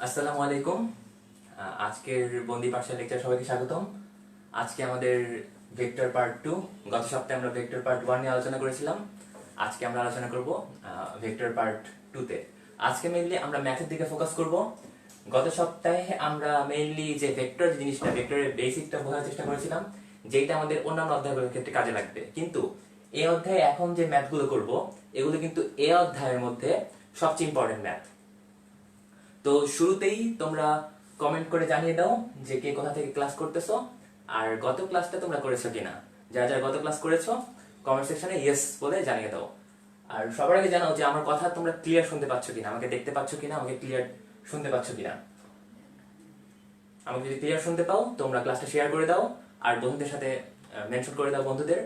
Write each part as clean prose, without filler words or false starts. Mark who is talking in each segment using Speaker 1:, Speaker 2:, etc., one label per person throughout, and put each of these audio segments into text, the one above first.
Speaker 1: আসসালামু আলাইকুম। আজকের বন্দি পাঠশালা লেকচার সবাইকে স্বাগতম। আজকে আমাদের ভেক্টর পার্ট 2। গত সপ্তাহে আমরা ভেক্টর পার্ট 1 নিয়ে আলোচনা করেছিলাম। আজকে আমরা আলোচনা করব ভেক্টর পার্ট 2 তে। আজকে মেইনলি আমরা ম্যাথের দিকে ফোকাস করব। গত সপ্তাহে আমরা মেইনলি যে ভেক্টর জিনিসটা, ভেক্টরের বেসিকটা বোঝার চেষ্টা করেছিলাম, যেটা আমাদের অন্যান্য অধ্যায়গুলোর ক্ষেত্রে কাজে লাগবে। কিন্তু এই অধ্যায়ে এখন যে ম্যাথগুলো করব, এগুলো কিন্তু এই অধ্যায়ের মধ্যে সবচেয়ে ইম্পর্টেন্ট ম্যাথ। তো শুরুতেই তোমরা কমেন্ট করে জানিয়ে দাও যে কে কোথা থেকে ক্লাস করতেছো, আর গত ক্লাসটা তোমরা করেছো কিনা। যারা যারা গত ক্লাস করেছো কমেন্ট সেকশনে ইয়েস বলে জানিয়ে দাও। আর সবার আগে জানাও যে আমার কথা তোমরা ক্লিয়ার শুনতে পাচ্ছ কিনা, আমাকে দেখতে পাচ্ছ কিনা, আমাকে ক্লিয়ার শুনতে পাচ্ছ কিনা। আমাকে যদি ক্লিয়ার শুনতে পাও তোমরা ক্লাসটা শেয়ার করে দাও, আর বন্ধুদের সাথে মেনশন করে দাও বন্ধুদের,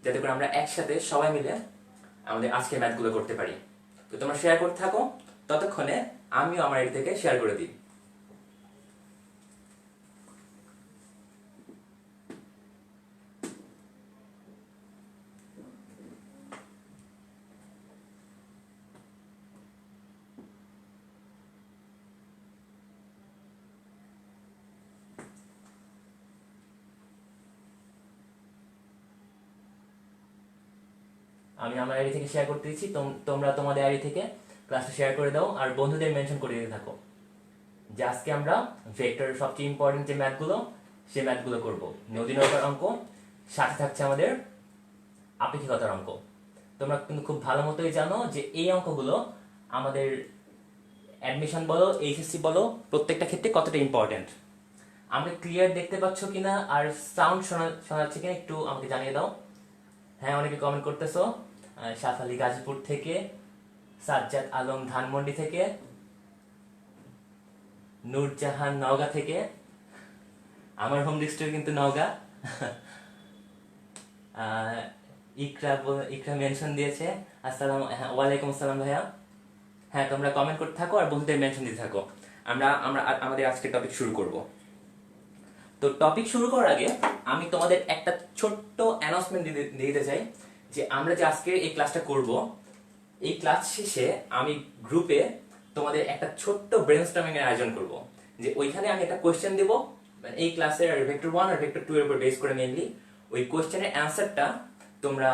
Speaker 1: যাতে করে আমরা একসাথে সবাই মিলে আমাদের আজকের ম্যাথগুলো করতে পারি। তো তোমরা শেয়ার করতে থাকো, ততক্ষণে আমিও আমার এর থেকে শেয়ার করে দিই। আমি আমার আইডি থেকে শেয়ার করতে দিচ্ছি, তোমরা তোমাদের আইডি থেকে ক্লাসটা শেয়ার করে দাও আর বন্ধুদের মেনশন করে দিতে থাকো যে আজকে আমরা ভেক্টরের সবচেয়ে ইম্পর্টেন্ট যে ম্যাথগুলো, সেই ম্যাথগুলো করব। নদী নৌকার অঙ্ক, সাথে থাকছে আমাদের আপেক্ষিকতার অঙ্ক। তোমরা কিন্তু খুব ভালো মতোই জানো যে এই অঙ্কগুলো আমাদের অ্যাডমিশন বলো, এইচএসসি বলো, প্রত্যেকটা ক্ষেত্রে কতটা ইম্পর্টেন্ট। আমরা ক্লিয়ার দেখতে পাচ্ছ কিনা আর সাউন্ড শোনাচ্ছে কিনা একটু আমাকে জানিয়ে দাও। হ্যাঁ, অনেকে কমেন্ট করতেছো। সাফ আলী গাজীপুর থেকে, সাজ্জাদ আলম ধানমন্ডি থেকে, নূরজাহান নওগাঁ থেকে। আমার হোম ডিস্ট্রিক্ট কিন্তু নওগাঁ। ইকরা মেনশন দিয়েছে। ওয়ালাইকুম আসসালাম ভাইয়া। হ্যাঁ, তোমরা কমেন্ট করতে থাকো আর বন্ধুদের মেনশন দিতে থাকো। আমরা আমরা আমাদের আজকের টপিক শুরু করব। তো টপিক শুরু করার আগে আমি তোমাদের একটা ছোট্ট অ্যানাউন্সমেন্ট দিতে চাই যে আমরা যে আজকে এই ক্লাসটা করব, এই ক্লাস শেষে আমি গ্রুপে তোমাদের একটা ছোট্ট ব্রেনস্টর্মিং এর আয়োজন করব। যে ওইখানে আমি একটা কোশ্চেন দেব, মানে এই ক্লাসের ভেক্টর 1 আর ভেক্টর 2 এর উপর বেস করে মেইনলি ওই কোশ্চেনের অ্যানসারটা তোমরা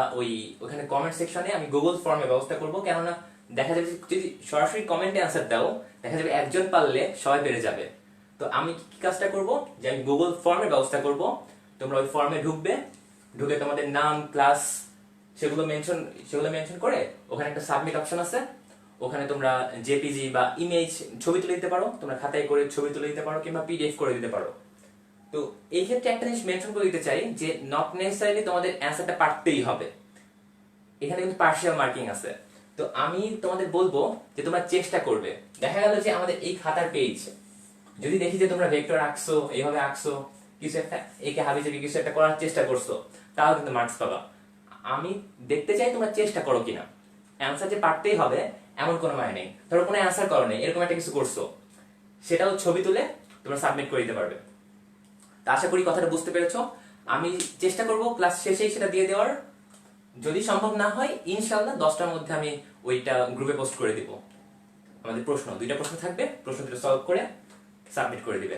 Speaker 1: ওখানে কমেন্ট সেকশনে আমি গুগল ফর্মে ব্যবস্থা করব। কেননা দেখা যাবে যদি সরাসরি কমেন্টে অ্যানসার দাও, দেখা যাবে একজন পারলে সবাই পেরে যাবে। তো আমি কি কাজটা করব যে আমি গুগল ফর্মের ব্যবস্থা করব। তোমরা ওই ফর্মে ঢুকে তোমাদের নাম, ক্লাস সেগুলো মেনশন করে ওখানে একটা সাবমিট অপশন আছে। ওখানে তোমরা জেপিজি বা ইমেজ ছবি তুলে দিতে পারো, তোমরা খাতায় করে ছবি তুলে দিতে পারো কিংবা পিডিএফ করে দিতে পারো। তো এই ক্ষেত্রে একটা জিনিস মেনশন করে দিতে চাই যে নট নেসেসারিলি তোমাদের অ্যানসারটা পারতেই হবে, এখানে কিন্তু পার্শিয়াল মার্কিং আছে। তো আমি তোমাদের বলবো যে তোমরা চেষ্টা করবে। দেখা গেল যে আমাদের এই খাতার পেজ যদি দেখি যে তোমরা ভেক্টর আঁকছো, এইভাবে আঁকছো, কিছু একটা একে হাবিজাবি কিছু একটা করার চেষ্টা করছো, তাও কিন্তু মার্কস পাবা। আমি দেখতে চাই তোমরা চেষ্টা করো কিনা। অ্যান্সার যে পারতেই হবে এমন কোনো মানে নেই। ধরো কোনো অ্যান্সার করো নেই, এরকম একটা কিছু করছো, সেটাও ছবি তুলে তোমরা সাবমিট করে দিতে পারবে। তা আশা করি কথাটা বুঝতে পেরেছো। আমি চেষ্টা করব ক্লাস শেষেই সেটা দিয়ে দেওয়ার। যদি সম্ভব না হয় ইনশাআল্লাহ 10টার মধ্যে আমি ওইটা গ্রুপে পোস্ট করে দিব। আমাদের দুইটা প্রশ্ন থাকবে, প্রশ্ন দুটো সলভ করে সাবমিট করে দিবে।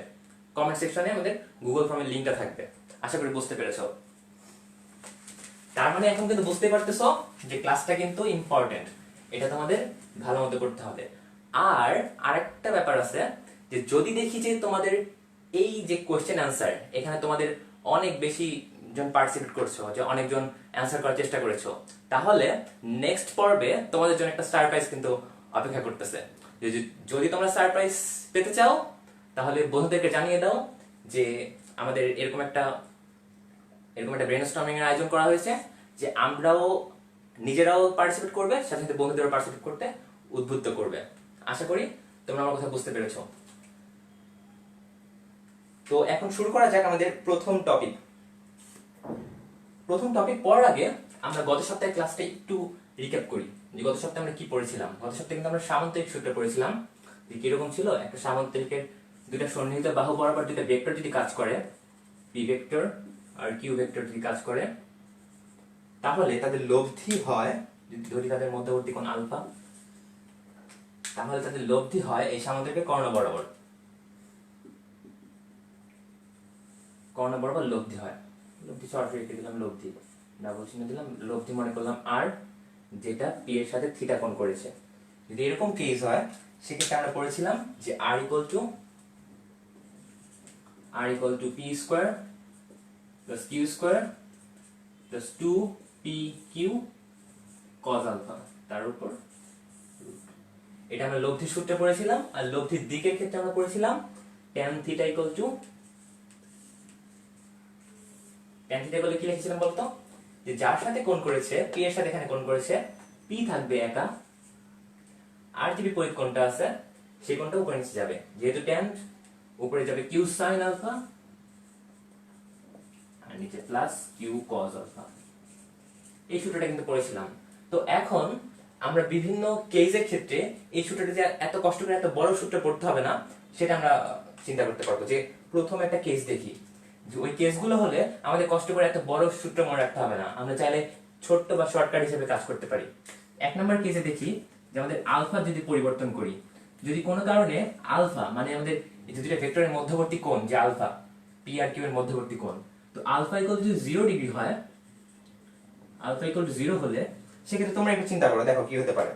Speaker 1: কমেন্ট সেকশনে আমাদের গুগল ফর্মের লিংকটা থাকবে। আশা করি বুঝতে পেরেছো। তার মানে এখন কিন্তু বুঝতে পারতেছো যে ক্লাসটা কিন্তু ইম্পর্টেন্ট, এটা তোমাদের ভালো মতো করতে হবে। আর আরেকটা ব্যাপার আছে যে যদি দেখি যে তোমাদের এই যে কোশ্চেন অ্যান্সার, এখানে তোমাদের অনেক বেশি জন পার্টিসিপেট করছো, যে অনেকজন অ্যান্সার করার চেষ্টা করেছো, তাহলে নেক্সট পর্বে তোমাদের জন্য একটা সারপ্রাইজ কিন্তু অপেক্ষা করতেছে। যদি তোমরা সারপ্রাইজ পেতে চাও তাহলে বন্ধুদেরকে জানিয়ে দাও যে আমাদের এরকম একটা ব্রেনস্টর্মিং এর আয়োজন করা হয়েছে, যে আমরাও নিজেরাও পার্টিসিপেট করবে, সাথে সাথে বন্ধুদেরও পার্টিসিপেট করতে উদ্বুদ্ধ করবে। আশা করি তোমরা আমার কথা বুঝতে পেরেছো। তো এখন শুরু করা যাক আমাদের প্রথম টপিক পড়ার আগে আমরা গত সপ্তাহের ক্লাসটা একটু রিক্যাপ করি যে গত সপ্তাহে আমরা কি পড়েছিলাম। গত সপ্তাহে কিন্তু আমরা সামান্তরিক সূত্র পড়েছিলাম। কিরকম ছিল, একটা সামান্তরিকের দুইটা সন্নিহিত বাহু বরাবর দুইটা ভেক্টর যদি কাজ করে, পি ভেক্টর আর কিউ ভেক্টর যদি কাজ করে, তাহলে তাদের লব্ধি হয়, যদি ধরি তাদের মধ্যবর্তী কোণ আলফা, তাহলে তাদের লব্ধি হয় এই সামান্তরিকের কর্ণ বরাবর। কর্ণ বরাবর লব্ধি হয়, লব্ধি সরাসরি লিখে দিলাম, লব্ধি ডাবল চিহ্ন দিলাম, লব্ধি মনে করলাম আর, যেটা পি এর সাথে থিটা কোণ করেছে। যদি এরকম কেস হয় সেক্ষেত্রে আমরা পড়েছিলাম যে আর equal to P square plus Q square plus 2pq cos alpha তার উপর। এটা আমরা লব্ধির সূত্রে পড়েছিলাম। আর লব্ধির দিকের ক্ষেত্রে আমরা পড়েছিলাম tan theta equal two, tan theta বলে কি লিখেছিলাম বলতো, যে যার সাথে কোণ করেছে p এর সাথে এখানে কোণ করেছে p থাকবে একা, আর যে বিপরীত কোণটা আছে সেই কোণটা উপরে নিচে যাবে, যেহেতু tan উপরে যাবে q sin আলফা আর নিচে প্লাস q cos আলফা। এই সূত্রটা কিন্তু পড়েছিলাম। তো এখন আমরা বিভিন্ন কেসের ক্ষেত্রে এই সূত্রটা যে এত কষ্ট করে এত বড় সূত্র পড়তে হবে না সেটা আমরা চিন্তা করতে পারবো। যে প্রথম একটা কেস দেখি, যে ওই কেসগুলো হলে আমাদের কষ্ট করে এত বড় সূত্র মনে রাখতে হবে না, আমরা চাইলে ছোট্ট বা শর্টকাট হিসেবে কাজ করতে পারি। এক নম্বর কেসে দেখি যে আমাদের আলফা যদি পরিবর্তন করি, যদি কোনো কারণে আলফা মানে আমাদের এই দুইটা ভেক্টরের মধ্যবর্তী কোণ যে আলফা, পি আর কিউ এর মধ্যবর্তী কোণ, তো আলফা ইকুয়াল টু 0 ডিগ্রি হয়, আলফা ইকুয়াল টু 0 হলে সেক্ষেত্রে তোমরা একটু চিন্তা করো, দেখো কি হতে পারে।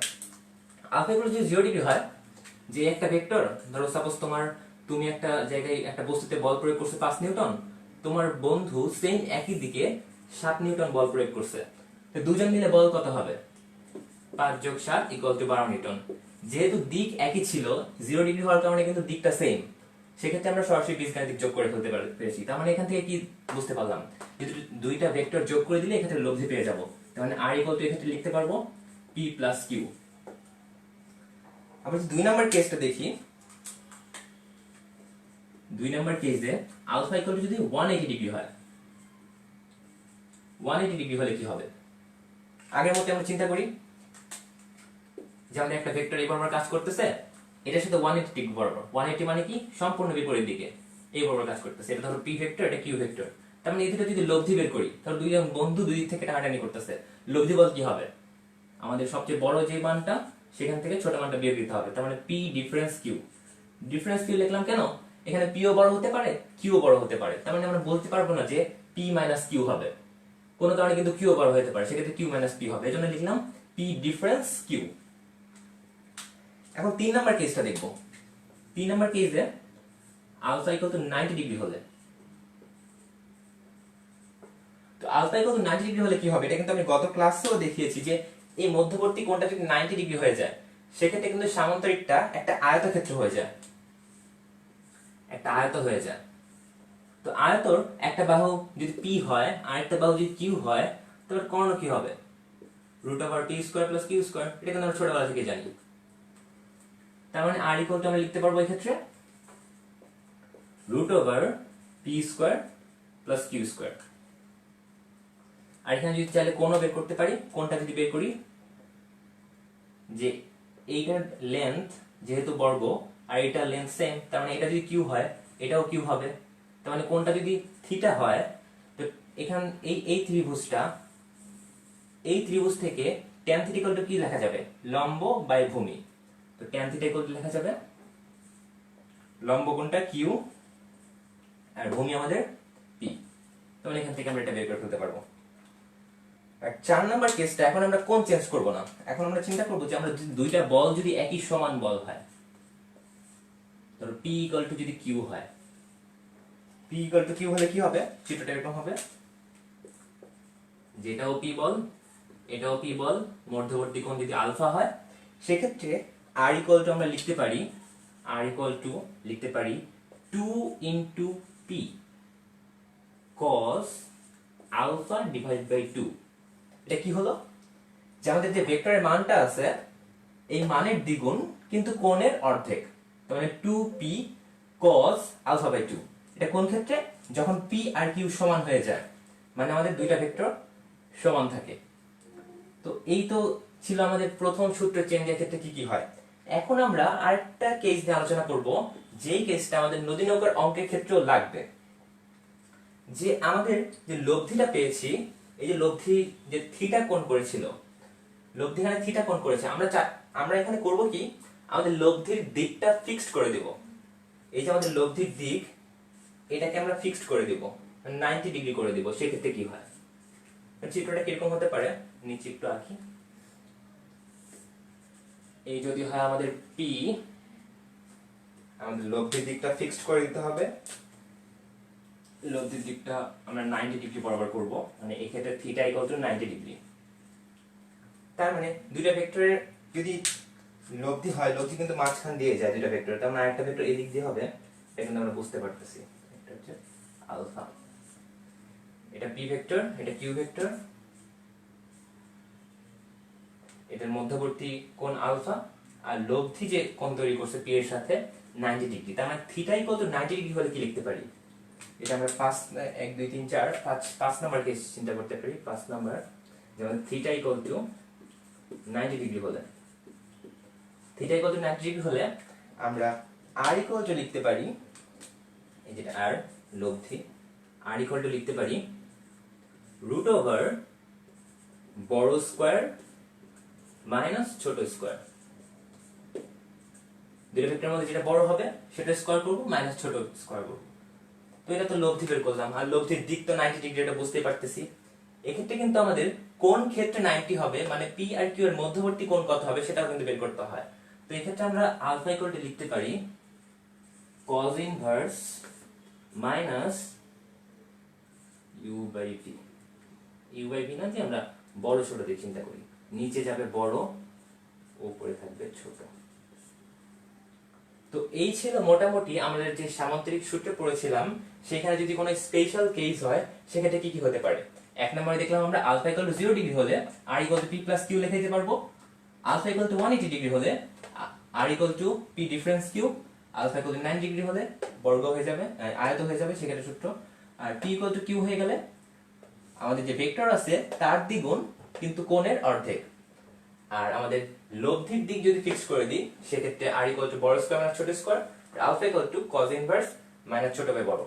Speaker 1: আলফা ইকুয়াল টু 0 ডিগ্রি হয়, যে একটা ভেক্টর, ধরো সাপোজ তুমি একটা জায়গায় একটা বস্তুতে বল প্রয়োগ করছো 5 নিউটন, তোমার বন্ধু সেম একই দিকে 7 নিউটন বল প্রয়োগ করছে, তো দুজন মিলে বল কত হবে? 5 যোগ 7 ইকুয়াল টু 12 নিউটন। যেহেতু দিক একই ছিল, 0 ডিগ্রি হওয়ার কারণে কিন্তু দিকটা সেম, সেক্ষেত্রে আমরা সরাসরি বীজগাণিতিক যোগ করে ফেলতে পেরেছি। তার মানে এখান থেকে কি বুঝতে পারলাম, যে দুইটা ভেক্টর যোগ করে দিলে এক্ষেত্রে লব্ধি পেয়ে যাব। তার মানে r ইকুয়াল টু এক্ষেত্রে লিখতে পারবো p প্লাস q। আমরা দুই নাম্বার কেসটা দেখি। দুই নাম্বার কেসে আলফা ইকুয়াল টু যদি 180 ডিগ্রি হয়, 180 ডিগ্রি হলে কি হবে? আগের মতো আমরা চিন্তা করি যে আমাদের একটা ভেক্টর এই বরাবর কাজ করতেছে, এটার সাথে 180 ডিগ্রি বরাবর, 180 মানে কি সম্পূর্ণ বিপরীত দিকে এই বরাবর কাজ করতেছে। এটা ধরো p ভেক্টর, এটা q ভেক্টর। তার মানে এই দুটো যদি লব্ধি বের করি, তাহলে দুইজন বন্ধু দুই দিক থেকে টানাটানি করতেছে, লব্ধি বল কি হবে? আমাদের সবচেয়ে বড় যে মানটা সেখান থেকে ছোট মানটা বিয়োগ দিতে হবে। তার মানে p difference q। Difference q লিখলাম কেন? এখানে p ও বড় হতে পারে, q ও বড় হতে পারে। তার মানে আমরা বলতে পারবো না যে p মাইনাস q হবে, কোনো কারণে কিন্তু q ও বড় হতে পারে, সেক্ষেত্রে q মাইনাস p হবে। এজন্য লিখলাম p ডিফারেন্স q। এখন 3 নাম্বার কেসটা দেখব। 3 নাম্বার কেসে আলফা ইকুয়াল টু 90 ডিগ্রি হলে, তো আলফা ইকুয়াল টু 90 ডিগ্রি হলে কি হবে? এটা কিন্তু আমি গত ক্লাসেও দেখিয়েছি যে এই মধ্যবর্তী কোণটা যদি 90 ডিগ্রি হয়ে যায় সেক্ষেত্রে কিন্তু সামান্তরিকটা একটা আয়তক্ষেত্র হয়ে যায়, একটা আয়ত হয়ে যায়। তো আয়তর একটা বাহু যদি p হয় আর একটা বাহু যদি q হয়, তাহলে কর্ণ কি হবে? √p square plus q square. এটা কিন্তু আমরা ছোটবেলা থেকে জানি। তার মানে r ইকুয়াল টু আমরা লিখতে পারবো এই ক্ষেত্রে √p square plus q square. আর এখানে যদি চাইলে কোণও বের করতে পারি, কোণটা যদি বের করি যে এইটার লেন্থ যেহেতু বর্গ আর এটা লেন্থ সেম, তার মানে এটা যদি q হয় এটাও q হবে। তার মানে কোণটা যদি থিটা হয়, তো এখান এই ত্রিভুজটা, এই ত্রিভুজ থেকে tan থিটা ইকুয়াল টু কি লেখা যাবে? লম্ব বাই ভূমি। তো tan থিটা ইকুয়াল টু লেখা যাবে লম্ব কোণটা q আর ভূমি আমাদের p। তাহলে এখান থেকে আমরা এটা বের করে ফেলতে পারবো। আর 4 নাম্বার কেসটা, এখন আমরা কোণ চেঞ্জ করব না, এখন আমরা চিন্তা করব যে আমরা দুইটা বল যদি একই সমান বল হয়, ধরো p ইকুয়াল টু যদি q হয়, p ইকুয়াল টু q হলে কি হবে? চিত্রটা এরকম হবে, যেটাও p বল এটাও p বল, মধ্যবর্তী কোণ যদি আলফা হয়, সেক্ষেত্রে r ইকুয়াল টু আমরা লিখতে পারি, r ইকুয়াল টু লিখতে পারি 2 into p cos alpha divide by 2। এটা কি হলো? যে আমাদের যে ভেক্টরের মানটা আছে এই মানের দ্বিগুণ কিন্তু কোণের অর্ধেক, তার মানে 2p cos আলফা বাই 2। এটা কোন ক্ষেত্রে? যখন p আর q সমান হয়ে যায়, মানে আমাদের দুইটা ভেক্টর সমান থাকে। তো এই তো ছিল আমাদের প্রথম সূত্র চেঞ্জের ক্ষেত্রে কি কি হয়। এখন আমরা আরেকটা কেস নিয়ে আলোচনা করব, যেই কেসটা আমাদের নদী নৌকার অঙ্কের ক্ষেত্রেও লাগবে। যে আমাদের যে লব্ধিটা পেয়েছি, এই যে লব্ধি যে থিটা কোণ করেছিল, লব্ধি এখানে থিটা কোণ করেছে, আমরা এখানে করব কি, আমাদের লব্ধির দিকটা ফিক্সড করে দেব। এই যে আমাদের লব্ধির দিক, এটাকে আমরা ফিক্সড করে দেব। 90 ডিগ্রি করে দিব, সেক্ষেত্রে কি হয়? চিত্রটা কিরকম হতে পারে নিচে একটু আঁকি। এই যদি হয় আমাদের পি, আমাদের লব্ধির দিকটা ফিক্সড করে দিতে হবে। লব্ধির দিকটা আমরা 90 ডিগ্রি বরাবর করব, মানে এই ক্ষেত্রে থিটা ইকুয়াল টু 90 ডিগ্রি। তার মানে দুইটা ভেক্টরের যদি লব্ধি হয়, লব্ধি কিন্তু মাঝখান দিয়ে যায় দুইটা ভেক্টর, তার মানে আরেকটা ভেক্টর এদিক দিয়ে হবে, এটা কিন্তু আমরা বুঝতে পারতেছি। এটা হচ্ছে আলফা, এটা পি ভেক্টর, এটা কিউ ভেক্টর, এটার মধ্যবর্তী কোণ আলফা, আর লব্ধি যে কোণ তৈরি করছে পি এর সাথে 90 ডিগ্রি। তার মানে থিটা ইকুয়াল টু 90 ডিগ্রি হলে কি লিখতে পারি? এটা আমরা 1 2 3 4 5 নাম্বার কেস চিন্তা করতে পারি। 5 নাম্বার, যেমন থিটা ইকুয়াল টু 90 ডিগ্রি হলে, থিটা ইকুয়াল টু 90 ডিগ্রি হলে আমরা আর ইকুয়াল টু লিখতে পারি, এই যেটা আর লব্ধি, আর ইকুয়াল টু লিখতে পারি রুট ওভার বড় স্কয়ার মাইনাস ছোট স্কয়ার। দুটো ভেক্টরের মধ্যে যেটা বড় হবে সেটা স্কয়ার করব, মাইনাস ছোট স্কয়ার করব। তো এটা তো লব্ধি বের করলাম, আর লব্ধির দিক তো 90 ডিগ্রি, এটা বুঝতেই পারতেছি। এক্ষেত্রে কিন্তু আমাদের কোন ক্ষেত্রে 90 হবে, মানে পি আর কিউ এর মধ্যবর্তী কোণ কত হবে সেটাও কিন্তু বের করতে হয়। তো এক্ষেত্রে আমরা আলফা ইকুয়াল টু লিখতে পারি cos inverse minus u by v. U by v না দিয়ে আমরা বড় ছোট দিয়ে চিন্তা করি, নিচে যাবে বড়, উপরে থাকবে ছোট। তো এই ছিল মোটামুটি আমাদের যে সামান্তরিক সূত্র পড়েছিলাম, সেখানে যদি কোনো স্পেশাল কেস হয় সেক্ষেত্রে কি কি হতে পারে। এক নম্বরে দেখলাম আমরা আলফা ইকুয়াল টু 0 ডিগ্রি হলে আর equal to P plus Q লিখে দিতে পারবো। আলফা ইকুয়াল টু 180 ডিগ্রি হলে আর equal to P difference Q. Alpha equal to 9 degree হলে বর্গ হয়ে যাবে, আয়ত হয়ে যাবে সেক্ষেত্রে সূত্র। আর পি ইকুয়াল টু কিউ হয়ে গেলে আমাদের যে ভেক্টর আছে তার দ্বিগুণ কিন্তু কোণের অর্ধেক। আর আমাদের লব্ধির দিক যদি ফিক্স করে দিই সেক্ষেত্রে আর ইকুয়াল টু বড় স্কয়ার মাইনাস ছোট square, alpha equal to cos inverse minus ছোট বাই বড়।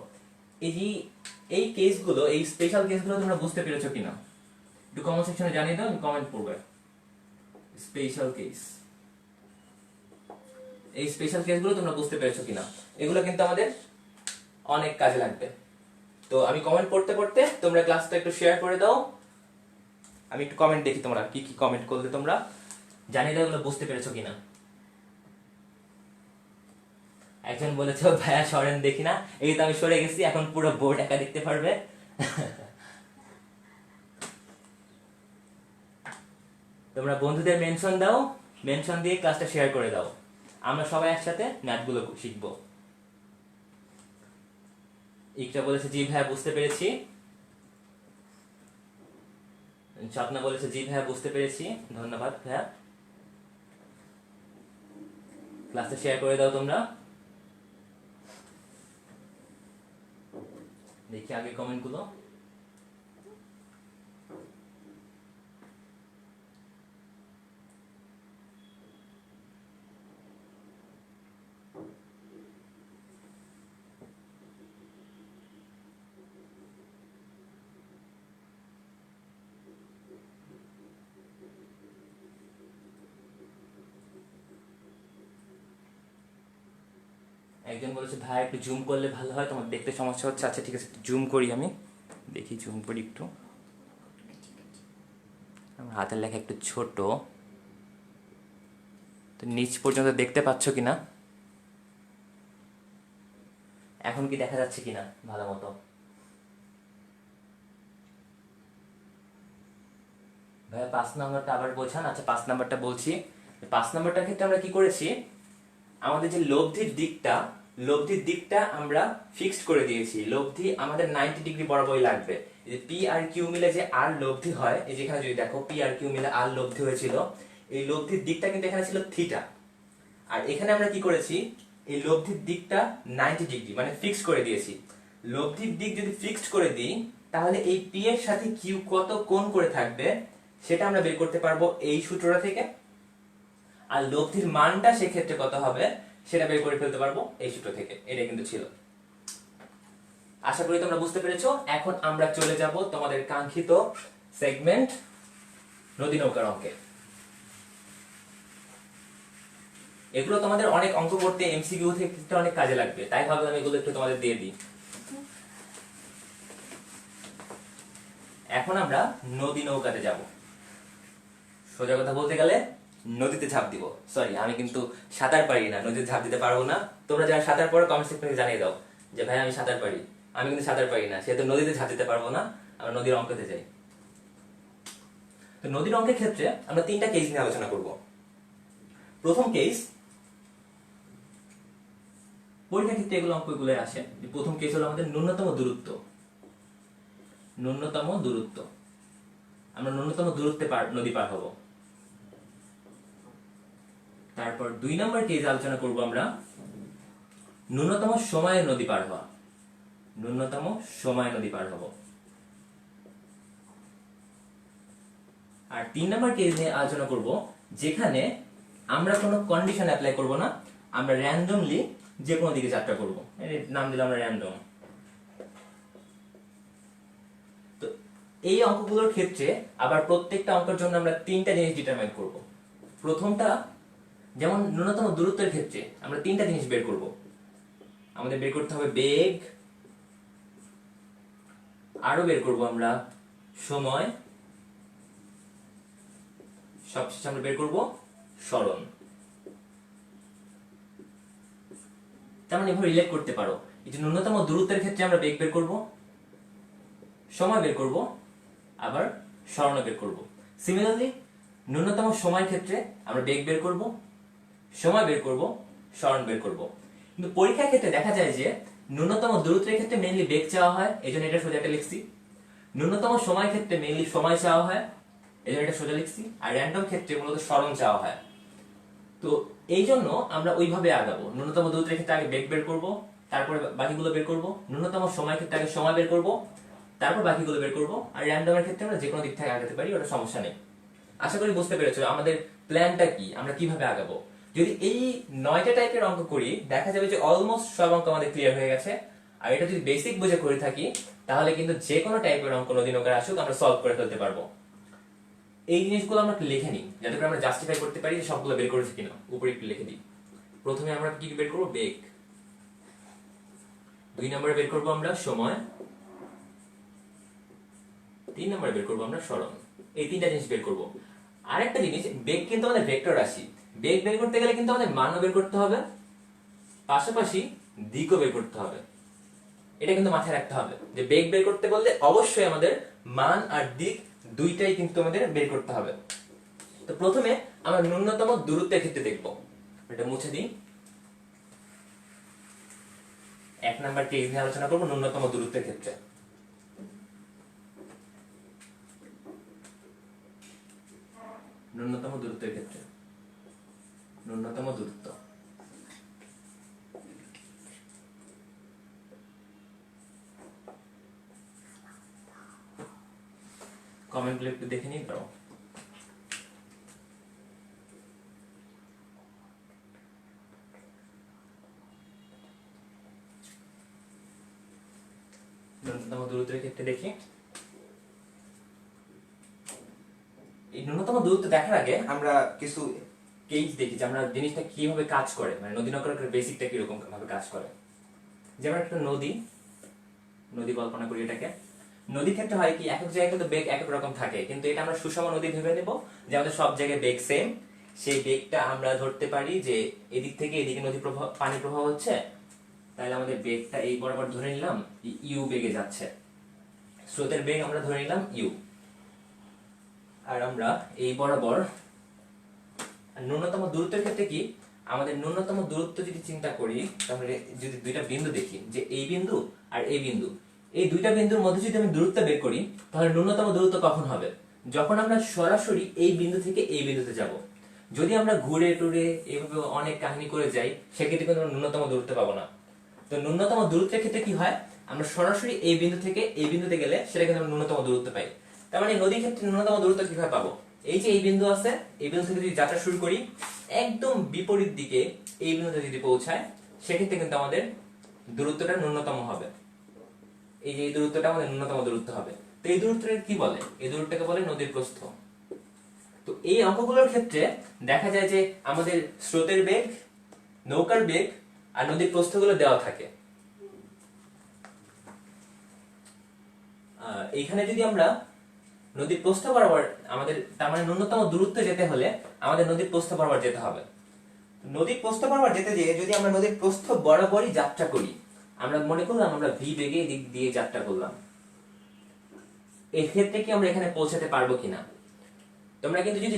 Speaker 1: এই কেসগুলো, এই স্পেশাল কেসগুলো তোমরা বুঝতে পেরেছো কিনা একটু কমেন্ট সেকশনে জানিয়ে দাও, আমি কমেন্ট করব। স্পেশাল কেস, এই স্পেশাল কেসগুলো তোমরা বুঝতে পেরেছো কিনা, এগুলো কিন্তু আমাদের অনেক কাজে লাগবে। তো আমি কমেন্ট পড়তে পড়তে তোমরা ক্লাসটা একটু শেয়ার করে দাও, আমি একটু কমেন্ট দেখি তোমরা কি কি কমেন্ট করলে, তোমরা জানিয়ে দাও এগুলো বুঝতে পেরেছো কিনা। একজন বলেছে ভাইয়া সরেন দেখি না, এই তো আমি সরে গেছি, এখন পুরো বোর্ড একা দেখতে পারবে। তোমরা বন্ধুদের মেনশন দাও, মেনশন দিয়ে ক্লাসটা শেয়ার করে দাও, আমরা সবাই একসাথে ম্যাথগুলো শিখবো। ইকরা বলেছে জি ভাইয়া বুঝতে পেরেছি। স্বপ্না বলেছে জি ভাইয়া বুঝতে পেরেছি, ধন্যবাদ ভাইয়া। ক্লাসটা শেয়ার করে দাও তোমরা, দেখি আগে কমেন্ট গুলো। একজন বলেছে ভাই একটু জুম করলে ভালো হয়, তোমার দেখতে সমস্যা হচ্ছে। আচ্ছা ঠিক আছে, জুম করি, আমি দেখি জুম করি একটু। আমার হাতের লেখা একটু ছোট, তো নিচ পর্যন্ত দেখতে পাচ্ছ কিনা, এখন কি দেখা যাচ্ছে কিনা ভালো মতো? ভাইয়া 5 নাম্বারটা আবার বোঝান। আচ্ছা 5 নাম্বারটা বলছি। 5 নাম্বারটার ক্ষেত্রে আমরা কি করেছি, আমাদের যে লব্ধির দিকটা আমরা ফিক্সড করে দিয়েছি। লব্ধি আমাদের 90 ডিগ্রি বরাবরই লাগবে। এই যে পি আর কিউ মিলে যে আর লব্ধি হয়, এই যেখানে যদি দেখো পি আর কিউ মিলে আর লব্ধি হয়েছিল, এই লব্ধির দিকটা কিন্তু এখানে ছিল থিটা। আর এখানে আমরা কি করেছি, এই লব্ধির দিকটা 90 ডিগ্রি মানে ফিক্সড করে দিয়েছি। লব্ধির দিক যদি ফিক্সড করে দিই তাহলে এই পি এর সাথে কিউ কত কোণ করে থাকবে সেটা আমরা বের করতে পারবো এই সূত্রটা থেকে। আর লব্ধির মানটা সেক্ষেত্রে কত হবে সেটা বের করে ফেলতে পারবো এই সূত্র থেকে। এটা কিন্তু ছিল। আশা করি তোমরা বুঝতে পেরেছো। এখন আমরা চলে যাব তোমাদের কাঙ্ক্ষিত সেগমেন্ট নদী নৌকার অঙ্কে। এগুলো তোমাদের অনেক অঙ্ক করতে এমসিকিউ থেকে অনেক কাজে লাগবে, তাই ভাবলাম এগুলো একটু তোমাদের দিয়ে দিই। এখন আমরা নদী নৌকাতে যাব। সোজা কথা বলতে গেলে নদীতে ঝাঁপ দিব। সরি, আমি কিন্তু সাঁতার পারি না, নদীতে ঝাঁপ দিতে পারবো না। তোমরা যারা সাঁতার পড়ো কমেন্ট সেকশনে জানিয়ে দাও যে ভাই আমি সাঁতার পারি। আমি কিন্তু সাঁতার পারি না, সেহেতু নদীতে ঝাঁপ দিতে পারবো না। আমরা নদীর অঙ্কতে যাই। তো নদীর অঙ্কের ক্ষেত্রে আমরা 3টা কেস নিয়ে আলোচনা করব। প্রথম কেস, পরীক্ষার ক্ষেত্রে এগুলো অঙ্কগুলো আসে। প্রথম কেস হলো আমাদের ন্যূনতম দূরত্ব। ন্যূনতম দূরত্ব, আমরা ন্যূনতম দূরত্বে নদী পার হব। তারপর 2 নম্বর কেস আলোচনা করব আমরা ন্যূনতম সময়ে নদী পার হওয়া। ন্যূনতম সময়ে নদী পার হব। আর 3 নম্বর কেস নিয়ে আলোচনা করব যেখানে আমরা কোনো কন্ডিশন অ্যাপ্লাই করব না, আমরা র্যান্ডমলি যে কোনো দিকে যাত্রা করব। এর নাম দিলাম আমরা র্যান্ডম। তো এই অঙ্কগুলোর ক্ষেত্রে আবার প্রত্যেকটা অঙ্কের জন্য আমরা 3টা জিনিস ডিটারমাইন করব। প্রথমটা, যেমন ন্যূনতম দূরত্বের ক্ষেত্রে আমরা 3টা জিনিস বের করব। আমাদের বের করতে হবে বেগ, আরো বের করব আমরা সময়, সবশেষে আমরা বের করব সরণ। তার মানে এভাবে রিলেট করতে পারো, এই যে ন্যূনতম দূরত্বের ক্ষেত্রে আমরা বেগ বের করব, সময় বের করব, আবার সরণ বের করব। সিমিলারলি ন্যূনতম সময়ের ক্ষেত্রে আমরা বেগ বের করব, সময় বের করব, সরণ বের করব। কিন্তু পরীক্ষার ক্ষেত্রে দেখা যায় যে ন্যূনতম দূরত্বের ক্ষেত্রে মেইনলি বেগ চাওয়া হয়, এজন্য এটা সোজা একটা লিখছি। ন্যূনতম সময়ের ক্ষেত্রে মেইনলি সময় চাওয়া হয়, এজন্য এটা সোজা লিখছি। আর র্যান্ডম ক্ষেত্রে মূলত সরণ চাওয়া হয়। তো এই জন্য আমরা ওইভাবে আগাবো। ন্যূনতম দূরত্বের ক্ষেত্রে আগে বেগ বের করব, তারপরে বাকিগুলো বের করব। ন্যূনতম সময়ের ক্ষেত্রে আগে সময় বের করব, তারপর বাকিগুলো বের করব। আর র্যান্ডমের ক্ষেত্রে আমরা যে কোনো দিক থেকে আগাতে পারি, ওটা সমস্যা নেই। আশা করি বুঝতে পেরেছো আমাদের প্ল্যানটা কি, আমরা কিভাবে আগাবো। যদি এই 9টা টাইপের অঙ্ক করি, দেখা যাবে যে অলমোস্ট সব অঙ্ক আমাদের ক্লিয়ার হয়ে গেছে। আর এটা যদি বেসিক বুঝে করে থাকি, তাহলে কিন্তু যে কোনো টাইপের অঙ্ক নদী নৌকার আসুক আমরা সলভ করে ফেলতে পারবো। এই জিনিসগুলো আমরা লিখে নিই, যাতে করে আমরা জাস্টিফাই করতে পারি যে সবগুলো বের করেছি কিনা। উপরে একটু লিখে দিই। প্রথমে আমরা কি বের করবো? বেগ। 2 নম্বরে বের করবো আমরা সময়। 3 নম্বরে বের করবো আমরা সরণ। এই 3টা জিনিস বের করবো। আরেকটা জিনিস, বেগ কিন্তু আমাদের ভেক্টর রাশি। বেগ বের করতে গেলে কিন্তু আমাদের মানও বের করতে হবে, পাশাপাশি দিকও বের করতে হবে। এটা কিন্তু মাথায় রাখতে হবে যে বেগ বের করতে বললে অবশ্যই আমাদের মান আর দিক দুইটাই কিন্তু আমাদের বের করতে হবে। তো প্রথমে আমরা ন্যূনতম দূরত্বের ক্ষেত্রে দেখব। এটা মুছে দিই। 1 নাম্বার কেস নিয়ে আলোচনা করব ন্যূনতম দূরত্বের ক্ষেত্রে। ন্যূনতম দূরত্বের ক্ষেত্রে ন্যূনতম দূরত্ব। কমেন্টগুলো একটু দেখে নিই। দাও ন্যূনতম দূরত্বের ক্ষেত্রে দেখি। এই ন্যূনতম দূরত্ব দেখার আগে আমরা কিছু কেস দেখি যে আমরা জিনিসটা কিভাবে কাজ করে, মানে নদী নৌকার বেসিকটা কিরকম ভাবে কাজ করে। যেমন একটা নদী কল্পনা করি এটাকে। নদীর ক্ষেত্রে হয় কি, এক এক জায়গায় কিন্তু বেগ এক এক রকম থাকে, কিন্তু এটা আমরা সুষম নদী ভেবে নেব যে আমাদের সব জায়গায় বেগ সেম। সেই বেগটা আমরা ধরতে পারি যে এদিক থেকে এদিকে নদী প্রবাহ, পানি প্রবাহ হচ্ছে, তাহলে আমাদের বেগটা এই বরাবর ধরে নিলাম ইউ বেগে যাচ্ছে। স্রোতের বেগ আমরা ধরে নিলাম ইউ। আর আমরা এই বরাবর ন্যূনতম দূরত্বের ক্ষেত্রে কি, আমাদের ন্যূনতম দূরত্ব যদি চিন্তা করি, তাহলে যদি দুইটা বিন্দু দেখি যে এই বিন্দু আর এই বিন্দু, এই দুইটা বিন্দুর মধ্যে যদি আমি দূরত্ব বের করি, তাহলে ন্যূনতম দূরত্ব কখন হবে? যখন আমরা সরাসরি এই বিন্দু থেকে এই বিন্দুতে যাব। যদি আমরা ঘুরে টুরে এভাবে অনেক কাহিনী করে যাই, সেক্ষেত্রে কিন্তু আমরা ন্যূনতম দূরত্ব পাবো না। তো ন্যূনতম দূরত্বের ক্ষেত্রে কি হয়, আমরা সরাসরি এই বিন্দু থেকে এই বিন্দুতে গেলে সেটা কিন্তু আমরা ন্যূনতম দূরত্ব পাই। তার মানে নদীর ক্ষেত্রে ন্যূনতম দূরত্ব কিভাবে পাবো? এই যে এই বিন্দু আছে, এই বিন্দু থেকে যদি যাত্রা শুরু করি, একদম বিপরীত দিকে এই বিন্দুতে যদি পৌঁছায়, সেক্ষেত্রে কিন্তু আমাদের দূরত্বটা ন্যূনতম হবে। এই যে এই দূরত্বটা আমাদের ন্যূনতম দূরত্ব হবে। তো এই দূরত্বটা কি বলে? এই দূরত্বটাকে বলে নদীর প্রস্থ। তো এই অঙ্কগুলোর ক্ষেত্রে দেখা যায় যে আমাদের স্রোতের বেগ, নৌকার বেগ আর নদীর প্রস্থগুলো দেওয়া থাকে। এইখানে যদি আমরা নদীর প্রস্থ বরাবর আমাদের, তার মানে ন্যূনতম দূরত্বে যেতে হলে আমাদের নদীর প্রস্থ বরাবর যেতে হবে। নদীর প্রস্থ বরাবর যেতে যেয়ে যদি আমরা নদীর প্রস্থ বরাবরই যাত্রা করি, আমরা মনে করলাম আমরা ভি বেগে দিক দিয়ে যাত্রা করলাম, এক্ষেত্রে কি আমরা এখানে পৌঁছাতে পারবো কিনা? তোমরা কিন্তু যদি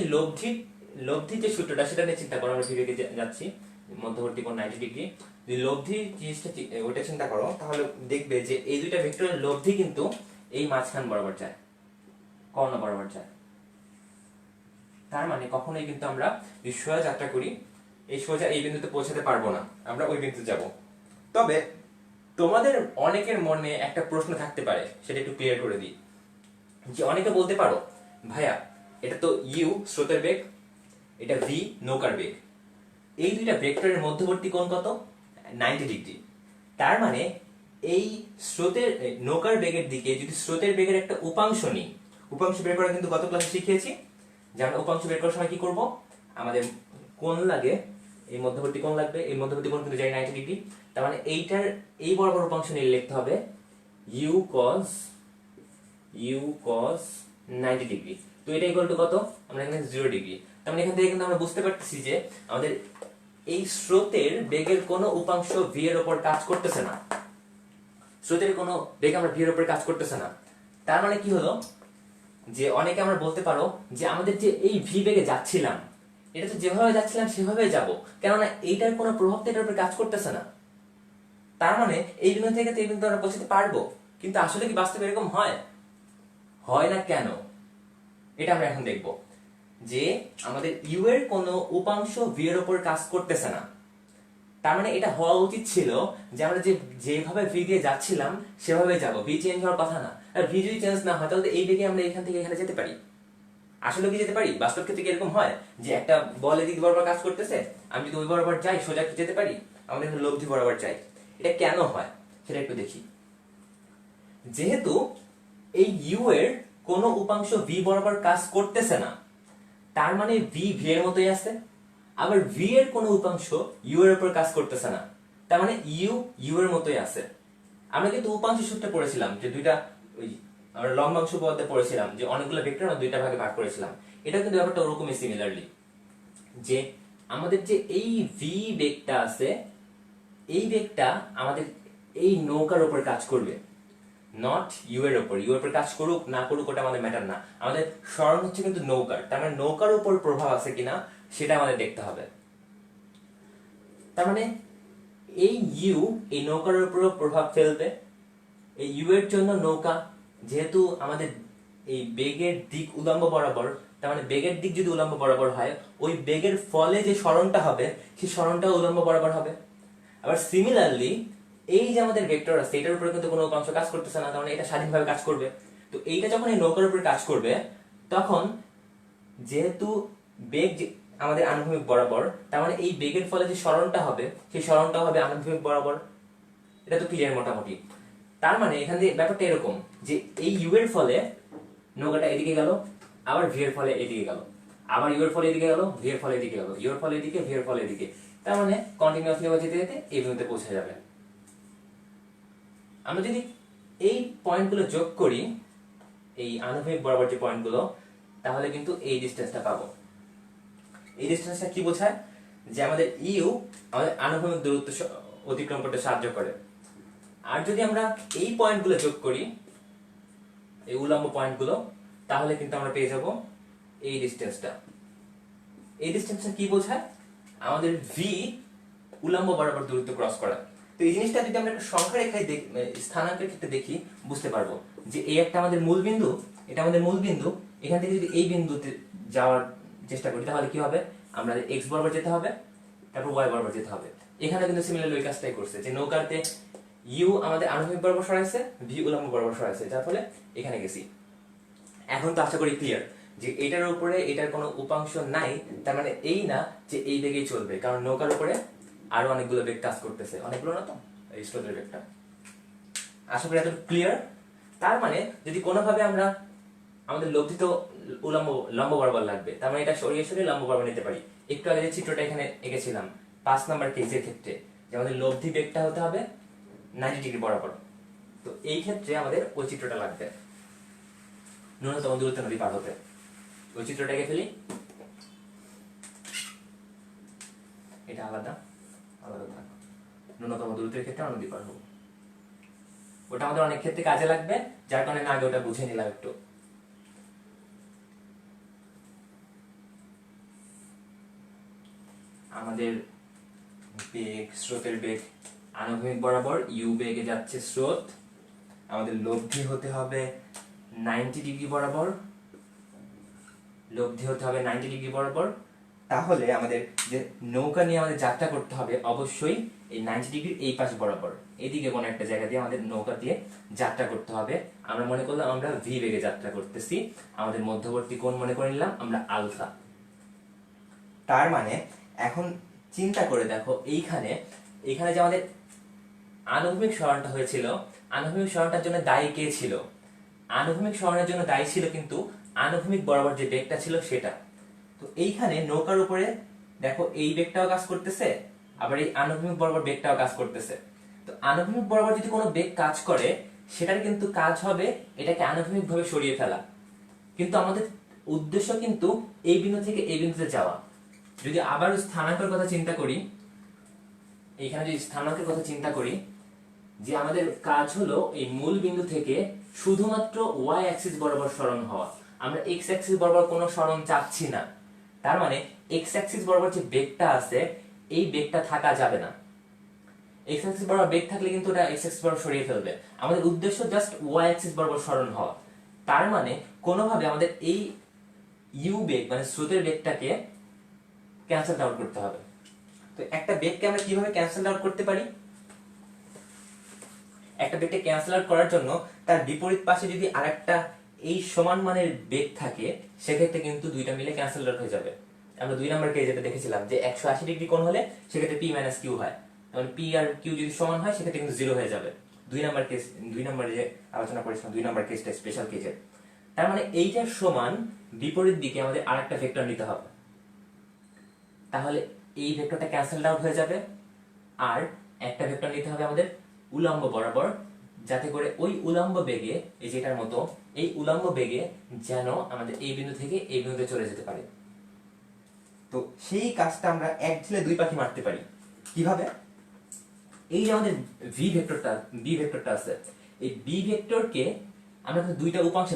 Speaker 1: লব্ধির যে সূত্রটা সেটা নিয়ে চিন্তা করো, আমরা ভি বেগে যাচ্ছি, মধ্যবর্তী কোণ 90 ডিগ্রি, যদি লব্ধির জিনিসটা ওটা চিন্তা করো, তাহলে দেখবে যে এই দুইটা ভেক্টরের লব্ধি কিন্তু এই মাঝখান বরাবর যায়, কর্ণ বরাবর যায়। তার মানে কখনোই কিন্তু আমরা যদি সোজা যাত্রা করি, এই সোজা এই বিন্দুতে পৌঁছাতে পারবো না, আমরা ওই বিন্দুতে যাব। তবে তোমাদের অনেকের মনে একটা প্রশ্ন থাকতে পারে, সেটা একটু ক্লিয়ার করে দিই। যে অনেকে বলতে পারো, ভাইয়া এটা তো ইউ স্রোতের বেগ, এটা ভি নৌকার বেগ, এই দুইটা ভেক্টরের মধ্যবর্তী কোণ কত? 90 ডিগ্রি। তার মানে এই স্রোতের নৌকার বেগের দিকে যদি স্রোতের বেগের একটা উপাংশ নিই, উপাংশ বের করা কিন্তু গত ক্লাসে শিখিয়েছি যে আমরা উপাংশ বের করার সময় কি করব, আমাদের কোণ লাগে, এই মধ্যবর্তী কোণ লাগবে, এই মধ্যবর্তী কোণ কিন্তু যায় 90 ডিগ্রি। তার মানে এইটার এই বরাবর উপাংশ নিয়ে লিখতে হবে ইউ cos 90 ডিগ্রি। তো এটা ইকুয়াল টু কত? আমরা এখানে 0 ডিগ্রি। তার মানে এখান থেকে কিন্তু আমরা বুঝতে পারতেছি যে আমাদের এই স্রোতের বেগের কোনো উপাংশ ভি এর উপর কাজ করতেছে না, স্রোতের কোনো বেগ আমরা ভি এর উপর কাজ করতেছে না। তার মানে কি হলো, যে অনেকে আমরা বলতে পারো যে আমাদের যে এই ভি বেগে যাচ্ছিলাম, এটা তো যেভাবে যাচ্ছিলাম সেভাবে যাব, কেননা এইটার কোনো প্রভাব তো এটার উপর কাজ করতেছে না। তার মানে এই বিন্দু থেকে তো এই বিন্দু আমরা পৌঁছাতে পারবো, কিন্তু আসলে কি বাস্তবে এরকম হয়? হয় না কেন? এটা আমরা এখন দেখব। যে আমাদের ইউ এর কোনো উপাংশ ভি এর উপর কাজ করতেছে না, তার মানে এটা হওয়া উচিত ছিল যে আমরা যেভাবে ভি দিয়ে যাচ্ছিলাম সেভাবে যাব, ভি চেঞ্জ হওয়ার কথা না। আর ভি যদি চেঞ্জ না হয় তাহলে এই বেগে আমরা এখান থেকে এখানে যেতে পারি। আসলে কি যেতে পারি? বাস্তব ক্ষেত্রে কি এরকম হয় যে একটা বল এদিক বরাবর কাজ করতেছে, আমি যদি ওই বরাবর যাই সোজা কি যেতে পারি? আমাদের এখানে লব্ধি বরাবর যাই। এটা কেন হয় সেটা একটু দেখি। যেহেতু এই ইউ এর কোনো উপাংশ ভি বরাবর কাজ করতেছে না, তার মানে ভি এর মতোই আছে, আবার ভি এর কোনো উপাংশ ইউ এর উপর কাজ করতেছে না, তার মানে ইউ এর মতোই আছে। আমরা কিন্তু উপাংশ সূত্রে পড়েছিলাম যে দুইটা, ওই আমরা লম্বাংশ পদ্ধতিতে পড়েছিলাম যে অনেকগুলো ভেক্টর আমরা দুইটা ভাগে ভাগ করেছিলাম। এটা কিন্তু ব্যাপারটা ওরকমই সিমিলারলি, যে আমাদের যে এই ভি বেগটা আছে, এই বেগটা আমাদের এই নৌকার উপর কাজ করবে, নট ইউ এর উপর। ইউ এর উপর কাজ করুক না করুক ওটা আমাদের ম্যাটার না, আমাদের স্মরণ হচ্ছে কিন্তু নৌকার। তার মানে নৌকার উপর প্রভাব আছে কিনা সেটা আমাদের দেখতে হবে। তার মানে এই ইউ এই নৌকার উপরও প্রভাব ফেলবে। এই ইউ এর জন্য নৌকা, যেহেতু আমাদের এই বেগের দিক উল্লম্ব বরাবর, তার মানে বেগের দিক যদি উল্লম্ব বরাবর হয়, ওই বেগের ফলে যে সরণটা হবে সেই সরণটা উল্লম্ব বরাবর হবে। আবার সিমিলারলি এই যে আমাদের ভেক্টর আছে এটার উপরে কিন্তু কোনো উপাংশ কাজ করতেছে না, তার মানে এটা স্বাধীনভাবে কাজ করবে। তো এইটা যখন এই নৌকার উপরে কাজ করবে, তখন যেহেতু বেগ আমাদের আনুভূমিক বরাবর, তার মানে এই বেগের ফলে যে সরণটা হবে সেই সরণটা হবে আনুভূমিক বরাবর। এটা তো ক্লিয়ার মোটামুটি। তার মানে এখান থেকে ব্যাপারটা এরকম যে এই ইউ এর ফলে নৌকাটা এদিকে গেল, আবার ভি এর ফলে এদিকে গেল, আবার ইউ এর ফলে এদিকে গেল, ভি এর ফলে এদিকে গেল, ইউ এর ফলে এদিকে, ভি এর ফলে এদিকে। তার মানে কন্টিনিউয়াসলি যেতে যেতে এই বিন্দুতে পৌঁছে যাবে। আমরা যদি এই পয়েন্টগুলো যোগ করি, এই আনুভূমিক বরাবর যে পয়েন্টগুলো, তাহলে কিন্তু এই ডিসটেন্সটা পাবো। এই ডিসটেন্সটা কি বোঝায়? যে আমাদের ইউ আমাদের আনুভূমিক দূরত্ব অতিক্রম করতে সাহায্য করে। আর যদি আমরা এই পয়েন্টগুলো যোগ করি, এই উল্লম্ব পয়েন্টগুলো, তাহলে কিন্তু আমরা পেয়ে যাব এই ডিসটেন্সটা। এই ডিসটেন্সটা কি বোঝায়? আমাদের ভি উল্লম্ব বরাবর দূরত্ব ক্রস করা। তো এই জিনিসটা যদি আমরা একটা সংখ্যা রেখায় স্থানাঙ্কের ক্ষেত্রে দেখি, বুঝতে পারবো যে এই একটা আমাদের মূল বিন্দু, এটা আমাদের মূল বিন্দু। এখান থেকে যদি এই বিন্দুতে যাওয়ার চেষ্টা করি তাহলে কি হবে? আমাদের এক্স বরাবর যেতে হবে, তারপর ওয়াই বরাবর যেতে হবে। এখানে কিন্তু সিমিলারলি ওই কাজটাই করছে, যে নৌকাতে ইউ আমাদের আনুভূমিক বরাবর সরাইছে, ভি উল্লম্ব বরাবর সরাইছে, যার ফলে এখানে গেছি। এখন তো আশা করি ক্লিয়ার যে এটার উপরে এটার কোনো উপাংশ নাই, তার মানে এই না যে এই বেগেই চলবে, কারণ নৌকার উপরে আরো অনেকগুলো বেগ কাজ করতেছে, অনেকগুলো না তো এই স্রোতের বেগটা। আশা করি এত ক্লিয়ার। তার মানে যদি কোনোভাবে আমরা আমাদের লব্ধিত লম্ব বরাবর লাগবে, তার মানে এটা সরিয়ে সরিয়ে লম্ব বরাবর নিতে পারি। একটু আগে যে চিত্রটা এখানে এঁকেছিলাম 5 নাম্বার কেসের ক্ষেত্রে, যে আমাদের লব্ধি বেগটা হতে হবে 90 ডিগ্রি বরাবর, তো এই ক্ষেত্রে আমাদের ওই চিত্রটা লাগবে। ন্যূনতম দূরত্বে নদী পার হতে। ওই চিত্রটাকে ফেলি, এটা আলাদা আলাদা থাক। ন্যূনতম দূরত্বের ক্ষেত্রে আমরা নদী পার হবো, ওটা আমাদের অনেক ক্ষেত্রে কাজে লাগবে, যার কারণে আগে ওটা বুঝে নিলাম একটু। আমাদের বেগ, স্রোতের বেগ আনুভূমিক বরাবর ইউ বেগে যাচ্ছে স্রোত, আমাদের লব্ধি হতে হবে 90 ডিগ্রি বরাবর, লব্ধি হতে হবে 90 ডিগ্রি বরাবর। তাহলে আমাদের যে নৌকা নিয়ে আমাদের যাত্রা করতে হবে অবশ্যই এই 90 ডিগ্রির এই পাশ বরাবর, এদিকে কোনো একটা জায়গা দিয়ে আমাদের নৌকা দিয়ে যাত্রা করতে হবে। আমরা মনে করলাম আমরা ভি বেগে যাত্রা করতেছি, আমাদের মধ্যবর্তী কোণ মনে করে নিলাম আমরা আলফা। তার মানে এখন চিন্তা করে দেখো, এইখানে যে আমাদের আনুভূমিক সরণটা হয়েছিল, আনুভূমিক সরণটার জন্য দায়ী কে ছিল? আনুভূমিক সরণের জন্য দায়ী ছিল কিন্তু আনুভূমিক বরাবর যে বেগটা ছিল সেটা। তো এইখানে নৌকার উপরে দেখো এই বেগটাও কাজ করতেছে, আবার এই আনুভূমিক বরাবর বেগটাও কাজ করতেছে। তো আনুভূমিক বরাবর যদি কোনো বেগ কাজ করে, সেটার কিন্তু কাজ হবে এটাকে আনুভূমিক ভাবে সরিয়ে ফেলা। কিন্তু আমাদের উদ্দেশ্য কিন্তু এই বিন্দু থেকে এই বিন্দুতে যাওয়া। যদি আবার স্থানাঙ্কের কথা চিন্তা করি, এইখানে যদি স্থানাঙ্কের কথা চিন্তা করি, যে আমাদের কাজ হলো এই মূল বিন্দু থেকে শুধুমাত্র ওয়াই অ্যাক্সিস বরাবর সরণ হওয়া, আমরা এক্স অ্যাক্সিস বরাবর কোনো সরণ চাচ্ছি না। তার মানে এক্স অ্যাক্সিস বরাবর যে বেগটা আছে এই বেগটা থাকা যাবে না। এক্স অ্যাক্সিস বরাবর বেগ থাকলে কিন্তু ওটা এক্স অ্যাক্সিস বরাবর সরিয়ে ফেলবে। আমাদের উদ্দেশ্য জাস্ট ওয়াই অ্যাক্সিস বরাবর সরণ হওয়া। তার মানে কোনোভাবে আমাদের এই ইউ বেগ মানে স্রোতের বেগটাকে ক্যান্সেল আউট করতে হবে। তো একটা বেগকে আমরা কিভাবে ক্যান্সেল আউট করতে পারি? একটা বেগকে ক্যান্সেল আউট করার জন্য তার বিপরীত পাশে যদি আরেকটা এই সমান মানের বেগ থাকে, সেক্ষেত্রে কিন্তু দুইটা মিলে ক্যান্সেল আউট হয়ে যাবে। আমরা 2 নম্বর কেস যেটা দেখেছিলাম যে 180 ডিগ্রি কোণ হলে সেক্ষেত্রে পি মাইনাস কিউ হয়, মানে পি আর কিউ যদি সমান হয় সেক্ষেত্রে কিন্তু 0 হয়ে যাবে। 2 নম্বর কেস, 2 নম্বরে যে আলোচনা করেছিলাম 2 নম্বর কেসটা স্পেশাল কেসের। তার মানে এইটার সমান বিপরীত দিকে আমাদের আরেকটা ভেক্টর নিতে হবে, তাহলে এই ভেক্টরটা ক্যান্সেল আউট হয়ে যাবে। আর একটা ভেক্টর নিতে হবে আমাদের উলম্ব বরাবর, যাতে করে ওই উলম্ব বেগে, এই যেটার মতো এই উলম্ব বেগে যেন আমাদের এই বিন্দু থেকে এই বিন্দুতে চলে যেতে পারে। তো সেই কাজটা আমরা এক ঢিলে দুই পাখি মারতে পারি। কিভাবে? এই যে আমাদের বি ভেক্টরটা আছে, এই বি ভেক্টরকে আমরা কিন্তু দুইটা উপাংশে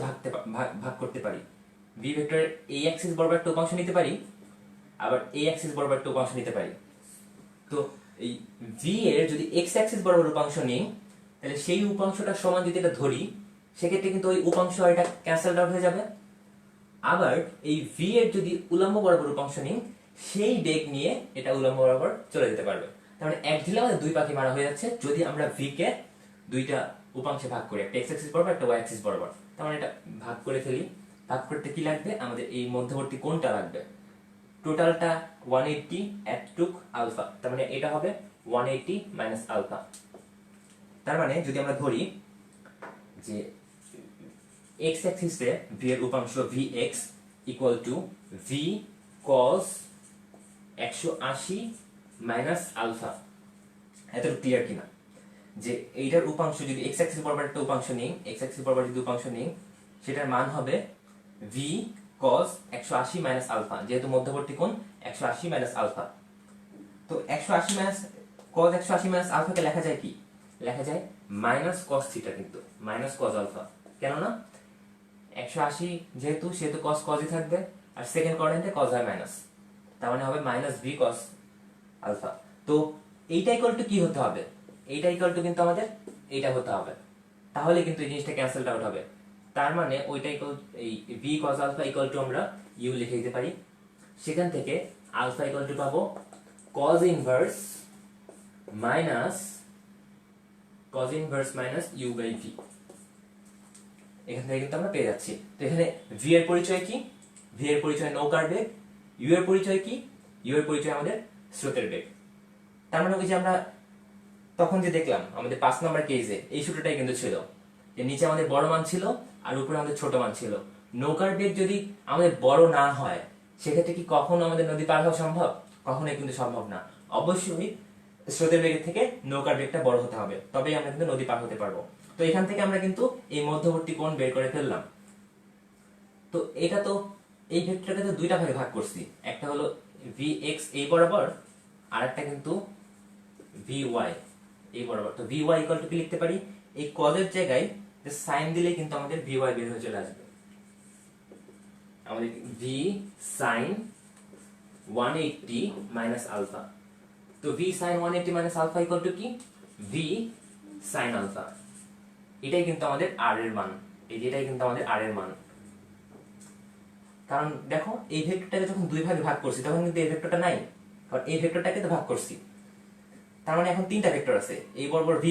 Speaker 1: ভাগ করতে পারি। বি ভেক্টরের এই অ্যাক্সিস বরাবর একটা উপাংশ নিতে পারি, আবার এই অ্যাক্সিস বরাবর একটা উপাংশ নিতে পারি। তো এই ভি এর যদি এক্স অ্যাক্সিস বরাবর উপাংশ নিই, তাহলে সেই উপাংশটা সমান যদি এটা ধরি, সেক্ষেত্রে কিন্তু ওই উপাংশ এটা ক্যান্সেল আউট হয়ে যাবে। আবার এই ভি এর যদি উলম্ব বরাবর উপাংশ নিই, সেই বেগ নিয়ে এটা উলম্ব বরাবর চলে যেতে পারবে। তার মানে এক ঢিলে আমাদের দুই পাখি মারা হয়ে যাচ্ছে যদি আমরা ভি কে দুইটা উপাংশে ভাগ করি, একটা এক্স অ্যাক্সিস বরাবর একটা ওয়াই অ্যাক্সিস বরাবর। তার মানে এটা ভাগ করে ফেলি। ভাগ করতে কি লাগবে? আমাদের এই মধ্যবর্তী কোণটা লাগবে। টোটালটা 180 অ্যাটটুক আলফা, তার মানে এটা হবে 180 মাইনাস আলফা। তার মানে যদি আমরা ধরি যে এক্স অ্যাক্সিসে ভি এর উপাংশ vx equal to v cos 180 minus alpha. এতটুকু ক্লিয়ার কিনা? যে এইটার উপাংশ যদি এক্স অ্যাক্সিস বরাবর একটা উপাংশ নিই, এক্স অ্যাক্সিস বরাবর যদি উপাংশ নিই, সেটার মান হবে v cos 180 মাইনাস আলফা, যেহেতু মধ্যবর্তী কোণ 180 মাইনাস আলফা। তো 180 মাইনাস cos 180 মাইনাস আলফাকে লেখা যায় কি? লেখা যায় মাইনাস cos থিটা, কিন্তু মাইনাস cos আলফা। কেননা 180 যেহেতু সেহেতু cos cosই থাকবে, আর সেকেন্ড কোঅর্ডিনেটে cos হয় মাইনাস, তার মানে হবে মাইনাস v cos আলফা। তো এইটা ইকুয়াল টু কি হতে হবে? এইটা ইকুয়াল টু কিন্তু আমাদের এইটা হতে হবে, তাহলে কিন্তু এই জিনিসটা ক্যান্সেল আউট হবে। তার মানে ওইটা ইকুয়াল এই v cos alpha equal to আমরা u লিখে দিতে পারি। সেখান থেকে আলফা ইকুয়াল টু পাবো cos inverse minus u by v। এখান থেকে কিন্তু আমরা পেয়ে যাচ্ছি। তো এখানে v এর পরিচয় কি? v এর পরিচয় নৌকার বেগ। u এর পরিচয় কি? u এর পরিচয় আমাদের স্রোতের বেগ। তার মানে ওই যে আমরা তখন যে দেখলাম আমাদের 5 নম্বর কেসে এই সূত্রটাই কিন্তু ছিল, যে নিচে আমাদের বড় মান ছিল আর উপরে আমাদের ছোট মান ছিল। নৌকার বেগ যদি আমাদের বড় না হয়, সেক্ষেত্রে কি কখনো আমাদের নদী পার হওয়া সম্ভব? কখনোই কিন্তু সম্ভব না। অবশ্যই স্রোতের বেগের থেকে নৌকার বেগটা বড় হতে হবে, তবেই আমরা কিন্তু নদী পার হতে পারবো। তো এখান থেকে আমরা কিন্তু এই মধ্যবর্তী কোণ বের করে ফেললাম। তো এটা তো এই ভেক্টরটাকে তো দুইটা ভাগে ভাগ করছি, একটা হলো vx এই বরাবর, আর একটা কিন্তু vy এই বরাবর। তো vy ইকুয়াল টু কি লিখতে পারি, এই কজের জায়গায় যে সাইন দিলে কিন্তু আমাদের vy বের হয়ে চলে আসবে। আমাদের v sin 180 মাইনাস আলফা। তো v sin 180 minus alpha equal to কি, v sin আলফা। এটাই কিন্তু আমাদের r এর মান, এটাই কিন্তু আমাদের r এর মান। কারণ দেখো এই ভেক্টরটাকে যখন দুই ভাগে ভাগ করছি তখন কিন্তু এই ভেক্টরটা নাই, কারণ এই ভেক্টরটাকে তো ভাগ করছি। তার মানে এখন তিনটা ভেক্টর আছে, এই বরাবর vy,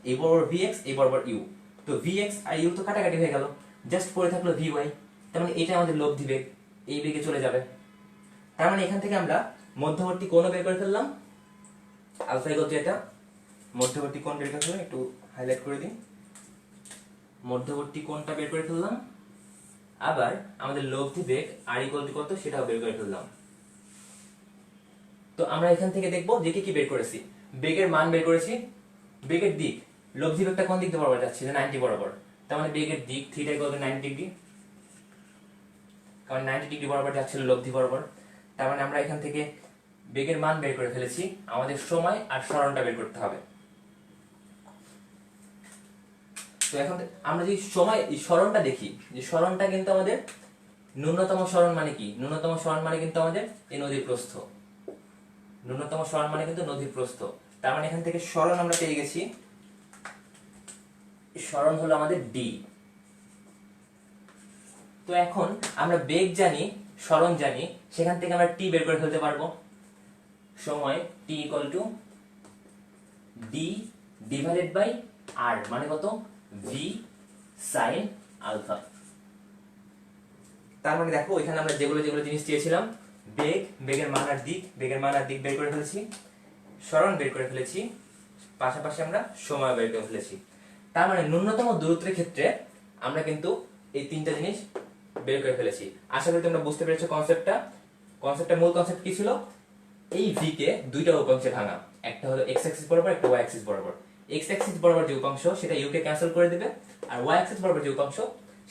Speaker 1: এই বরাবর vx, এই বরাবর u। তো vx আর u তো কাটাকাটি হয়ে গেল, জাস্ট পড়ে থাকলো vy। তার মানে এটা আমাদের লব্ধি বেগ, এই বেগে চলে যাবে। তার মানে এখান থেকে আমরা মধ্যবর্তী কোণও বের করে ফেললাম, আলফা ইকুয়াল টু এটা মধ্যবর্তী কোণ বের করে ফেললাম, একটু হাইলাইট করে দিই, মধ্যবর্তী কোণটা বের করে ফেললাম। আবার আমাদের লব্ধি বেগ আর ইকুয়াল টু কত সেটাও বের করে ফেললাম। তো আমরা এখান থেকে দেখবো যে কি বের করেছি, বেগের মান বের করেছি, বেগের দিক, লব্ধি বেগটা কোন দিক দিয়ে বরাবর যাচ্ছে, 90 বরাবর। তার মানে বেগের দিক থিটা ইকুয়াল টু 90 ডিগ্রি, কারণ 90 ডিগ্রি বরাবর যাচ্ছিল লব্ধি বরাবর। তার মানে আমরা এখান থেকে বেগের মান বের করে ফেলেছি, আমাদের সময় আর সরণটা বের করতে হবে। তো এখন আমরা যে সময় সরণটা দেখি, যে সরণটা কিন্তু আমাদের ন্যূনতম সরণ মানে কি, ন্যূনতম সরণ মানে কিন্তু আমাদের এই নদীর প্রস্থ, ন্যূনতম সরণ মানে কিন্তু নদীর প্রস্থ। তার মানে এখান থেকে সরণ আমরা পেয়ে গেছি, সরণ হলো আমাদের d। তো এখন আমরা বেগ জানি, সরণ জানি, সেখান থেকে আমরা t বের করে ফেলতে পারবো। সময় t equal to d divided by r, মানে কত, v sin আলফা। তার মানে দেখো এখানে আমরা যেগুলো যেগুলো জিনিস চেয়েছিলাম, বেগ, বেগের মান আর দিক, বেগের মান আর দিক বের করে ফেলেছি, সরণ বের করে ফেলেছি, পাশাপাশি আমরা সময় বের করে ফেলেছি। তার মানে ন্যূনতম দূরত্বের ক্ষেত্রে আমরা কিন্তু এই তিনটা জিনিস বের করে ফেলেছি। আশা করি তোমরা বুঝতে পেরেছো কনসেপ্টটা। মূল কনসেপ্ট কি ছিল, এই ভি কে দুইটা উপাংশে ভাঙা, একটা হলো এক্স অ্যাক্সিস বরাবর, একটা ওয়াই অ্যাক্সিস বরাবর। এক্স অ্যাক্সিস বরাবর যে উপাংশ সেটা ইউ কে ক্যান্সেল করে দিবে, আর ওয়াই অ্যাক্সিস বরাবর যে উপাংশ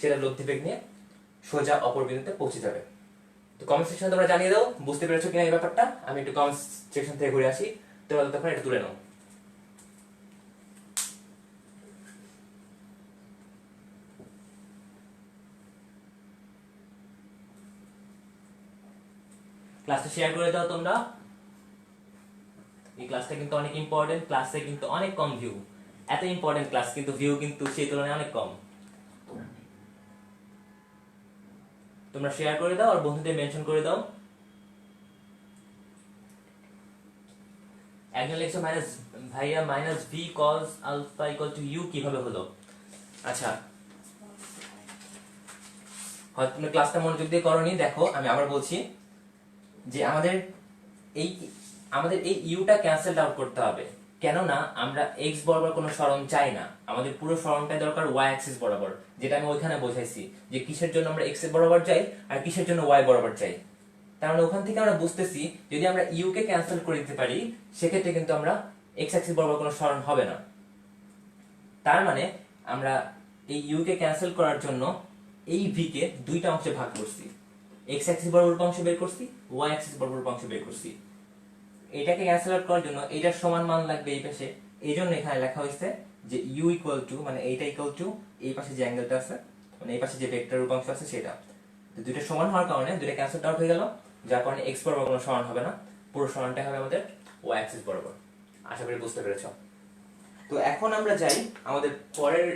Speaker 1: সেটা লব্ধি বেগ নিয়ে সোজা অপর বিন্দুতে পৌঁছে যাবে। তো কমেন্ট সেকশনে তোমরা জানিয়ে দাও বুঝতে পেরেছো কিনা এই ব্যাপারটা। আমি একটু কমেন্ট সেকশন থেকে ঘুরে আসি, তোমরা তখন এটা তুলে নাও। ক্লাসটা শেয়ার করে দাও তোমরা। এই ক্লাসটা কিন্তু অনেক ইম্পর্টেন্ট, ক্লাসে কিন্তু অনেক কম ভিউ, এত ইম্পর্টেন্ট ক্লাস কিন্তু ভিউ কিন্তু সেই তুলনায় অনেক কম। তোমরা শেয়ার করে দাও আর বন্ধুদের মেনশন করে দাও। একজন লিখছে মাইনাস ভাইয়া minus v cos alpha equal to u কিভাবে হলো। আচ্ছা, হয়তো তুমি ক্লাসটা মনোযোগ দিয়ে করোনি। দেখো আমি আবার বলছি যে আমাদের এই ইউটা ক্যান্সেল আউট করতে হবে, কেননা আমরা এক্স বরাবর কোনো সরণ চাই না, আমাদের পুরো সরণটাই দরকার ওয়াই অ্যাক্সিস বরাবর, যেটা আমি ওইখানে বোঝাইছি যে কিসের জন্য আমরা এক্স বরাবর চাই আর কিসের জন্য ওয়াই বরাবর চাই। তার মানে ওখান থেকে আমরা বুঝতেছি যদি আমরা ইউ কে ক্যান্সেল করে দিতে পারি সেক্ষেত্রে কিন্তু আমরা এক্স অ্যাক্সিস বরাবর কোনো সরণ হবে না। তার মানে আমরা এই ইউ কে ক্যান্সেল করার জন্য এই ভি কে দুইটা অংশে ভাগ করছি, এক্স অ্যাক্সিস বরাবর অংশ বের করছি, ওয়াই অ্যাক্সিস বরাবর অংশ বের করছি। এটাকে ক্যান্সেল আউট করার জন্য এটার সমান মান লাগবে এই পাশে, এই জন্য এখানে লেখা হয়েছে যে ইউ ইকুয়াল টু, মানে এইটা ইকুয়াল টু এই পাশে যে অ্যাঙ্গেলটা আছে, মানে এই পাশে যে ভেক্টর উপাংশ আছে সেটা। তো দুটো সমান হওয়ার কারণে দুটো ক্যান্সেল আউট হয়ে গেল, যার কারণে এক্স বরাবর কোনো সমান হবে না, পুরো সমানটাই হবে আমাদের ওয়াই অ্যাক্সিস বরাবর। আশা করি বুঝতে পেরেছো। তো এখন আমরা যাই আমাদের পরের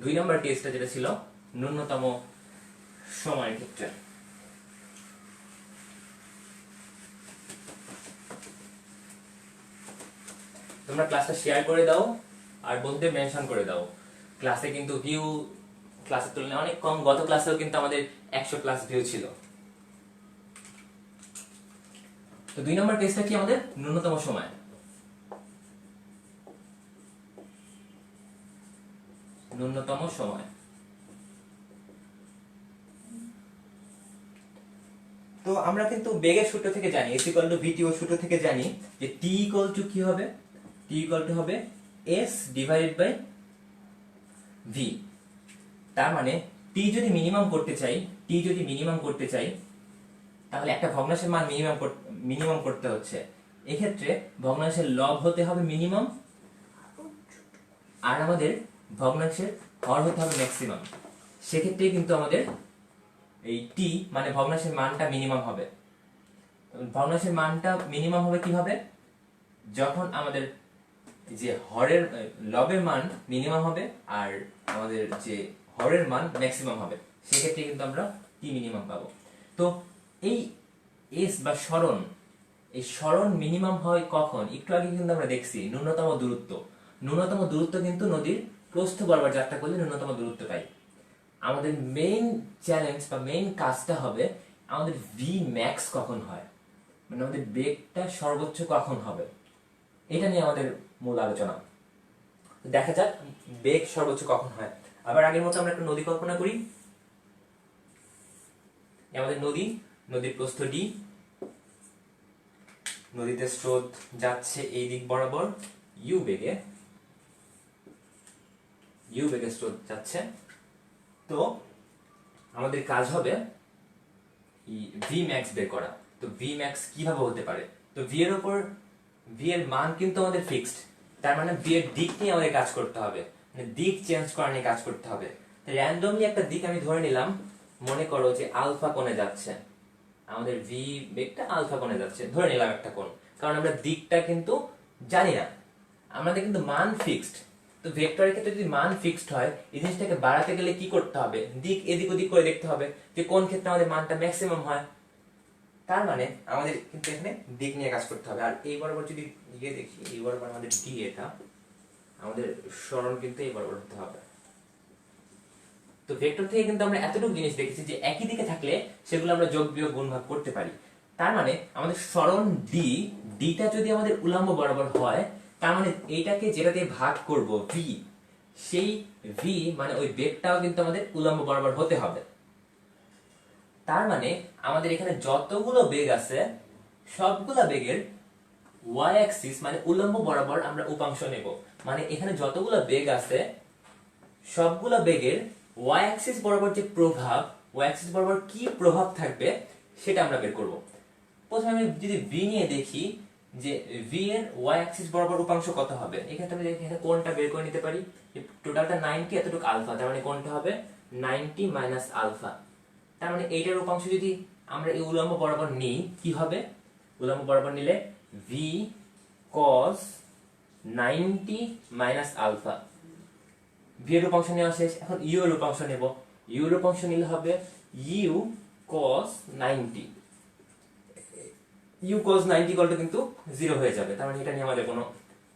Speaker 1: 2 নম্বর টেস্টটা, যেটা ছিল ন্যূনতম সময়ের ক্ষেত্রে। তোমরা ক্লাসটা শেয়ার করে দাও আর বন্ধুদের মেনশন করে দাও। ক্লাসে কিন্তু ভিউ ক্লাসের তুলনায় অনেক কম, গত ক্লাসেও কিন্তু আমাদের 100+ ভিউ ছিল। তো 2 নম্বর টেস্টটা কি আমাদের ন্যূনতম সময়। ন্যূনতম সময়। তো আমরা কিন্তু বেগের সূত্র থেকে জানি, s = vt সূত্র থেকে জানি যে t = কি হবে, t = হবে s / v। তার মানে টি যদি মিনিমাম করতে চাই তাহলে একটা ভগ্নাংশের মান মিনিমাম করতে হচ্ছে। এক্ষেত্রে ভগ্নাংশের লব হতে হবে মিনিমাম, আর আমাদের ভগ্নাংশের হর হতে হবে ম্যাক্সিমাম। সেক্ষেত্রে কিন্তু আমাদের এই টি মানে ভগ্নাংশের মানটা মিনিমাম হবে। ভগ্নাংশের মানটা মিনিমাম হবে কিভাবে? যখন আমাদের যে হরের লবের মান মিনিমাম হবে আর আমাদের যে হরের মান ম্যাক্সিমাম হবে, সেক্ষেত্রে কিন্তু আমরা টি মিনিমাম পাবো। তো এই এস বা সরণ, এই সরণ মিনিমাম হয় কখন? একটু আগে কিন্তু আমরা দেখছি ন্যূনতম দূরত্ব কিন্তু নদীর প্রস্থ বরাবর যাত্রা করলে ন্যূনতম দূরত্ব পাই। আমাদের মেইন চ্যালেঞ্জ বা মেইন কাজটা হবে আমাদের ভি ম্যাক্স কখন হয়, মানে আমাদের বেগটা সর্বোচ্চ কখন হবে, এটা নিয়ে আমাদের মূল আলোচনা। দেখা যাক বেগ সর্বোচ্চ কখন হয়। আবার আগের মতো আমরা একটা নদী কল্পনা করি। আমাদের নদীর প্রস্থ ডি, নদীতে স্রোত যাচ্ছে এই দিক বরাবর ইউ বেগে স্রোত যাচ্ছে। তো আমাদের কাজ হবে ভি ম্যাক্স বের করা। তো ভি ম্যাক্স কিভাবে হতে পারে? তো ভি এর মান কিন্তু আমাদের ফিক্সড, তার মানে ভি এর দিক নিয়ে আমাদের কাজ করতে হবে, মানে দিক চেঞ্জ করা নিয়ে কাজ করতে হবে। র্যান্ডমলি একটা দিক আমি ধরে নিলাম, মনে করো যে আলফা কোণে যাচ্ছে, আমাদের ভি বেগটা আলফা কোণে যাচ্ছে, ধরে নিলাম একটা কোণ, কারণ আমরা দিকটা কিন্তু জানি না, আমাদের কিন্তু মান ফিক্সড। তো ভেক্টরের ক্ষেত্রে যদি মান ফিক্সড হয়, এই জিনিসটাকে বাড়াতে গেলে কি করতে হবে? দিক এদিক ওদিক করে দেখতে হবে যে কোন ক্ষেত্রে আমাদের মানটা ম্যাক্সিমাম হয়। তার মানে আমাদের কিন্তু এখানে দিক নিয়ে কাজ করতে হবে। আর এই বরাবর যদি দেখি, এই বরাবর আমাদের ডি, এটা আমাদের সরণ কিন্তু এই বরাবর হতে হবে। তো ভেক্টর থেকে কিন্তু আমরা এতটুকু জিনিস দেখেছি যে একই দিকে থাকলে সেগুলো আমরা যোগ বিয়োগ গুণ ভাগ করতে পারি। তার মানে আমাদের সরণ ডিটা যদি আমাদের উল্লম্ব বরাবর হয়, তার মানে এইটাকে যেটা দিয়ে ভাগ করব ভি, সেই ভি মানে ওই বেগটাও কিন্তু আমাদের উল্লম্ব বরাবর হতে হবে। তার মানে আমাদের এখানে যতগুলো বেগ আছে সবগুলা বেগের ওয়াই অ্যাক্সিস মানে উল্লম্ব বরাবর আমরা উপাংশ নেব। মানে এখানে যতগুলো বেগ আছে সবগুলা বেগের ওয়াই অ্যাক্সিস বরাবর যে প্রভাব, ওয়াই অ্যাক্সিস বরাবর কি প্রভাব থাকবে সেটা আমরা বের করব। প্রথমে আমি যদি ভি নিয়ে দেখি যে ভি এর ওয়াই অ্যাক্সিস বরাবর উপাংশ কত হবে, এক্ষেত্রে আমি এখানে কোণটা বের করে নিতে পারি। টোটালটা 90, এতটুকু আলফা, তার মানে কোণটা হবে 90 মাইনাস আলফা। তার মানে এইটার উপাংশ যদি আমরা এই উল্লম্ব বরাবর নিই, কি হবে? উল্লম্ব বরাবর নিলে v cos 90 minus alpha. V এর উপাংশ নেওয়া শেষ, এখন ইউ এর উপাংশ নেব। ইউ এর উপাংশ নিলে হবে ইউ cos 90। ইউ cos 90 কলটা কিন্তু 0 হয়ে যাবে, তার মানে এটা নিয়ে আমাদের কোনো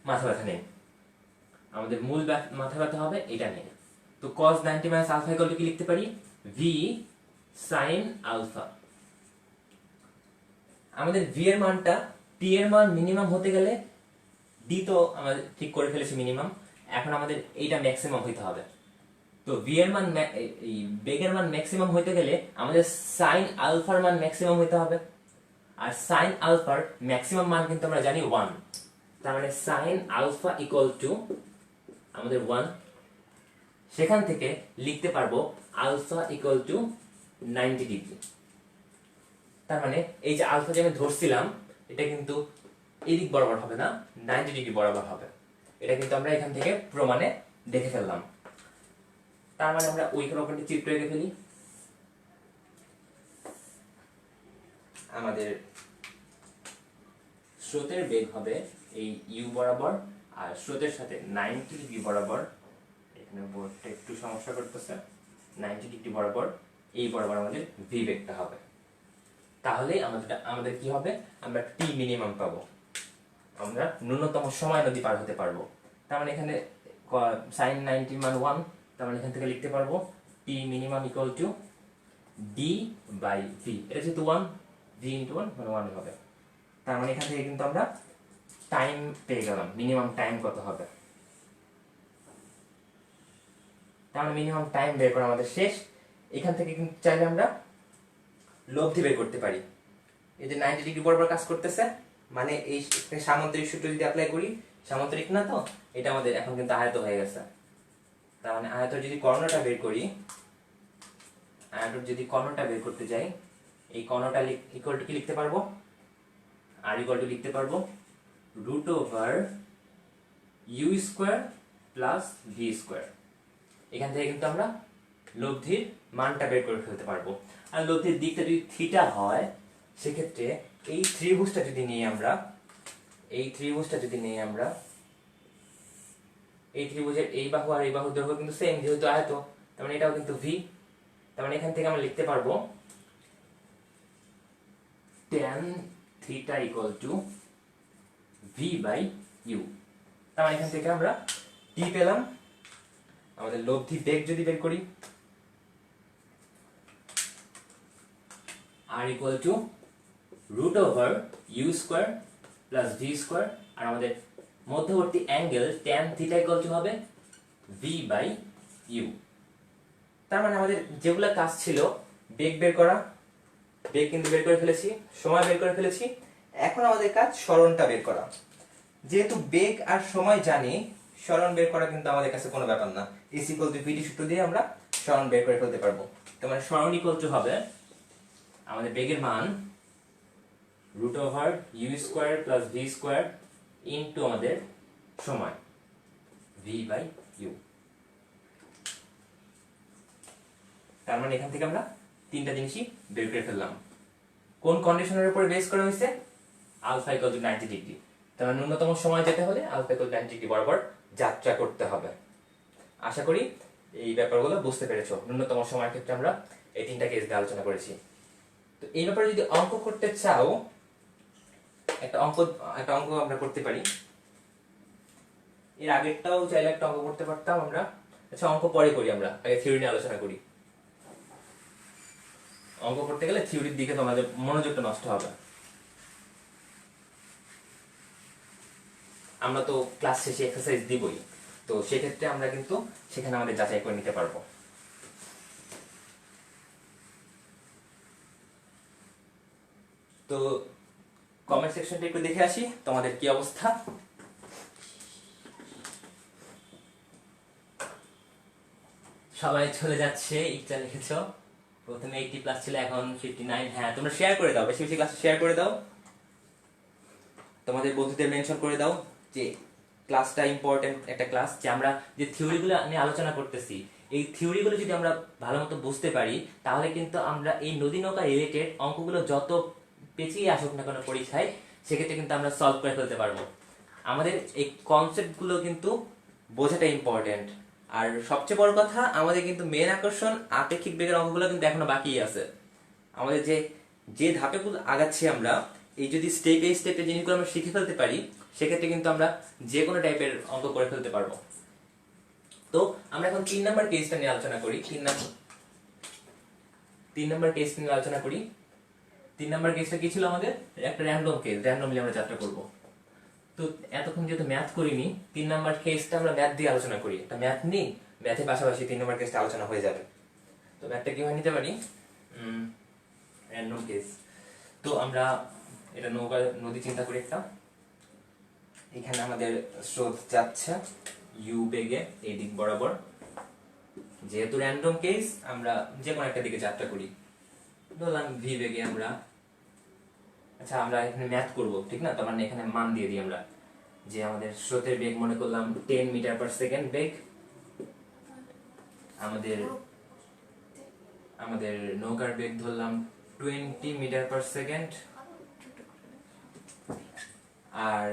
Speaker 1: মাথা ব্যথা নেই। আমাদের মূল মাথা ব্যথা হবে এটা নিয়ে। তো cos 90 মাইনাস আলফা ইকুয়াল কি লিখতে পারি? V sin alpha. আমাদের ভি এর মানটা টি এর মান মিনিমাম হতে গেলে, ডি তো আমাদের ঠিক করে ফেলেছি মিনিমাম, এখন আমাদের এইটা ম্যাক্সিমাম হইতে হবে। তো ভি এর মান এই বেগের মান ম্যাক্সিমাম হইতে গেলে আমাদের sin আলফার মান ম্যাক্সিমাম হইতে হবে। আর sin আলফার ম্যাক্সিমাম মান কিন্তু আমরা জানি 1, তার মানে sin আলফা ইকুয়াল টু আমাদের 1। সেখান থেকে লিখতে পারবো আলফা ইকুয়াল টু 90 ডিগ্রি। তার মানে এই যে আলফা যে আমি ধরছিলাম এটা কিন্তু এদিক বরাবর হবে না, 90 ডিগ্রি বরাবর হবে। এটা কিন্তু আমরা এখান থেকে প্রমাণে দেখে ফেললাম। তার মানে আমরা ওই রকমটি চিত্র এঁকে ফেলি। আমাদের স্রোতের বেগ হবে এই ইউ বরাবর, আর স্রোতের সাথে 90 ডিগ্রি বরাবর, এখানে বোর্ডটা একটু সমস্যা করতেছে, 90 ডিগ্রি বরাবর এই বরাবর আমাদের ভি বেগটা হবে। তাহলে আমাদের কি হবে? আমরা টি মিনিমাম পাবো, আমরা ন্যূনতম সময় নদী পার হতে পারবো। তার মানে এখানে sin 90 মান 1, তার মানে এখান থেকে লিখতে পারবো T minimum equal to D by V. এটা যেহেতু 1, ভি ইন্টু 1 মানে 1 হবে। তার মানে এখান থেকে কিন্তু আমরা টাইম পেয়ে গেলাম, মিনিমাম টাইম কত হবে। তার মানে মিনিমাম টাইম বের করা আমাদের শেষ। এখান থেকে কিন্তু চাইলে আমরা লব্ধি বের করতে পারি। এই যে 90 ডিগ্রি বরাবর কাজ করতেছে, মানে এই সামান্তরিক সূত্র যদি অ্যাপ্লাই করি, সামান্তরিক না তো এটা আমাদের এখন কিন্তু আয়ত হয়ে গেছে। তার মানে আয়ত যদি কর্ণটা বের করি, আর যদি কর্ণটা বের করতে যাই, এই কর্ণটা ইকুয়াল টু কি লিখতে পারবো, আর ইকুয়াল টু লিখতে পারবো root over you square plus V square. এখান থেকে কিন্তু আমরা লব্ধির মানটা বের করে ফেলতে পারবো। আর লব্ধির দিকটা যদি থিটা হয়, সেক্ষেত্রে এই ত্রিভুজটা যদি নিয়ে আমরা এই ত্রিভুজের এই বাহু আর এই বাহুর দৈর্ঘ্য কিন্তু সেম, যেহেতু আয়ত, তার মানে এটাও কিন্তু ভি। তার মানে এখান থেকে আমরা লিখতে পারবো tan theta equal to v by you. তার মানে এখান থেকে আমরা কি পেলাম, আমাদের লব্ধি বেগ যদি বের করি, r equal to root over you square plus V square, আর আমাদের মধ্যবর্তী angle tan theta equal to হবে ভি বাই ইউ। তার মানে আমাদের যেগুলো কাজ ছিল, বেগ বের করা, বেগ কিন্তু বের করে ফেলেছি, সময় বের করে ফেলেছি, এখন আমাদের কাজ সরণটা বের করা। যেহেতু বেগ আর সময় জানি, সরণ বের করা কিন্তু আমাদের কাছে কোনো ব্যাপার না। এস ইকুয়াল টু পিটি সূত্র দিয়ে আমরা সরণ বের করে ফেলতে পারবো। তার মানে সরণ ইকুয়াল টু হবে আমাদের বেগের মান root over you square plus V square into আমাদের সময় ভি বাই ইউ। তার মানে এখান থেকে আমরা তিনটা জিনিসই বের করে ফেললাম। কোন কন্ডিশনের উপরে বেস করা হয়েছে, আলফা ইকুয়াল টু 90 ডিগ্রি। তার মানে ন্যূনতম সময় যেতে হলে আলফা ইকুয়াল টু 90 ডিগ্রি বরাবর যাত্রা করতে হবে। আশা করি এই ব্যাপারগুলো বুঝতে পেরেছো। ন্যূনতম সময়ের ক্ষেত্রে আমরা এই তিনটা কেস দিয়ে আলোচনা করেছি। তো এই ব্যাপারে যদি অঙ্ক করতে চাও, একটা অঙ্ক আমরা করতে পারি। এর আগেরটাও চাইলে একটা অঙ্ক করতে পারতাম আমরা। আচ্ছা, অঙ্ক পরে করি, আমরা আগে থিওরি নিয়ে আলোচনা করি। অঙ্ক করতে গেলে থিওরির দিকে তোমাদের মনোযোগটা নষ্ট হবে। আমরা তো ক্লাস শেষে এক্সারসাইজ দিবই, তো সেক্ষেত্রে আমরা কিন্তু সেখানে আমাদের যাচাই করে নিতে পারবো। তো কমেন্ট সেকশনটা একটু দেখে আসি তোমাদের কি অবস্থা। সবাই চলে যাচ্ছে, ইচ্ছা লিখেছো। প্রথমে 80 প্লাস ছিল, এখন 59। হ্যাঁ, তোমরা শেয়ার করে দাও, বেশি বেশি ক্লাসে শেয়ার করে দাও, তোমাদের বন্ধুদের মেনশন করে দাও যে ক্লাসটা ইম্পর্টেন্ট একটা ক্লাস। যে আমরা যে থিওরিগুলো নিয়ে আলোচনা করতেছি, এই থিওরিগুলো যদি আমরা ভালো মতো বুঝতে পারি, তাহলে কিন্তু আমরা এই নদী নৌকা রিলেটেড অঙ্কগুলো যত পেঁচিয়ে আসুক না কোনো পরীক্ষায়, সেক্ষেত্রে কিন্তু আমরা সলভ করে ফেলতে পারবো। আমাদের এই কনসেপ্টগুলো কিন্তু বোঝাটা ইম্পর্টেন্ট। আর সবচেয়ে বড় কথা, আমাদের কিন্তু মেন আকর্ষণ আপেক্ষিক বেগের অঙ্কগুলো কিন্তু এখনো বাকি আছে। আমাদের যে ধাপেগুলো আগাচ্ছি আমরা, এই যদি স্টেপে জিনিসগুলো আমরা শিখে ফেলতে পারি, সেক্ষেত্রে কিন্তু আমরা যে কোনো টাইপের অঙ্ক করে ফেলতে পারবো। তো আমরা এখন 3 নাম্বার কেসটা নিয়ে আলোচনা করি। 3 নাম্বার কেস নিয়ে আলোচনা করি। 3 নাম্বার কেসটা কি ছিল আমাদের? একটা র্যান্ডম কেস, র্যান্ডমলি আমরা যাত্রা করব। তো এতক্ষণ যেহেতু ম্যাথ করিনি, 3 নাম্বার কেসটা আমরা ম্যাথ দিয়ে আলোচনা করি। একটা ম্যাথ নিই, ম্যাথের পাশাপাশি 3 নাম্বার কেসটা আলোচনা হয়ে যাবে। তো ম্যাথটা কিভাবে নিতে পারি? Random case. তো আমরা এটা নদী চিন্তা করি একটা। এখানে আমাদের স্রোত যাচ্ছে ইউ বেগে এই দিক বরাবর। যেহেতু র্যান্ডম কেস, আমরা যে কোনো একটা দিকে যাত্রা করি। ধরলাম ভি বেগে আমরা, আচ্ছা আমরা এখানে ম্যাথ করব, ঠিক না? তার মানে এখানে মান দিয়ে দিই আমরা, যে আমাদের স্রোতের বেগ মনে করলাম 10 মিটার পার সেকেন্ড বেগ। আমাদের নৌকার বেগ ধরলাম 20 মিটার পার সেকেন্ড। আর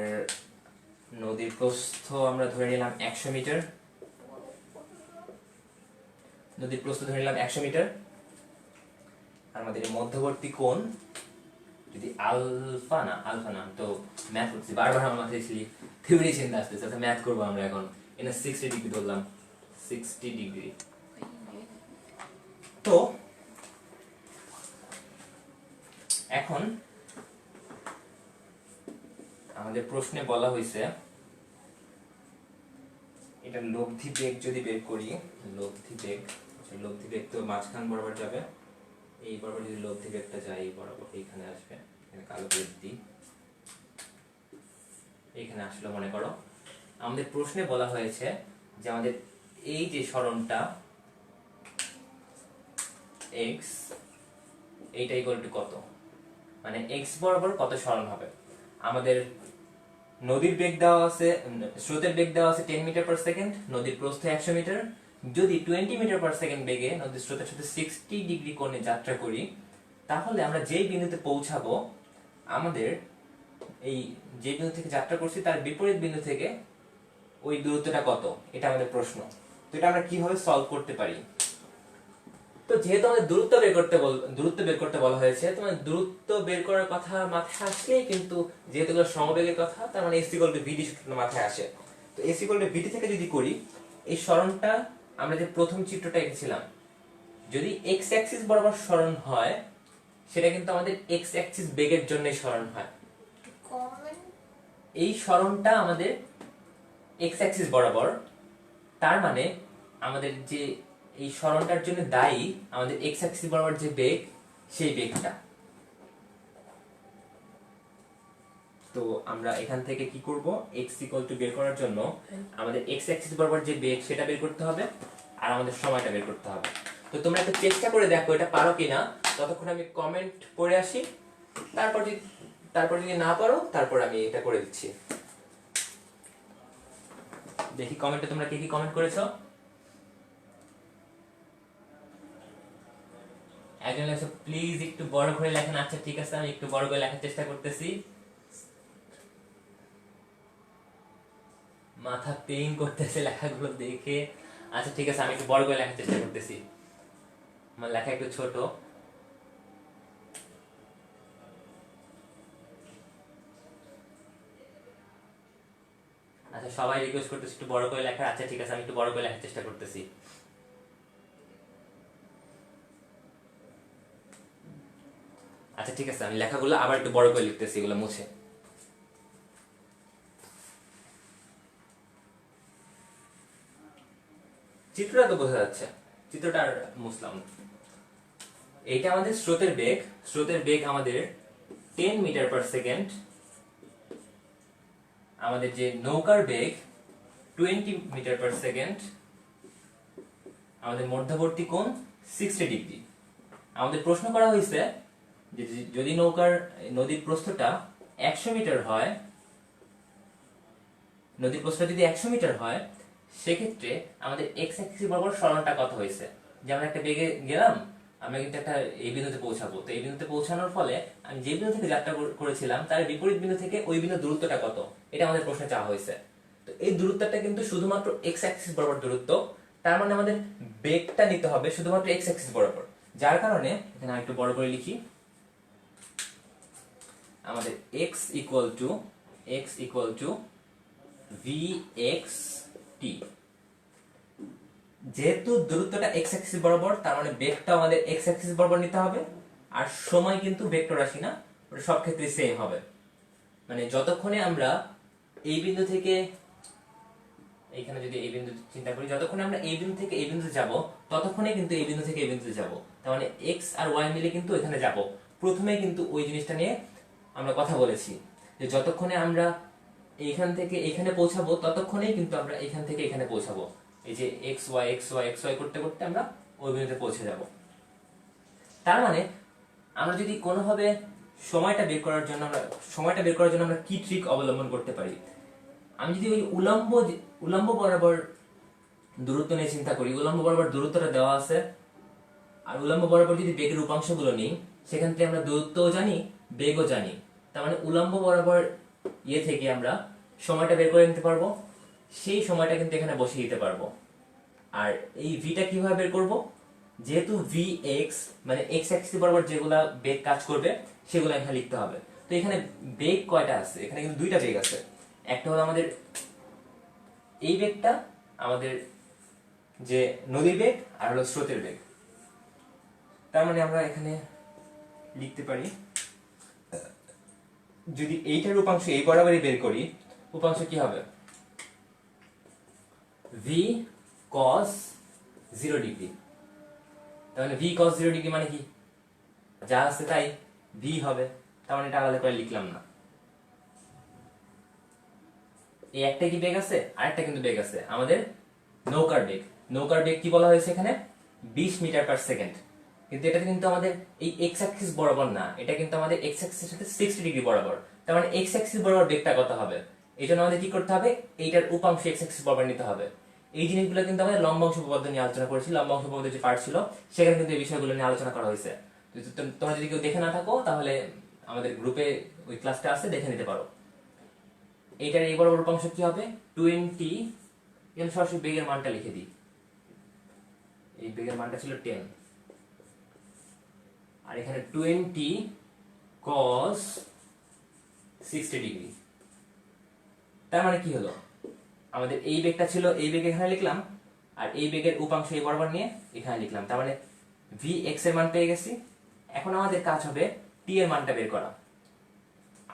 Speaker 1: নদীর প্রস্থ আমরা ধরে নিলাম 100 মিটার। নদীর প্রস্থ ধরে নিলাম 100 মিটার। আর আমাদের মধ্যবর্তী কোণ যদি আলফা না, তো ম্যাথ করছি বারবার আমার মাথায় থিওরি চিন্তা আসতেছে। আচ্ছা, ম্যাথ করবো আমরা এখন। এখানে 60 ডিগ্রি ধরলাম, 60 ডিগ্রি। তো এখন আমাদের প্রশ্নে বলা হয়েছে, এটা লব্ধি বেগ যদি বের করি, লব্ধি বেগ তো মাঝখান বরাবর যাবে, এই বরাবর যদি লব্ধি বেগটা যায়, এই বরাবর এইখানে আসবে, এখানে কালো করে দিই, এইখানে আসলে মনে করো আমাদের প্রশ্নে বলা হয়েছে যে আমাদের এই যে সরণটা, এক্স এইটা ইকুয়াল টু কত, মানে এক্স বরাবর কত সরণ হবে। আমাদের নদীর বেগ দেওয়া আছে, স্রোতের বেগ দেওয়া আছে 10 মিটার পার সেকেন্ড, নদীর প্রস্থ 100 মিটার। যদি 20 মিটার পার সেকেন্ড বেগে নদীর স্রোতের সাথে 60 ডিগ্রি কোণে যাত্রা করি, তাহলে আমরা যেই বিন্দুতে পৌঁছাবো, আমাদের এই যে বিন্দু থেকে যাত্রা করছি তার বিপরীত বিন্দু থেকে ওই দূরত্বটা কত, এটা আমাদের প্রশ্ন। তো এটা আমরা কিভাবে সলভ করতে পারি? তো যেহেতু আমাদের দূরত্ব বের করতে বলা হয়েছে, তোমার দূরত্ব বের করার কথা মাথায় আসলেই কিন্তু যেহেতু এগুলো সমবেগের কথা, তার মানে এস ইকুয়াল টু ভিডি সূত্রটা মাথায় আসে। তো এস ইকুয়াল টু ভিডি থেকে যদি করি, এই সরণটা আমরা যে প্রথম চিত্রটা এঁকেছিলাম, যদি এক্স অ্যাক্সিস বরাবর সরণ হয়, সেটা কিন্তু আমাদের এক্স অ্যাক্সিস বেগের জন্যই সরণ হয়। এই সরণটা আমাদের এক্স অ্যাক্সিস বরাবর, তার মানে আমাদের যে এই সরণটার জন্য দায়ী আমাদের এক্স অ্যাক্সিস বরাবর যে বেগ, সেই বেগটা। তো আমরা এখান থেকে কি করব, এক্স ইকুয়াল টু বের করার জন্য আমাদের এক্স অ্যাক্সিস বরাবর যে বেগ সেটা বের করতে হবে, আর আমাদের সময়টা বের করতে হবে। তো তোমরা একটু চেষ্টা করে দেখো এটা পারো কিনা। ততক্ষণ আমি কমেন্ট পড়ে আসি, তারপর যদি না পারো তারপর আমি এটা করে দিচ্ছি। দেখি কমেন্টে তোমরা কি কি কমেন্ট করেছো। একজন লেখছো প্লিজ একটু বড় করে লেখেন। আচ্ছা ঠিক আছে, আমি একটু বড় করে লেখার চেষ্টা করতেছি। মাথা পেইন করতেছে লেখাগুলো দেখে। আচ্ছা ঠিক আছে, আমি একটু বড় করে লেখার চেষ্টা করতেছি, আমার লেখা একটু ছোট। আচ্ছা সবাই রিকোয়েস্ট করতেছি একটু বড় করে লেখা। আচ্ছা ঠিক আছে, আমি একটু বড় করে লেখার চেষ্টা করতেছি। আচ্ছা ঠিক আছে, আমি লেখাগুলো আবার একটু বড় করে লিখতেছি, এগুলো মুছে। চিত্রটা তো বোঝা যাচ্ছে, চিত্রটা আর মুছলাম না। এইটা আমাদের স্রোতের বেগ। স্রোতের বেগ আমাদের 10 মিটার পার সেকেন্ড। আমাদের যে নৌকার বেগ 20 মিটার পার সেকেন্ড। আমাদের মধ্যবর্তী কোণ 60 ডিগ্রি। আমাদের প্রশ্ন করা হয়েছে যে যদি নদীর প্রস্থটা 100 মিটার হয়, নদীর প্রস্থটা যদি 100 মিটার হয়, সেক্ষেত্রে আমাদের এক্স অ্যাক্সিস বরাবর সরণটা কত হয়েছে। যেমন একটা বেগে গেলাম, আমরা কিন্তু একটা এই বিন্দুতে পৌঁছাবো। তো এই বিন্দুতে পৌঁছানোর ফলে আমি যে বিন্দু থেকে যাত্রা করেছিলাম তার বিপরীত বিন্দু থেকে ওই বিন্দুর দূরত্বটা কত, এটা আমাদের প্রশ্নে চাওয়া হয়েছে। তো এই দূরত্বটা কিন্তু শুধুমাত্র এক্স অ্যাক্সিস বরাবর দূরত্ব, তার মানে আমাদের বেগটা নিতে হবে শুধুমাত্র এক্স অ্যাক্সিস বরাবর। যার কারণে এখানে আরেকটু বড় করে লিখি, আমাদের x equal to vx t। যেহেতু দূরত্বটা x অ্যাক্সিস বরাবর, তার মানে বেগটা আমাদের x অ্যাক্সিস বরাবর নিতে হবে। আর সময় কিন্তু ভেক্টর রাশি না, ওটা সব ক্ষেত্রে সেম হবে। মানে যতক্ষণে আমরা এই বিন্দু থেকে এইখানে যদি এই বিন্দু চিন্তা করি, যতক্ষণে আমরা এই বিন্দু থেকে এই বিন্দুতে যাব, ততক্ষণে কিন্তু এই বিন্দু থেকে এই বিন্দুতে যাব। তার মানে x আর y মিলে কিন্তু এখানে যাব। প্রথমে কিন্তু ওই জিনিসটা নিয়ে আমরা কথা বলেছি যে যতক্ষণে আমরা এইখান থেকে এখানে পৌঁছাবো, ততক্ষণেই কিন্তু আমরা এখান থেকে এখানে পৌঁছাবো। এই যে xy করতে করতে আমরা ওই বিন্দুতে পৌঁছে যাব। তার মানে আমরা যদি কোনোভাবে সময়টা বের করার জন্য আমরা কি ট্রিক অবলম্বন করতে পারি। আমি যদি ওই উলম্ব বরাবর দূরত্ব নিয়ে চিন্তা করি, উলম্ব বরাবর দূরত্বটা দেওয়া আছে, আর উলম্ব বরাবর যদি বেগের উপাংশগুলো নিই, সেখান থেকে আমরা দূরত্বও জানি, বেগও জানি। তার মানে উলম্ব বরাবর থেকে আমরা সময়টা বের করে নিতে পারবো। সেই সময়টা কিন্তু এখানে বসিয়ে দিতে পারবো। আর এই ভিটা কিভাবে বের করব, যেহেতু vx মানে x অ্যাক্সিস বরাবর যেগুলা বেগ কাজ করবে সেগুলো এখানে লিখতে হবে। তো এখানে বেগ কয়টা আছে, এখানে কিন্তু দুইটা বেগ আছে। একটা হলো আমাদের এই বেগটা, আমাদের যে নদীর বেগ, আর হলো স্রোতের বেগ। তার মানে আমরা এখানে লিখতে পারি, যদি এইটার উপাংশ এই বরাবরই বের করি, উপাংশ কি হবে, v cos 0 ডিগ্রি। তাহলে v cos 0 ডিগ্রি মানে কি, যা আছে তাই v হবে। তার মানে এটা আলাদা করে লিখলাম না। এই একটা কি বেগ আছে, আরেকটা কিন্তু বেগ আছে আমাদের নৌকার বেগ। নৌকার বেগ কি বলা হয়েছে এখানে, 20 মিটার পার সেকেন্ড। কিন্তু এটা কিন্তু আমাদের এই এক্স অ্যাক্সিস বরাবর না, এটা কিন্তু আমাদের এক্স অ্যাক্সিসের সাথে 60 ডিগ্রি বরাবর। তার মানে এক্স অ্যাক্সিস বরাবর বেগটা কত হবে? এই জন্য আমাদের কি করতে হবে, এইটার উপাংশ এক্স অ্যাক্সিস বরাবর নিতে হবে। এই জিনিসগুলো কিন্তু আমাদের লম্বাংশ উপপাদ্য নিয়ে আলোচনা করেছি, লম্বাংশ উপপাদ্যের যে পার্ট ছিল সেখানে কিন্তু এই বিষয়গুলো নিয়ে আলোচনা করা হয়েছে। তোমরা যদি কেউ দেখে না থাকো তাহলে আমাদের গ্রুপে ওই ক্লাসটা আছে, দেখে নিতে পারো। এইটার এই বরাবর উপাংশ কি হবে? 20, এর সরাসরি বেগের মানটা লিখে দিই। এই বেগের মানটা ছিল 10, আর এখানে 20 cos 60 ডিগ্রি। তার মানে কি হলো, আমাদের এই বেগটা ছিল, এই বেগ এখানে লিখলাম, আর এই বেগের উপাংশ এই বরাবর নিয়ে এখানে লিখলাম। তার মানে ভি এক্স এর মান পেয়ে গেছি। এখন আমাদের কাজ হবে টি এর মানটা বের করা।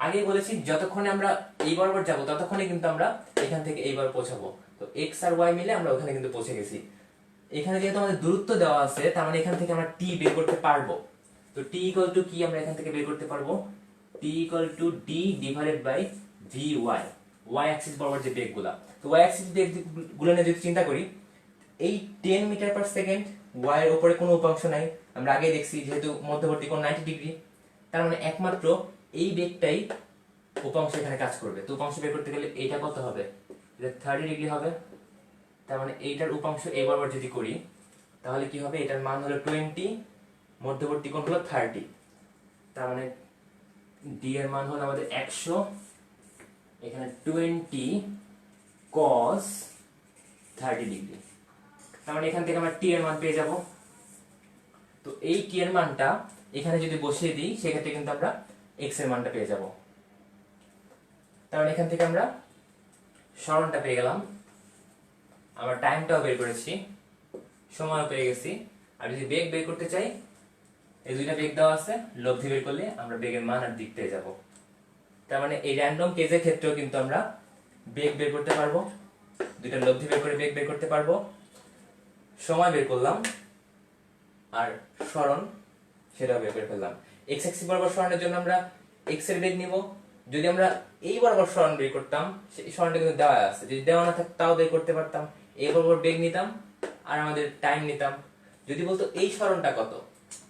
Speaker 1: আগেই বলেছি যতক্ষণে আমরা এই বরাবর যাব ততক্ষণে কিন্তু আমরা এখান থেকে এইবার পৌঁছাবো। তো এক্স আর ওয়াই মিলে আমরা ওখানে কিন্তু পৌঁছে গেছি। এখানে যেহেতু আমাদের দূরত্ব দেওয়া আছে, তার মানে এখান থেকে আমরা টি বের করতে পারবো। তো টি ইকুয়াল টু কি আমরা এখান থেকে বের করতে পারবো? T equal to D divided by V Y, Y axis বরাবর যে বেগগুলা। তো ওয়াই অ্যাক্সিস বেগগুলো নিয়ে যদি চিন্তা করি, এই 10 মিটার পার সেকেন্ড ওয়াই এর উপরে কোনো উপাংশ নাই, আমরা আগে দেখছি, যেহেতু মধ্যবর্তী কোণ 90 ডিগ্রি, তার মানে একমাত্র এই বেগটাই উপাংশ এখানে কাজ করবে। তো উপাংশ বের করতে গেলে এইটা কত হবে? এটা 30 ডিগ্রি হবে। তার মানে এইটার উপাংশ এই বরাবর যদি করি তাহলে কি হবে? এটার মান হলো 20, মধ্যবর্তী কোণ হলো 30। তার মানে ডি এর মান হলো আমাদের 100, এখানে 20 cos 30 ডিগ্রি। তার মানে এখান থেকে আমরা টি এর মান পেয়ে যাব। তো এই টি এর মানটা এখানে যদি বসিয়ে দিই সেক্ষেত্রে কিন্তু আমরা এক্স এর মানটা পেয়ে যাব। তার মানে এখান থেকে আমরা সরণটা পেয়ে গেলাম, আমরা টাইমটাও বের করেছি, সময়ও পেয়ে গেছি। আর যদি বেগ বের করতে চাই, এই দুইটা বেগ দেওয়া আছে, লব্ধি বের করলে আমরা বেগের মান আর দিক পেয়ে যাব। তার মানে এই র্যান্ডম কেসের ক্ষেত্রেও কিন্তু আমরা বেগ বের করতে পারবো, দুইটা লব্ধি বের করে বেগ বের করতে পারবো, সময় বের করলাম, আর সরণ সেটাও বের করে ফেললাম। এক্স অ্যাক্সিস বরাবর সরণের জন্য আমরা এক্স এর বেগ নিব। যদি আমরা এই বরাবর সরণ বের করতাম, সেই সরণটা কিন্তু দেওয়া আছে, যদি দেওয়া না থাকতো তাও বের করতে পারতাম। এই বরাবর বেগ নিতাম আর আমাদের টাইম নিতাম। যদি বলতো এই সরণটা কত,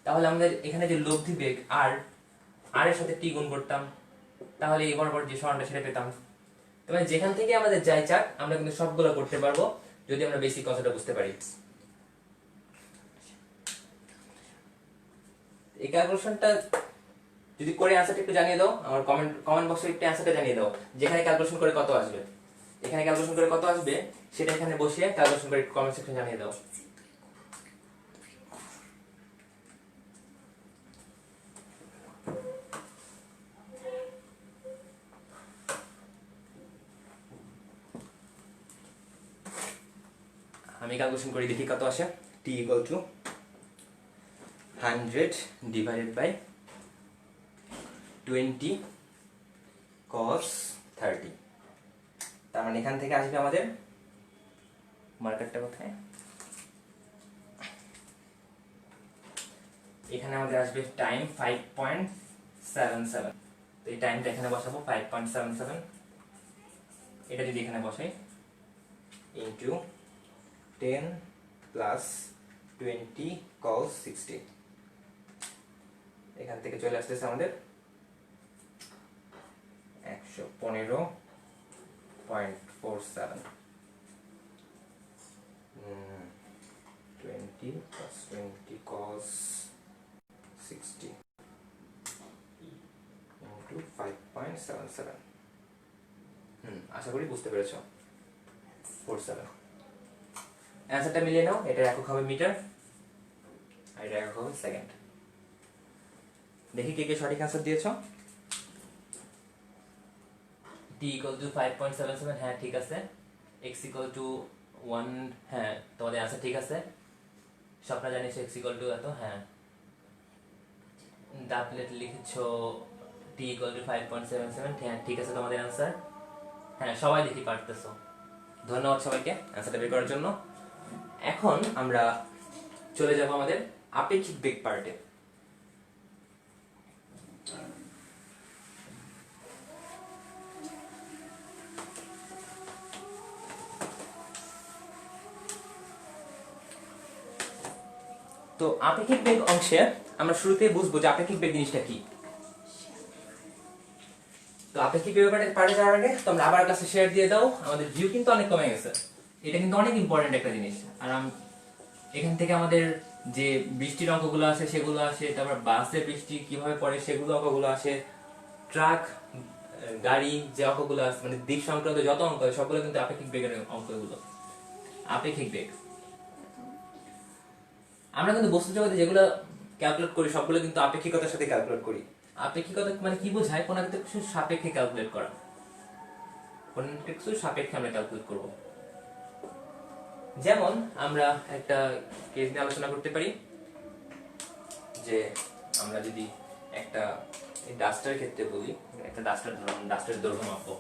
Speaker 1: তাহলে আমাদের এখানে যে লব্ধি বেগ আর এর সাথে টি গুণ করতাম, তাহলে এই বরাবর যে সরণটা সেটা পেতাম। তবে যেখান থেকে আমাদের যাই চাক আমরা কিন্তু সবগুলো করতে পারবো যদি আমরা বেসিক কথাটা বুঝতে পারি। এই ক্যালকুলেশনটা যদি করে অ্যান্সারটা একটু জানিয়ে দাও, আমার কমেন্ট বক্সে একটু অ্যান্সারটা জানিয়ে দাও, যেখানে ক্যালকুলেশন করে কত আসবে, এখানে ক্যালকুলেশন করে কত আসবে সেটা এখানে বসিয়ে ক্যালকুলেশন করে কমেন্ট সেকশনে জানিয়ে দাও। আমি ক্যালকুলেশন করে দেখি কত আসে। T equal to 100 divided by 20 cos 30। তার মানে এখান থেকে আসবে আমাদের, মার্কারটা কোথায়, এখানে আমাদের আসবে টাইম 5.77। তো এই টাইমটা এখানে বসাবো 5.77, এটা যদি এখানে বসাই ইনটু 10 প্লাস 20 cos 60, এখান থেকে চলে আসতেছে আমাদের 115.47। 20 plus 20 cos 60 into 5.77। আশা করি বুঝতে পেরেছ। 47 অ্যান্সারটা মিলিয়ে নাও, এটা একক হবে মিটার আর এটা একক হবে সেকেন্ড। দেখি কে কে সঠিক অ্যান্সার দিয়েছো। t equal to 5.77, হ্যাঁ ঠিক আছে। x equal to 1, হ্যাঁ তোমাদের অ্যান্সার ঠিক আছে। স্বপ্না জানিস x equal to এত, হ্যাঁ। ডাবলেট লিখেছো t equal to 5.77, হ্যাঁ ঠিক আছে তোমাদের অ্যান্সার। হ্যাঁ সবাই দেখি পারতেছো, ধন্যবাদ সবাইকে অ্যান্সারটা বের করার জন্য। এখন আমরা চলে যাব আমাদের আপেক্ষিক বেগ পার্টে। তো আপেক্ষিক বেগ অংশে আমরা শুরুতেই বুঝবো যে আপেক্ষিক বেগ জিনিসটা কি। তো আপেক্ষিক বেগ পারে যাওয়ার আগে তোমরা আবার ক্লাসে শেয়ার দিয়ে দাও, আমাদের ভিউ কিন্তু অনেক কমে গেছে। এটা কিন্তু অনেক ইম্পর্টেন্ট একটা জিনিস। আর এখান থেকে আমাদের যে বৃষ্টির অঙ্কগুলো আসে সেগুলো আসে, তারপর বাসের বৃষ্টি কিভাবে পড়ে সেগুলো অঙ্কগুলো আসে, ট্রাক গাড়ি যে অঙ্কগুলো আছে মানে দিক সংক্রান্ত যত অঙ্ক সবগুলো কিন্তু আপেক্ষিক বেগের অঙ্কগুলো। আপেক্ষিক বেগ আমরা কিন্তু বস্তু জগতে যেগুলো ক্যালকুলেট করি সবগুলো কিন্তু আপেক্ষিকতার সাথে ক্যালকুলেট করি। আপেক্ষিকতা মানে কি বোঝায়? কোনো একটা কিছু সাপেক্ষে ক্যালকুলেট করা, কোনো একটা কিছু সাপেক্ষে আমরা ক্যালকুলেট করব। যেমন আমরা একটা কেস নিয়ে আলোচনা করতে পারি যে আমরা যদি একটা ডাস্টারের ক্ষেত্রে বলি, একটা ডাস্টারের দৈর্ঘ্য মাপবো।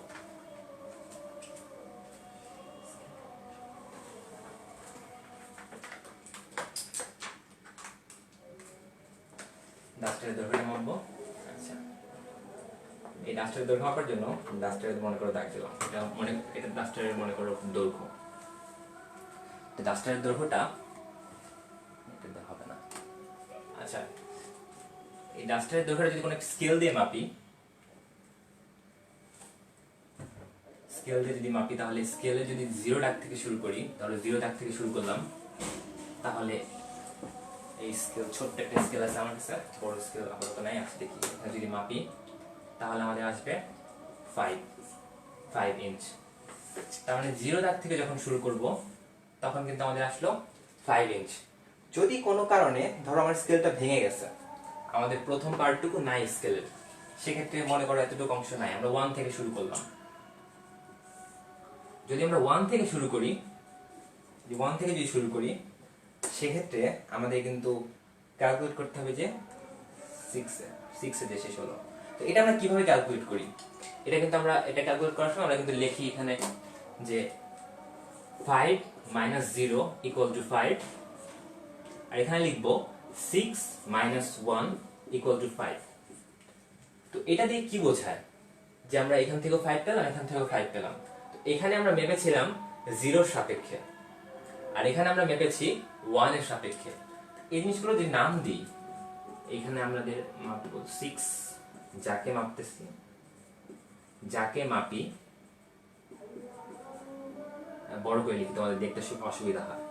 Speaker 1: ডাস্টারের দৈর্ঘ্যটা মাপবো। আচ্ছা, এই ডাস্টারের দৈর্ঘ্য মাপার জন্য ডাস্টারের মনে করো দাগ দিলাম, এটা ডাস্টারের মনে করো দৈর্ঘ্য। তো ডাস্টারের দৈর্ঘ্যটা এটা হবে না। আচ্ছা, এই ডাস্টারের দৈর্ঘ্যটা যদি কোনো স্কেল দিয়ে মাপি, তাহলে স্কেলে যদি 0 দাগ থেকে শুরু করি, তাহলে 0 দাগ থেকে শুরু করলাম, তাহলে এই স্কেল ছোট্ট একটা স্কেল আছে আমার কাছে, বড় স্কেল আপাতত নাই, আছে দেখি। যদি মাপি তাহলে আমাদের আসবে 5 ইঞ্চ। তার মানে 0 দাগ থেকে যখন শুরু করব তখন কিন্তু আমাদের আসলো 5 ইঞ্চ। যদি কোনো কারণে ধরো আমার স্কেলটা ভেঙে গেছে, আমাদের প্রথম পার্টটুকু নাই স্কেলের, সেক্ষেত্রে মনে করো এতটুকু অংশ নাই, আমরা 1 থেকে শুরু করলাম। যদি আমরা 1 থেকে শুরু করি, সেক্ষেত্রে আমাদের কিন্তু ক্যালকুলেট করতে হবে যে 6 এ শেষ হলো। তো এটা আমরা কিভাবে ক্যালকুলেট করি? এটা কিন্তু আমরা এটা ক্যালকুলেট করার সময় আমরা কিন্তু লিখি এখানে যে 5 - 0 = 5, আর এখানে লিখবো 6 - 1 = 5। তো এটা দিয়ে কি বোঝায়? যে আমরা এখান থেকেও 5 পেলাম, এখান থেকেও 5 পেলাম। তো এখানে আমরা মেপেছিলাম 0 এর সাপেক্ষে, আর এখানে আমরা মেপেছি 1 এর সাপেক্ষে। এই জিনিসগুলো যদি নাম দিই, এখানে আমাদের মাপবো 6, যাকে মাপি বড় করে লিখি, তোমাদের দেখতে অসুবিধা হয়।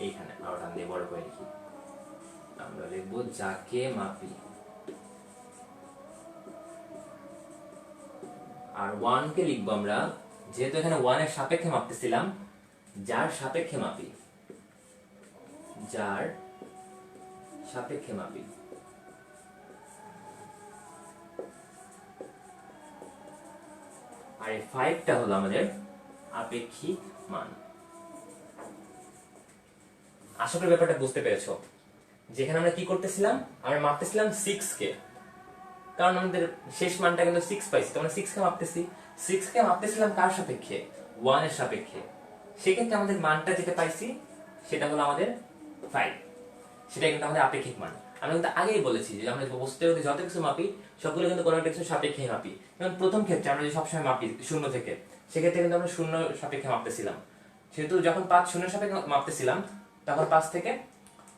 Speaker 1: এইখানে আরো টান দিয়ে বড় করে লিখি, আমরা লিখবো যাকে মাপি। আর 1 কে লিখবো আমরা, যেহেতু এখানে 1 এর সাপেক্ষে মাপতেছিলাম, যার সাপেক্ষে মাপি। আর এই 5টা হলো আমাদের আপেক্ষিক মান। আশা করি ব্যাপারটা বুঝতে পেরেছো। যেখানে আমরা কি করতেছিলাম, আমরা মাপতেছিলাম 6 কে, কারণ আমাদের শেষ মানটা কিন্তু 6 পাইছি, তো আমরা 6 কে মাপতেছি। 6 কে মাপতেছিলাম কার সাপেক্ষে? 1 এর সাপেক্ষে। সেক্ষেত্রে আমাদের মানটা যেটা পাইছি সেটা হলো আমাদের 5। সেটা কিন্তু আমাদের আপেক্ষিক মান। আমরা কিন্তু আগেই বলেছি যে আমরা বস্তুর মধ্যে যত কিছু মাপি সবগুলো কিন্তু কোনো একটা কিছু সাপেক্ষে মাপি। যেমন প্রথম ক্ষেত্রে আমরা যদি সবসময় মাপি 0 থেকে, সেক্ষেত্রে কিন্তু আমরা 0 সাপেক্ষে মাপতেছিলাম। সেহেতু যখন 5 0 সাপেক্ষে মাপতেছিলাম, তখন 5 থেকে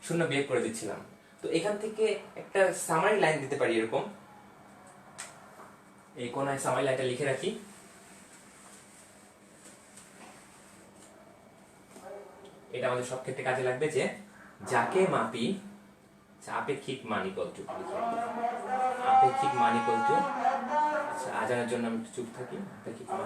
Speaker 1: 0 বিয়োগ করে দিচ্ছিলাম। তো এখান থেকে একটা সামারি লাইন দিতে পারি এরকম, এই কোনায় সামারি লাইনটা লিখে রাখি। এটা আমাদের সব ক্ষেত্রে কাজে লাগবে যে যাকে মাপি আপেক্ষিক মান ইকুয়াল টু, আচ্ছা আজানের জন্য আমি চুপ থাকি। আপেক্ষিক মান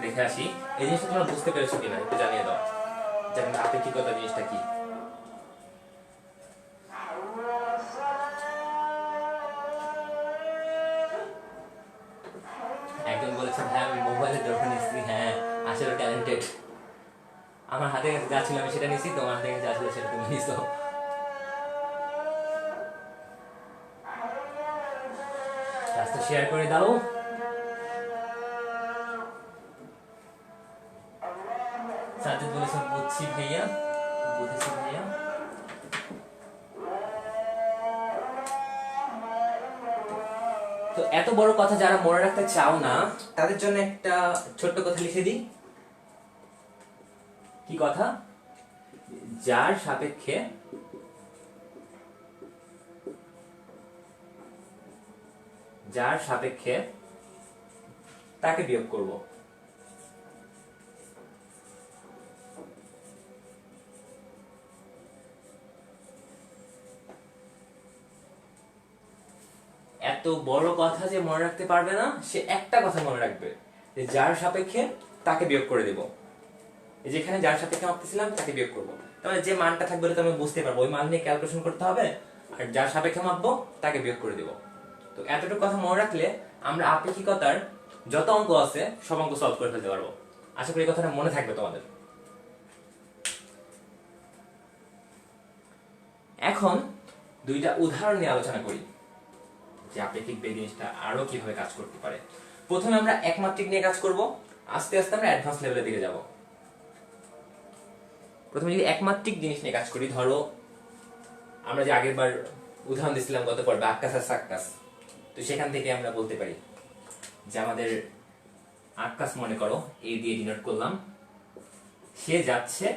Speaker 1: দেখে আসি এই জিনিসটা তোমরা বুঝতে পেরেছো কিনা একটু জানিয়ে দাও, যেমন আপেক্ষিকতা জিনিসটা কি। একজন বলেছেন হ্যাঁ আমি মোবাইলে দর্শন নিচ্ছি, হ্যাঁ আসলে ট্যালেন্টেড। আমার হাতের কাছে যা ছিল আমি সেটা নিছি, তোমার হাতের কাছে যা ছিল সেটা তুমি নিছো। রাস্তা শেয়ার করে দাও। সাজ্জাদ বলেছে বুঝছি ভাইয়া, বুঝেছি ভাইয়া। তো এত বড় কথা যারা মনে রাখতে চাও না তাদের জন্য একটা ছোট্ট কথা লিখে দিই। কি কথা? যার সাপেক্ষে তাকে বিয়োগ করব। এত বড় কথা যে মনে রাখতে পারবে না, সে একটা কথা মনে রাখবে যে যার সাপেক্ষে তাকে বিয়োগ করে দেব। যেখানে যার সাপেক্ষে মাপতেছিলাম তাকে বিয়োগ করবো, তাহলে যে মানটা থাকবে তো আমি বুঝতে পারবো, ওই মান নিয়ে ক্যালকুলেশন করতে হবে, আর যার সাপেক্ষে মাপবো তাকে বিয়োগ করে দেব। তো এতটুকু কথা মনে রাখলে আমরা আপেক্ষিকতার যত অঙ্ক আছে সব অঙ্ক সলভ করে ফেলতে পারবো। আশা করি এই কথাটা মনে থাকবে তোমাদের। এখন দুইটা উদাহরণ নিয়ে আলোচনা করি যে আপেক্ষিক বেগ জিনিসটা আরো কিভাবে কাজ করতে পারে। প্রথমে আমরা একমাত্রিক নিয়ে কাজ করব, আস্তে আস্তে আমরা অ্যাডভান্স লেভেলের দিকে যাব। প্রথমে যদি একমাত্রিক জিনিস নিয়ে কাজ করি, ধরো আমরা যে আগের বার উদাহরণ দিয়েছিলাম গত পর্বে আক্কাস আর সাক্কাস, তো সেখান থেকে আমরা বলতে পারি যে আমাদের আক্কাস মনে করো এ দিয়ে ডিনোট করলাম, সে যাচ্ছে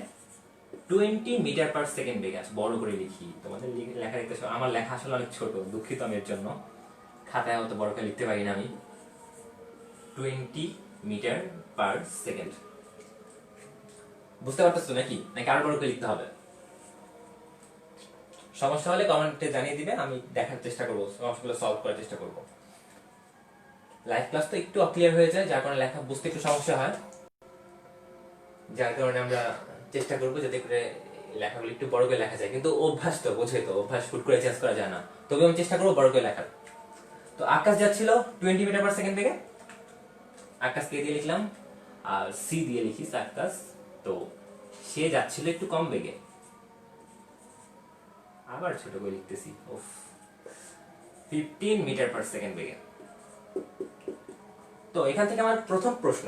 Speaker 1: 20 মিটার পার সেকেন্ড বেগে। আছে বড় করে লিখি, তোমাদের লেখা দেখতেছো, আমার লেখা আসলে অনেক ছোট, দুঃখিত আমি এর জন্য, খাতায় অত বড় করে লিখতে পারি না আমি। 20 মিটার পার সেকেন্ড, বুঝতে পারতেছো নাকি আরো বড় করে লিখতে হবে? সমস্যা হলে কমেন্টে জানিয়ে দিবে, আমি দেখার চেষ্টা করবো, সমস্যাগুলো সলভ করার চেষ্টা করবো। লাইভ ক্লাস তো একটু অক্লিয়ার হয়ে যায়, যার কারণে লেখা বুঝতে একটু সমস্যা হয়, যার কারণে আমরা চেষ্টা করবো যাতে করে লেখাগুলো একটু বড় করে লেখা যায়। কিন্তু অভ্যাস তো বোঝে, তো অভ্যাস হুট করে চেঞ্জ করা যায় না, তবে আমি চেষ্টা করবো বড় করে লেখার। তো আকাশ যাচ্ছিল 20 মিটার পার সেকেন্ড থেকে, আকাশ কে দিয়ে লিখলাম আর সি দিয়ে লিখি আকাশ, তো সে যাচ্ছিল একটু কম বেগে, আবার ছোট করে লিখতেছি 15 মিটার পার সেকেন্ড বেগে। তো এখান থেকে আমার প্রথম প্রশ্ন,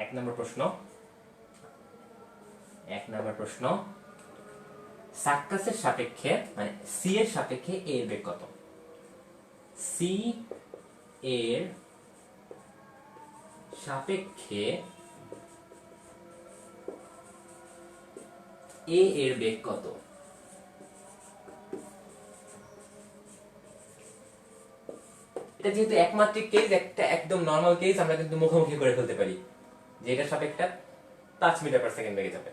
Speaker 1: এক নম্বর প্রশ্ন, সাক্কাসের সাপেক্ষে মানে সি এর সাপেক্ষে এ এর বেগ কত? সি এর সাপেক্ষে এ এর বেগ কত? এটা যেহেতু একমাত্রিক কেস, একটা একদম নরমাল কেস, আমরা কিন্তু মুখোমুখি করে ফেলতে পারি যে এটার সাপেক্ষে 5 মিটার পার সেকেন্ড বেগে যাবে।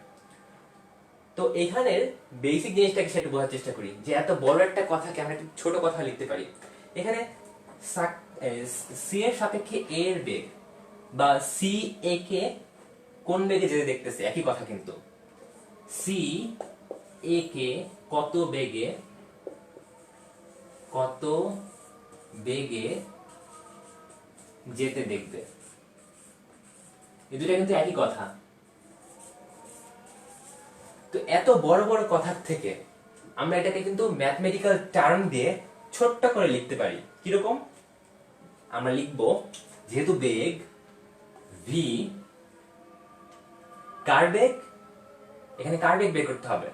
Speaker 1: তো এখানের বেসিক জিনিসটাকে সেটা বোঝার চেষ্টা করি যে এত বড় একটা কথাকে আমরা একটু ছোট কথা লিখতে পারি। এখানে সি এর সাপেক্ষে এ এর বেগ বা সি এ কে কোন বেগে যেতে দেখতেছে একই কথা, কিন্তু সি এ কে কত বেগে যেতে দেখবে, এই দুটা কিন্তু একই কথা। তো এত বড় বড় কথার থেকে আমরা এটাকে কিন্তু ম্যাথমেটিক্যাল টার্ম দিয়ে ছোট্ট করে লিখতে পারি। কিরকম? আমরা লিখব যেহেতু বেগ ভি, কার বেগ, এখানে কার বেগ বের করতে হবে,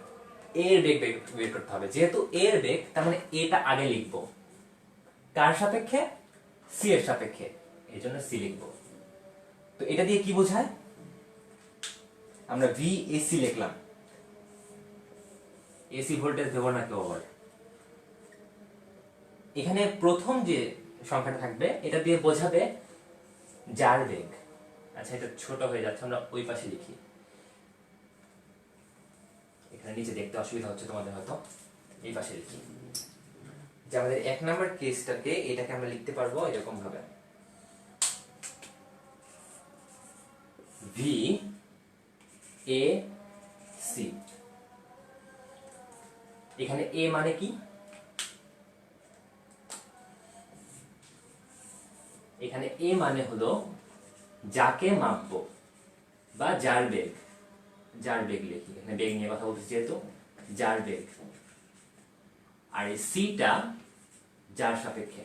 Speaker 1: এর বেগ বের করতে হবে। যেহেতু এর বেগ, তার মানে এটা আগে লিখব, কার সাপেক্ষে? সি এর সাপেক্ষে, এই জন্য সি লিখব। তো এটা দিয়ে কি বোঝায়? আমরা ভি এসি লিখলাম, এসি ভোল্টেজ দেব না কেউ আবার। এখানে প্রথম যে সংখ্যাটা থাকবে এটা দিয়ে বোঝাবে যার বেগ। আচ্ছা, এটা ছোট হয়ে যাচ্ছে, আমরা ওই পাশে লিখি, এখানে নিচে দেখতে অসুবিধা হচ্ছে তোমাদের হয়তো, এই পাশে লিখি। যে আমাদের এক নাম্বার কেসটাকে, এটাকে আমরা লিখতে পারবো এরকম ভাবে, ভি এ সি। এখানে এ মানে কি? এখানে এ মানে হলো যাকে মাপবো, বা যার বেগ, যার বেগ লিখি, এখানে বেগ নিয়ে কথা বলছি যেহেতু, যার বেগ। আর এই সিটা যার সাপেক্ষে।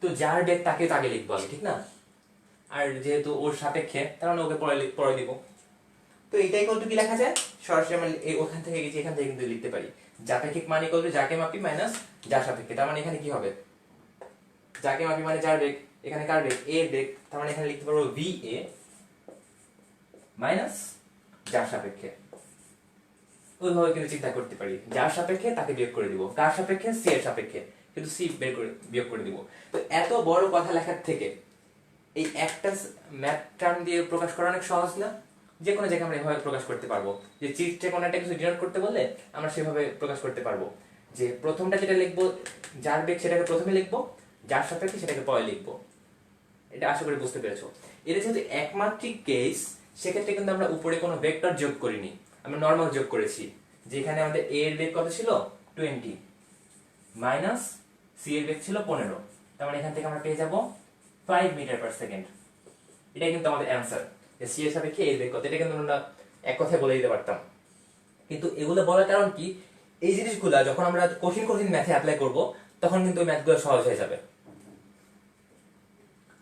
Speaker 1: তো যার বেগ তাকে তাকে লিখবো আগে, ঠিক না? আর যেহেতু ওর সাপেক্ষে, তার মানে ওকে পরে দিব। তো এইটাই কত কি লেখা যায়, সরাসরি আমরা ওখান থেকে গেছি, এখান থেকে কিন্তু লিখতে পারি যাপেক্ষিক মানে কত, যাকে মাপি মাইনাস যার সাপেক্ষে। তার মানে এখানে কি হবে, যাকে মাপি মানে যার বেগ, এখানে কার বেগ, এ বেগ, তার মানে এখানে লিখতে পারবো ভি এ মাইনাস যার সাপেক্ষে। ওইভাবে কিন্তু চিন্তা করতে পারি, যার সাপেক্ষে তাকে বিয়োগ করে দিব, কার সাপেক্ষে, সি এর সাপেক্ষে, কিন্তু সি বিয়োগ করে দিব। তো এত বড় কথা লেখার থেকে এই একটা ম্যাথ টার্ম দিয়ে প্রকাশ করা অনেক সহজ না? যে কোনো জায়গায় আমরা এভাবে প্রকাশ করতে পারবো, যে চিত্রে কোনো একটা কিছু ডিনোট করতে বললে আমরা সেভাবে প্রকাশ করতে পারবো, যে প্রথমটা যেটা লিখবো যার বেগ সেটাকে প্রথমে লিখবো, যার সাপেক্ষে সেটাকে পরে লিখবো। এটা আশা করি বুঝতে পেরেছো। এটা যেহেতু একমাত্রিক কেস, সেক্ষেত্রে কিন্তু আমরা উপরে কোনো ভেক্টর যোগ করিনি, আমরা নর্মাল যোগ করেছি। যেখানে আমাদের এ এর বেগ কত ছিল 20 মাইনাস সি এর বেগ ছিল 15, তার মানে এখান থেকে আমরা পেয়ে যাব 5 মিটার পার সেকেন্ড। এটাই কিন্তু আমাদের অ্যান্সার, যে সি এর সাপেক্ষে এর বেগ কত। এটা কিন্তু আমরা এক কথায় বলে দিতে পারতাম, কিন্তু এগুলো বলার কারণ কি, এই জিনিসগুলো যখন আমরা কঠিন কঠিন ম্যাথে অ্যাপ্লাই করব তখন কিন্তু ওই ম্যাথগুলো সহজ হয়ে যাবে।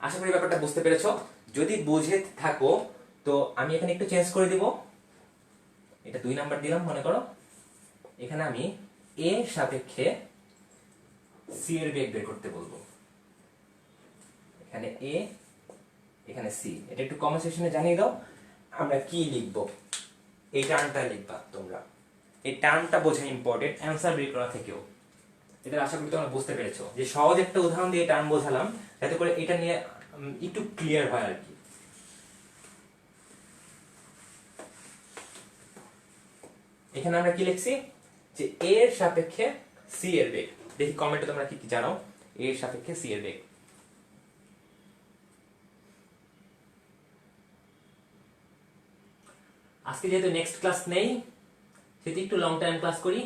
Speaker 1: আশা করি ব্যাপারটা বুঝতে পেরেছো। যদি বুঝে থাকো তো আমি এখানে একটু চেঞ্জ করে দিব, এটা 2 নাম্বার দিলাম মনে করো, এখানে আমি এ সাপেক্ষে সি এর বেগ বের করতে বলবো। এখানে এ, এখানে সি। এটা একটু কমেন্ট সেকশনে জানিয়ে দাও আমরা কি লিখব। এই টার্মটা লিখবা তোমরা, এই টার্মটা বোঝা ইম্পর্টেন্ট অ্যান্সার বের করা থেকেও। এটা আশা করি তোমরা বুঝতে পেরেছো, যে সহজ একটা উদাহরণ দিয়ে টার্ম বোঝালাম যাতে করে এটা নিয়ে একটু ক্লিয়ার হয় আর কি। এখানে আমরা কি লিখছি, যে এ এর সাপেক্ষে সি এর বেগ। দেখি কমেন্টে তোমরা কি কি জানো, এ এর সাপেক্ষে সি এর বেগ। আজকে যেহেতু নেক্সট ক্লাস নেই, সেহেতু একটু লং টাইম ক্লাস করি,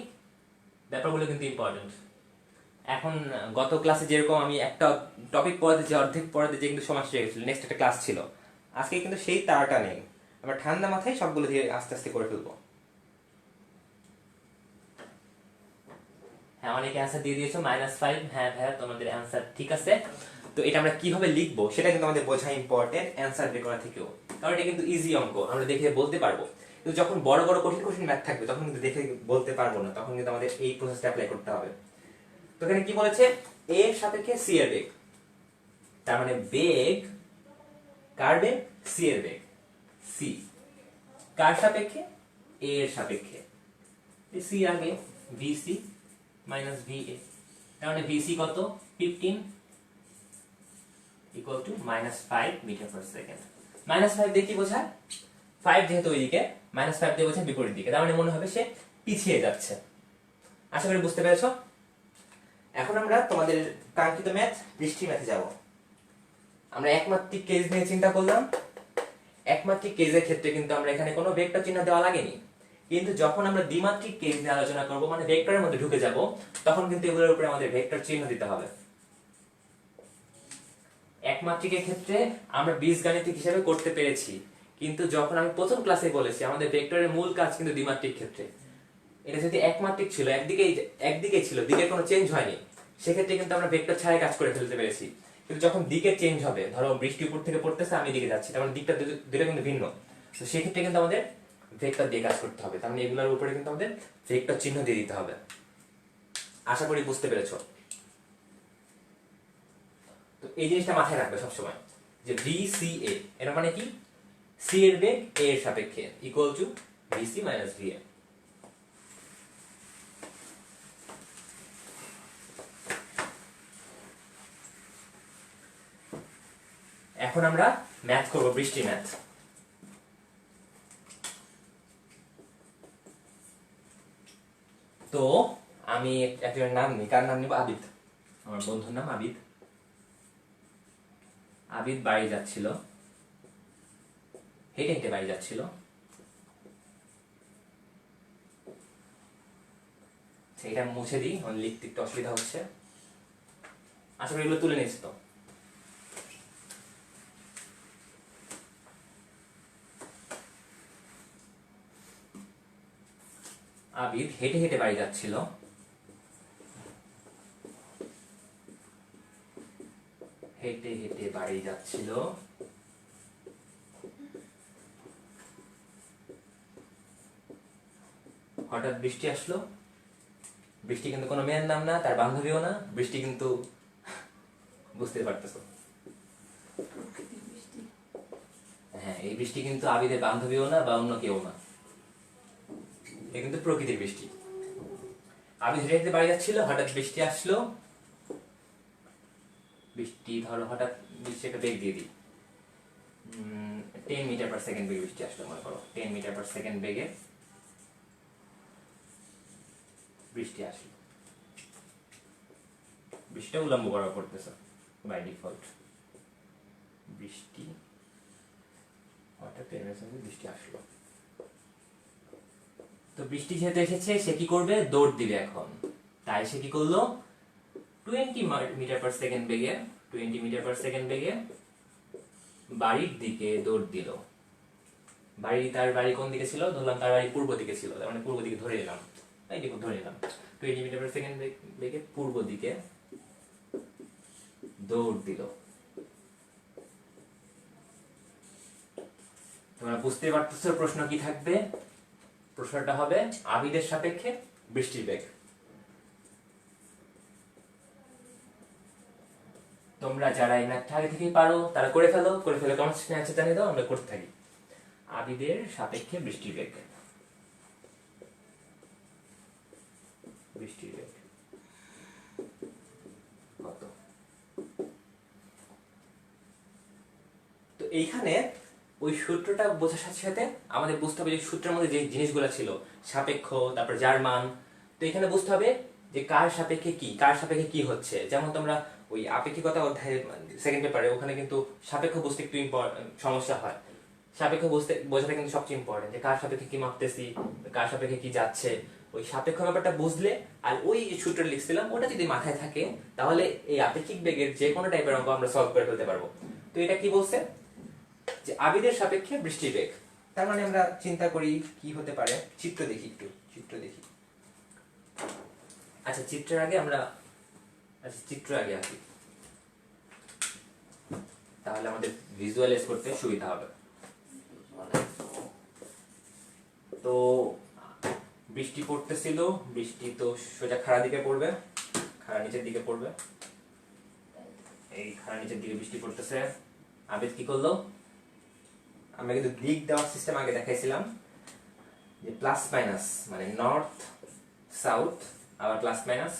Speaker 1: ব্যাপারগুলো কিন্তু ইম্পর্টেন্ট। এখন গত ক্লাসে যেরকম আমি একটা টপিক পড়াতে যে অর্ধেক পড়াতে যে কিন্তু সমস্যা হয়ে গেছিল, নেক্সট একটা ক্লাস ছিল, আজকে কিন্তু সেই তাড়াটা নেই, আমরা ঠান্ডা মাথায় সবগুলো দিয়ে আস্তে আস্তে করে ফেলবো। হ্যাঁ, অনেকে অ্যান্সার দিয়ে দিয়েছো -5। হ্যাঁ ভাইয়া, তোমাদের অ্যান্সার ঠিক আছে। তো এটা আমরা কিভাবে লিখবো সেটা কিন্তু আমাদের বোঝা ইম্পর্টেন্ট অ্যান্সার বের করা থেকেও, কারণ এটা কিন্তু ইজি অঙ্ক, আমরা দেখে বলতে পারবো। কিন্তু যখন বড় বড় কঠিন কঠিন ম্যাথ থাকবে তখন কিন্তু দেখে বলতে পারবো না, তখন কিন্তু আমাদের এই প্রসেসটা অ্যাপ্লাই করতে হবে। তো এখানে কি বলেছে, এ এর সাপেক্ষে সি এর বেগ, তার মানে বেগ, কার বেগ, সি এর বেগ। সি কার সাপেক্ষে, এ এর সাপেক্ষে। সি আগে ভিসি মাইনাস ভিএ, তার মানে ভিসি কত 15 equal to -5 metre per second. -5 দিয়ে কি বোঝায়, 5 যেহেতু ওইদিকে, -5 দিয়ে বোঝায় বিপরীত দিকে, তার মানে মনে হবে সে পিছিয়ে যাচ্ছে। আশা করি বুঝতে পেরেছো। এখন আমরা তোমাদের কাঙ্ক্ষিত ম্যাথ বৃষ্টি ম্যাথে যাব। আমরা একমাত্রিক কেস নিয়ে চিন্তা করলাম। একমাত্রিক কেসের ক্ষেত্রে কিন্তু আমরা এখানে কোনো ভেক্টর চিহ্ন দেওয়া লাগেনি, কিন্তু যখন আমরা দ্বিমাত্রিক কেস নিয়ে আলোচনা করব, মানে ভেক্টরের মধ্যে ঢুকে যাব, তখন কিন্তু এগুলোর উপরে আমাদের ভেক্টর চিহ্ন দিতে হবে। একমাত্রিকের ক্ষেত্রে আমরা বীজগাণিতিক হিসেবে করতে পেরেছি, কিন্তু যখন আমি প্রথম ক্লাসে বলেছি আমাদের ভেক্টরের মূল কাজ কিন্তু দ্বিমাত্রিক ক্ষেত্রে। এটা যদি একমাত্রিক ছিল, একদিকেই ছিল, দিকের কোনো চেঞ্জ হয়নি, সেক্ষেত্রে কিন্তু আমরা ভেক্টর ছাড়াই কাজ করে ফেলতে পেরেছি। কিন্তু যখন দিকের চেঞ্জ হবে, ধরো বৃষ্টি উপর থেকে পড়তেছে, আমি দিকে যাচ্ছি, তার মানে দিকটা দুটো কিন্তু ভিন্ন, তো সেক্ষেত্রে কিন্তু আমাদের ভেক্টর দিয়ে কাজ করতে হবে। তার মানে এগুলোর উপরে কিন্তু আমাদের ভেক্টর চিহ্ন দিয়ে দিতে হবে। আশা করি বুঝতে পেরেছো। তো এই জিনিসটা মাথায় রাখবে সবসময়, যে VCA এর মানে কি, সি এর বেগ এ এর সাপেক্ষে equal to VC minus VA। এখন আমরা ম্যাথ করব, বৃষ্টি ম্যাথ। তো আমি একজনের নাম নিই, কার নাম নিব, আবিদ। আমার বন্ধুর নাম আবিদ। আবিদ বাড়ি যাচ্ছিল, হেঁটে হেঁটে বাড়ি যাচ্ছিল। এটা মুছে দিই, লিখতে একটু অসুবিধা হচ্ছে। আশা করি এগুলো তুলে নিয়েছি তো। আবিদ হেঁটে হেঁটে বাড়ি যাচ্ছিল। হেঁটে হেঁটে বাড়ি যাচ্ছিল, হঠাৎ বৃষ্টি আসলো। বৃষ্টি কিন্তু কোনো মেয়ের নাম না, তার বান্ধবীও না। বৃষ্টি কিন্তু বুঝতে পারতেছো, হ্যাঁ, এই বৃষ্টি কিন্তু আবিদের বান্ধবীও না বা অন্য কেউ না, এটা কিন্তু প্রকৃতির বৃষ্টি। আবিদ হেঁটে হেঁটে বাড়ি যাচ্ছিল, হঠাৎ বৃষ্টি আসলো। বৃষ্টি ধরো হঠাৎ বৃষ্টি একটা বেগ দিয়ে দিই, 10 মিটার পার সেকেন্ড বেগে বৃষ্টি আসলো মনে করো। 10 মিটার পার সেকেন্ড বেগে বৃষ্টি আসলো। বৃষ্টিটা উলম্ব বরাবর পড়তেছে বাই ডিফল্ট। বৃষ্টি হঠাৎ বৃষ্টি আসলো। তো বৃষ্টি যেহেতু এসেছে, সে কি করবে? দৌড় দিবে এখন। তাই সে কি করলো? 20 মিটার পার সেকেন্ড বেগে 20 মিটার পার সেকেন্ড বেগে বাড়ির দিকে দৌড় দিল। তার বাড়ি কোন দিকে ছিল? ধরলাম তার বাড়ি পূর্ব দিকে ছিল, তার মানে পূর্ব দিকে ধরে নিলাম, তাই ধরে নিলাম। 20 মিটার পার সেকেন্ড বেগে পূর্ব দিকে দৌড় দিল। তোমরা বুঝতে পারতেছো প্রশ্ন কি থাকবে? প্রশ্নটা হবে আবিদের সাপেক্ষে বৃষ্টির বেগ। তোমরা যারা এই ম্যাথটা আগে থেকেই পারো তারা করে ফেলে কমেন্ট সেকশনে অ্যান্সার জানিয়ে দাও, আমরা করতে থাকি। আবিদের সাপেক্ষে বৃষ্টির বেগ, বৃষ্টির বেগ কত? তো এইখানে ওই সূত্রটা বোঝার সাথে সাথে আমাদের বুঝতে হবে যে সূত্রের মধ্যে যে জিনিসগুলো ছিল, সাপেক্ষ, তারপর যার মান। তো এখানে বুঝতে হবে যে কার সাপেক্ষে কি হচ্ছে। যেমন তোমরা ওই আপেক্ষিকতা অধ্যায়ে সেকেন্ড পেপারে ওখানে কিন্তু সাপেক্ষ বুঝতে একটু সমস্যা হয়। সাপেক্ষ বোঝাটা কিন্তু সবচেয়ে ইম্পর্টেন্ট, যে কার সাপেক্ষে কি মাপতেছি, কার সাপেক্ষে কি যাচ্ছে। ওই সাপেক্ষ ব্যাপারটা বুঝলে আর ওই যে সূত্র লিখছিলাম ওটা যদি মাথায় থাকে, তাহলে এই আপেক্ষিক বেগের যে কোনো টাইপের অঙ্ক আমরা সলভ করে ফেলতে পারবো। তো এটা কি বলছে? যে আবিদের সাপেক্ষে বৃষ্টির বেগ। তার মানে আমরা চিন্তা করি কি হতে পারে। চিত্র দেখি। আচ্ছা, চিত্র আগে আঁকি, তাহলে আমাদের ভিজুয়ালাইজ করতে সুবিধা হবে। তো বৃষ্টি পড়তেছিল, বৃষ্টি তো সোজা খাড়া দিকে পড়বে, খাড়া নিচের দিকে পড়বে। এই খাড়া নিচের দিকে বৃষ্টি পড়তেছে। আবিদ কি করলো? আমরা কিন্তু দিক দেওয়ার সিস্টেম আগে দেখাইছিলাম, যে প্লাস মাইনাস মানে নর্থ সাউথ, আবার প্লাস মাইনাস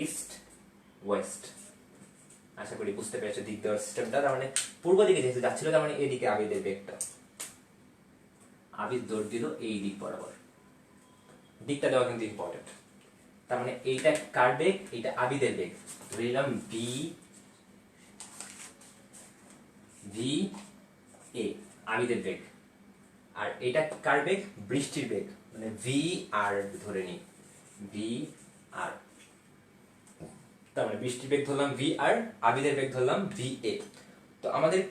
Speaker 1: ইস্ট ওয়েস্ট। আশা করি বুঝতে পেরেছো দিক দেওয়ার সিস্টেমটা। তার মানে পূর্ব দিকে যেহেতু যাচ্ছিল, তার মানে এদিকে আবিদের বেগটা। আবিদ দৌড় দিল এই দিক বরাবর, দিকটা দেওয়া কিন্তু ইম্পর্টেন্ট। তার মানে এইটা কার বেগ? এইটা আবিদের বেগ। ধরে নিলাম ভি এ আবিদের বেগ। আর এটা কার বেগ? বৃষ্টির বেগ, মানে ভি আর ধরে নি, ভি আর। তার মানে বৃষ্টির বেগ ধরলাম ভি আর, আবিদের বেগ ধরলাম ভি এ। তো আমাদের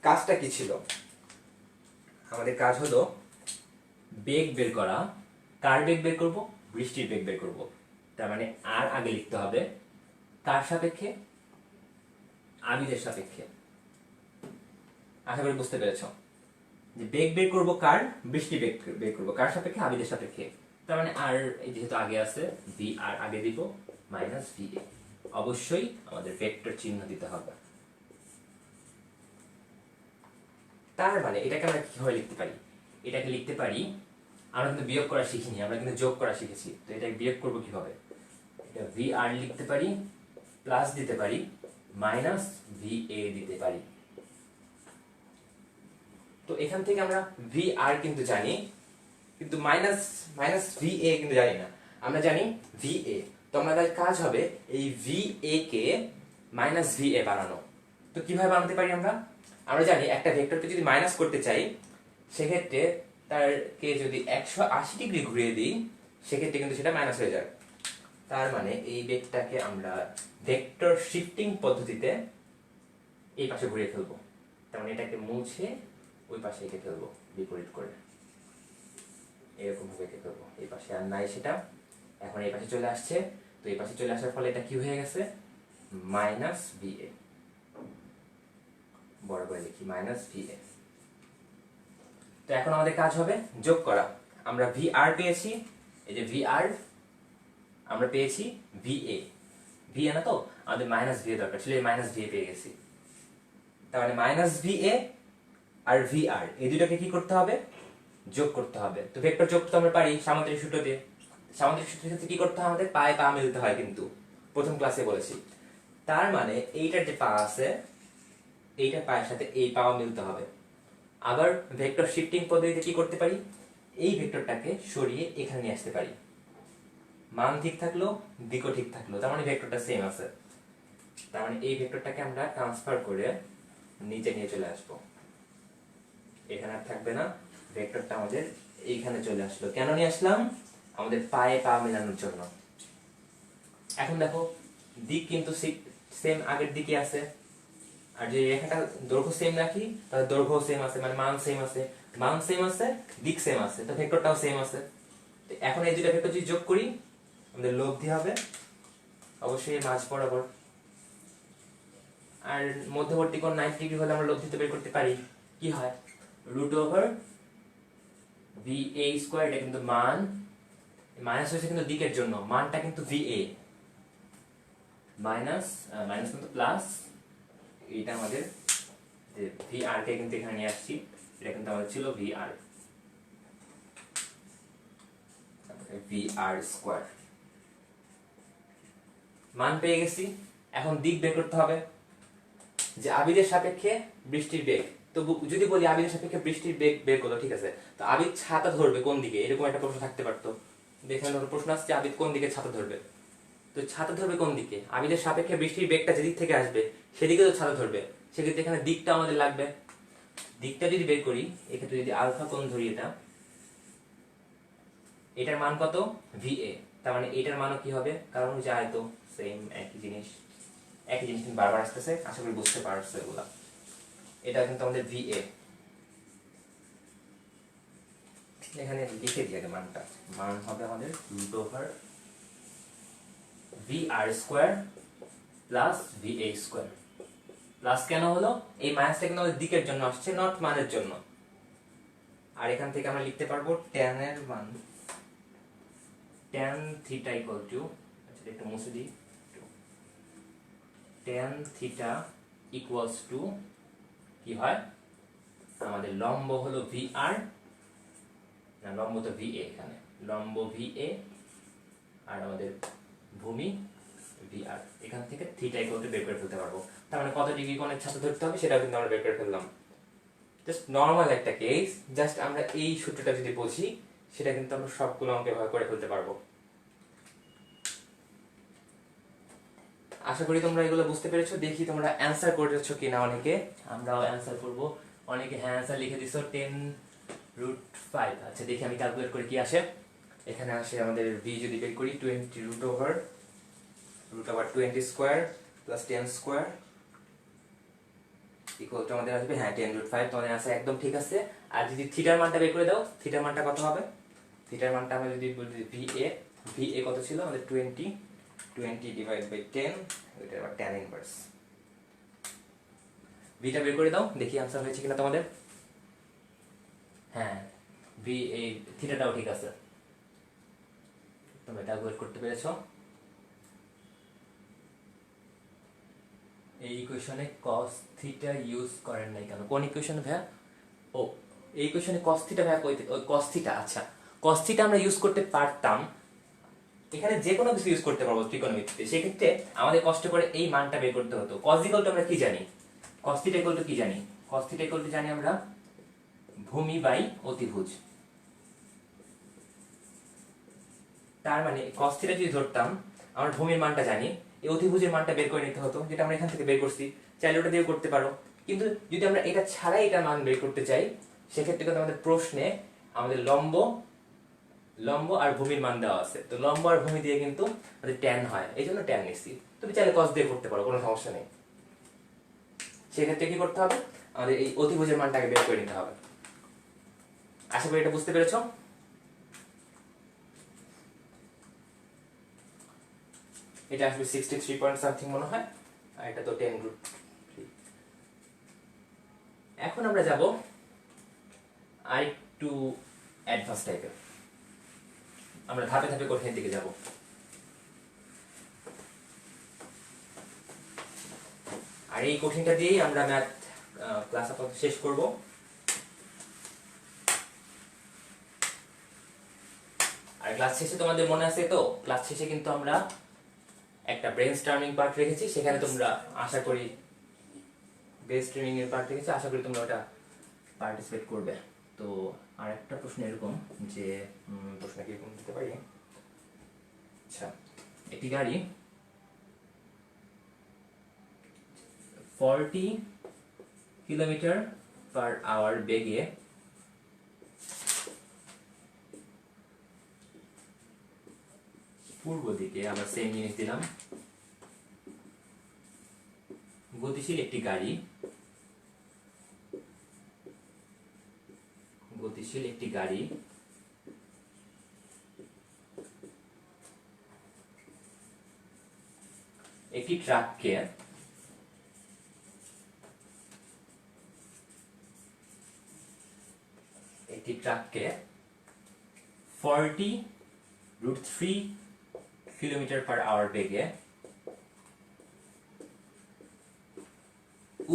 Speaker 1: কাজটা কি ছিল? আমাদের কাজ হলো বেগ বের করা। কার বেগ বের করব? বৃষ্টির বেগ বের করব। তার মানে আর আগে লিখতে হবে কার সাপেক্ষে? আবিদের সাপেক্ষে। আশা করি বুঝতে পেরেছ যে বেগ বের করবো কার? বৃষ্টি বেগ বের করবো কার সাপেক্ষে? আবিদের সাপেক্ষে। তার মানে আর যেহেতু আগে আছে, ভি আর আগে দিব, মাইনাস ভি এ। অবশ্যই আমাদের ভেক্টর চিহ্ন দিতে হবে। তার মানে এটাকে আমরা কিভাবে লিখতে পারি? এটাকে লিখতে পারি, আমরা কিন্তু বিয়োগ করা শিখিনি, আমরা কিন্তু যোগ করা শিখেছি। তো এটাকে বিয়োগ করবো কিভাবে? এটা ভি আর লিখতে পারি, প্লাস দিতে পারি, মাইনাস ভি এ দিতে পারি। তো এখান থেকে আমরা ভি আর কিন্তু জানি, কিন্তু মাইনাস ভি এ কিন্তু জানি না। আমরা জানি ভি এ। তো আমাদের কাজ হবে এই V A K minus V A বানানো। তো কিভাবে বানাতে পারি আমরা? আমরা জানি একটা ভেক্টরকে যদি মাইনাস করতে চাই, সেক্ষেত্রে তারকে যদি 180 ডিগ্রি ঘুরিয়ে দিই, সেক্ষেত্রে কিন্তু সেটা মাইনাস হয়ে যায়। তার মানে এই বেগটাকে আমরা ভেক্টর শিফটিং পদ্ধতিতে এই পাশে ঘুরিয়ে ফেলবো। তার মানে এটাকে মুছে ওই পাশে এঁকে ফেলবো বিপরীত করে। এরকম ভাবে এঁকে ফেলবো। এই পাশে আর নাই সেটা, এখন এই পাশে চলে আসছে। তো এই পাশে চলে আসার ফলে এটা কি হয়ে গেছে, মাইনাস VA, বড় করে লিখি মাইনাস VA। তো এখন আমাদের কাজ হবে যোগ করা। আমরা VR পেয়েছি, এই যে VR, আমরা পেয়েছি VA না, তো আমাদের মাইনাস VA দরকার ছিল, এই মাইনাস VA পেয়ে গেছি। তার মানে মাইনাস VA আর VR এই দুটোকে কি করতে হবে, যোগ করতে হবে। তো ভেক্টর যোগ তো আমরা পারি সামান্তরিক সূত্র দিয়ে। সামান্তরিক সূত্রের ক্ষেত্রে কি করতে হয়, আমাদের পায়ে পা মিলতে হয়, কিন্তু প্রথম ক্লাসে বলেছি। তার মানে এইটার যে পা আছে, এইটার পায়ের সাথে এই পাও মিলতে হবে। আবার ভেক্টর শিফটিং পদ্ধতিতে কি করতে পারি, এই ভেক্টরটাকে সরিয়ে এখানে নিয়ে আসতে পারি। মান ঠিক থাকলো, দিকও ঠিক থাকলো, তার মানে ভেক্টরটা সেম আছে। তার মানে এই ভেক্টরটাকে আমরা ট্রান্সফার করে নিচে নিয়ে চলে আসবো, এখানে আর থাকবে না। ভেক্টরটা আমাদের এইখানে চলে আসলো। কেন নিয়ে আসলাম, আমাদের পায়ে পা মেলানোর জন্য। এখন দেখো দিক কিন্তু সেম আগের দিকে আছে, আর যে রেখাটা দৈর্ঘ্য সেম রাখি তাহলে দৈর্ঘ্য সেম আছে, মানে মান সেম আছে, মান সেম আছে, দিক সেম আছে, তো ভেক্টরটাও সেম আছে। এখন এই দুটো ভেক্টর যদি যোগ করি আমাদের লব্ধি হবে অবশ্যই মাঝ বরাবর, আর মধ্যবর্তী কোণ 90 ডিগ্রি হলে আমরা লব্ধিতে বের করতে পারি। কি হয়, √VA স্কয়ার, এটা কিন্তু মান, মাইনাস হয়েছে কিন্তু দিকের জন্য, মানটা কিন্তু VA, মাইনাস মাইনাস কিন্তু প্লাস, এটা আমাদের যে VR কে কিন্তু এখানে নিয়ে আসছি, এটা কিন্তু আমাদের ছিল VR স্কয়ার। মান পেয়ে গেছি, এখন দিক বের করতে হবে। যে আবিদের সাপেক্ষে বৃষ্টির বেগ, তো যদি বলি আবিদের সাপেক্ষে বৃষ্টির বেগ বের করলো, ঠিক আছে, তো আবিদ ছাতা ধরবে কোন দিকে, এরকম একটা প্রশ্ন থাকতে পারতো। দেখেন ধরো প্রশ্ন আসছে আবিদ কোন দিকে ছাতা ধরবে, তো ছাতা ধরবে কোন দিকে, আবিদের সাপেক্ষে বৃষ্টির বেগটা যেদিক থেকে আসবে সেদিকে তো ছাতা ধরবে, সেক্ষেত্রে এখানে দিকটা আমাদের লাগবে। দিকটা যদি বের করি, এক্ষেত্রে যদি আলফা কোণ ধরি, এটার মান কত, VA, তার মানে এটার মানও কি হবে, কারণ যায় তো সেম একই জিনিস কিন্তু বারবার আসতেছে, আশা করি বুঝতে পারছো এগুলা। এটা কিন্তু আমাদের VA, এখানে লিখে দিয়ে মানটা, মান হবে আমাদের √VR square plus VA square. Plus কেন হলো, এই মাইনাসটা কিন্তু আমাদের দিকের জন্য আসছে, নট মানের জন্য। আর এখান থেকে আমরা লিখতে পারবো tan এর মান, tan থিটা ইকুয়াল টু, আচ্ছা একটু মুছে দিই, tan থিটা ইকুয়ালস টু কি হয়, আমাদের লম্ব হলো VR, না লম্ব তো VA, এখানে লম্ব VA আর আমাদের ভূমি VR, এখান থেকে থিটা ইকুয়াল টু বের করে ফেলতে পারবো। তার মানে কত ডিগ্রি কোণের ছাতা ধরতে হবে সেটাও কিন্তু আমরা বের করে ফেললাম। জাস্ট নর্মাল একটা কেস, জাস্ট আমরা এই সূত্রটা যদি বুঝি সেটা কিন্তু আমরা সবগুলো অঙ্কে ভাগ করে ফেলতে পারবো। আশা করি তোমরা এগুলো বুঝতে পেরেছো। দেখি তোমরা অ্যান্সার করেছো কিনা, অনেকে, আমরাও অ্যান্সার করব। অনেকে হ্যাঁ অ্যান্সার লিখে দিছো 10√5। আচ্ছা দেখি আমি ক্যালকুলেট করে কি আসে। এখানে আসে আমাদের v যদি বের করি 20√20 square plus 10 square equal to আমাদের আসবে হ্যাঁ 10√5। তোমাদের আনসার একদম ঠিক আছে। আর যদি থিটার মানটা বের করে দাও, থিটার মানটা কত হবে, থিটার মানটা আমরা যদি বলি VA কত ছিল আমাদের 20 ডিভাইড বাই 10, এটা আবার tan ইনভার্স। ভিটা বের করে দাও, দেখি आंसर হয়েছে কিনা তোমাদের। হ্যাঁ VA থিটাটাও ঠিক আছে, তোমরা ক্যালকুলেট করতে পেরেছো। এই ইকুয়েশনে cos থিটা ইউজ করেন নাই কেন, কোন ইকুয়েশনে ভাইয়া, ও এই ইকুয়েশনে cos থিটা ভাইয়া কই, ওই cos থিটা, আচ্ছা cos থিটা আমরা ইউজ করতে পারতাম, এখানে যে কোনো কিছু ইউজ করতে পারবো ত্রিকোণমিতিতে। সেক্ষেত্রে আমাদের কষ্ট করে এই মানটা বের করতে হতো। cos ইকুয়াল টু আমরা কি জানি, cos থিটা ইকুয়াল টু কি জানি, cos থিটা ইকুয়াল টু জানি আমরা ভূমি বাই অতিভুজ। তার মানে cos থিটা যদি ধরতাম, আমরা ভূমির মানটা জানি, এই অতিভুজের মানটা বের করে নিতে হতো, যেটা আমরা এখান থেকে বের করছি। চাইলে ওটা দিয়ে করতে পারো, কিন্তু যদি আমরা এটা ছাড়াই এটা মান বের করতে চাই, সেক্ষেত্রে কিন্তু আমাদের প্রশ্নে আমাদের লম্ব আর ভূমির মান দেওয়া আছে, তো লম্ব আর ভূমি দিয়ে কিন্তু আমাদের tan হয়, এই জন্য tan নিচ্ছি। তুমি চাইলে cos দিয়ে করতে পারো, কোনো সমস্যা নেই। সেক্ষেত্রে কি করতে হবে, আমাদের এই অতিভুজের মানটাকে বের করে নিতে হবে। আশা করি এটা বুঝতে পেরেছো। এটা আসবে 63 পয়েন্ট সামথিং মনে হয়, আর এটা তো 10√3। এখন আমরা যাব আরেকটু অ্যাডভান্স টাইপের, আমরা ধাপে ধাপে কঠিনের দিকে যাব। আর এই কঠিনটা দিয়েই আমরা ম্যাথ ক্লাস আপাতত শেষ করব। আর ক্লাস শেষে তোমাদের মনে আছে তো, ক্লাস শেষে কিন্তু আমরা একটা ব্রেনস্টর্মিং পার্ট রেখেছি, সেখানে তোমরা আশা করি ব্রেনস্টর্মিং এর পার্ট রেখেছি, আশা করি তোমরা ওটা পার্টিসিপেট করবে। তো আর একটা প্রশ্ন এরকম যে প্রশ্ন কি এরকম দিতে পারি, আচ্ছা একটি গাড়ি 40 কিলোমিটার/আওয়ার বেগে পূর্ব দিকে, আবার সেম জিনিস দিলাম, গতিশীল একটি গাড়ি একটি ট্রাককে 40√3 কিলোমিটার/আওয়ার বেগে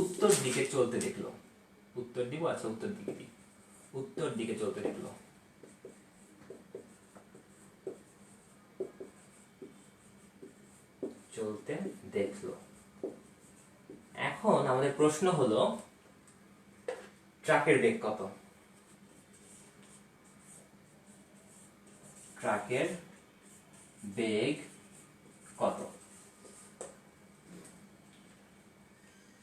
Speaker 1: উত্তর দিকে চলতে দেখলো। উত্তর দিকে চলতে দেখলো। এখন আমাদের প্রশ্ন হলো ট্রাকের বেগ কত? ট্রাকের বেগ কত?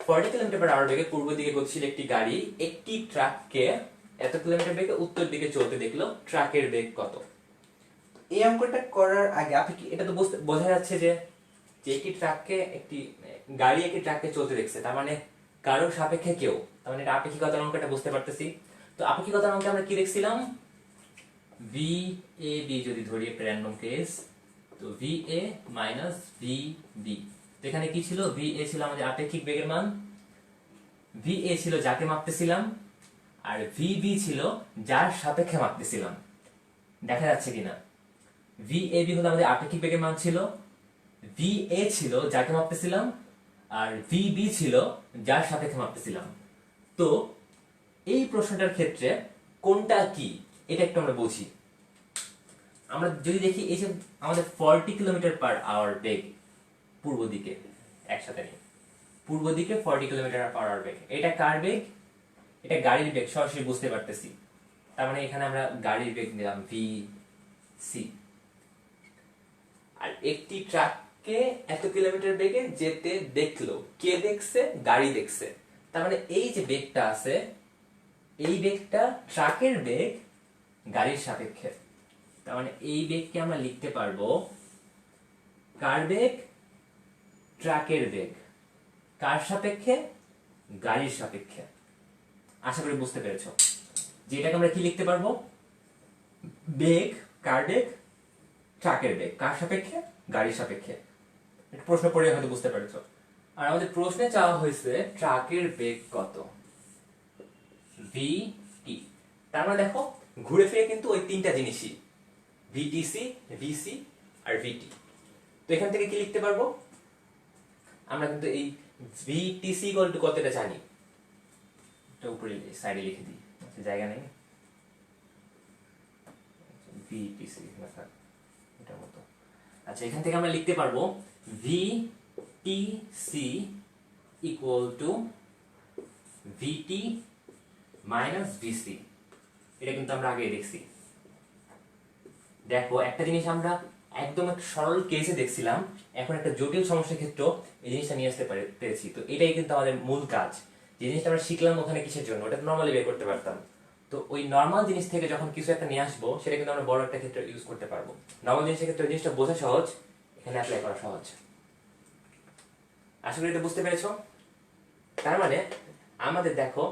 Speaker 1: 40 কিলোমিটার/আওয়ার বেগে পূর্ব দিকে গতিশীল একটি গাড়ি একটি ট্রাককে এত কিলোমিটার বেগে উত্তর দিকে চলতে দেখলো, ট্রাকের বেগ কত? এই অঙ্কটা করার আগে আপনি কি এটা তো বোঝা যাচ্ছে যে একটি ট্রাককে চলতে দেখছে, তার মানে কারোর সাপেক্ষে কেউ, তার মানে এটা আপেক্ষিকতার অঙ্কটা বুঝতে পারতেছি। তো আপেক্ষিকতার অঙ্কে আমরা কি দেখছিলাম, VAB যদি ধরি একটা র্যান্ডম কেস, তো VA মাইনাস VB, তো এখানে কি ছিল, VA ছিল আমাদের আপেক্ষিক বেগের মান, VA ছিল যাকে মাপতেছিলাম, আর VB ছিল যার সাপেক্ষে মাপতেছিলাম। দেখা যাচ্ছে কিনা, VAB হলো আমাদের আপেক্ষিক বেগের মান ছিল, VA ছিল যাকে মাপতেছিলাম, আর VB ছিল যার সাপেক্ষে মাপতেছিলাম। তো এই প্রশ্নটার ক্ষেত্রে কোনটা কি এটা একটু আমরা বুঝি। আমরা যদি দেখি এই যে আমাদের 40 কিলোমিটার/আওয়ার বেগ পূর্ব দিকে, একসাথে নেই, পূর্ব দিকে 40 কিলোমিটার/আওয়ার বেগ, এটা কার বেগ? এটা গাড়ির বেগ, সরাসরি বুঝতে পারতেছি। তার মানে এখানে আমরা গাড়ির বেগ নিলাম VC। আর একটি ট্রাককে এত কিলোমিটার বেগে যেতে দেখলো, কে দেখছে? গাড়ি দেখছে। তার মানে এই যে বেগটা আছে, এই বেগটা ট্রাকের বেগ গাড়ির সাপেক্ষে। তার মানে এই বেগকে আমরা লিখতে পারবো কার বেগ? ট্রাকের বেগ। কার সাপেক্ষে? গাড়ির সাপেক্ষে। আশা করি বুঝতে পেরেছো যে এটাকে আমরা কি লিখতে পারবো, বেগ, কার বেগ? ট্রাকের বেগ। কার সাপেক্ষে? গাড়ির সাপেক্ষে। এটা প্রশ্ন পড়ে হয়তো বুঝতে পেরেছো। আর আমাদের প্রশ্নে চাওয়া হয়েছে ট্রাকের বেগ কত, VT। তার মানে দেখো ঘুরে ফিরে কিন্তু ওই তিনটা জিনিসই, VTC, VC আর VT। তো এখান থেকে কি লিখতে পারবো, আমরা কিন্তু এই VTC কত এটা জানি, এটা উপরে সাইডে লিখে দিই, জায়গা নেই, VTC এটার মতো। আচ্ছা, এখান থেকে আমরা লিখতে পারবো VTC equal to VT minus VC। এটা কিন্তু আমরা আগে দেখছি। দেখো একটা জিনিস আমরা একদম একটা সরল কেসে দেখছিলাম, এখন একটা জটিল সমস্যার ক্ষেত্রে এই জিনিসটা নিয়ে আসতে পেরেছি। তো এটাই কিন্তু আমাদের মূল কাজ। যে জিনিসটা আমরা শিখলাম ওখানে কিসের জন্য, ওটা নর্মালি বের করতে পারতাম। তো ওই নর্মাল জিনিস থেকে যখন কিছু একটা নিয়ে আসবো, সেটা কিন্তু আমরা বড় একটা ক্ষেত্রে ইউজ করতে পারবো। নর্মাল জিনিসের ক্ষেত্রে জিনিসটা বোঝা সহজ, এখানে অ্যাপ্লাই করা সহজ। আশা করি এটা বুঝতে পেরেছো। তার মানে আমাদের দেখো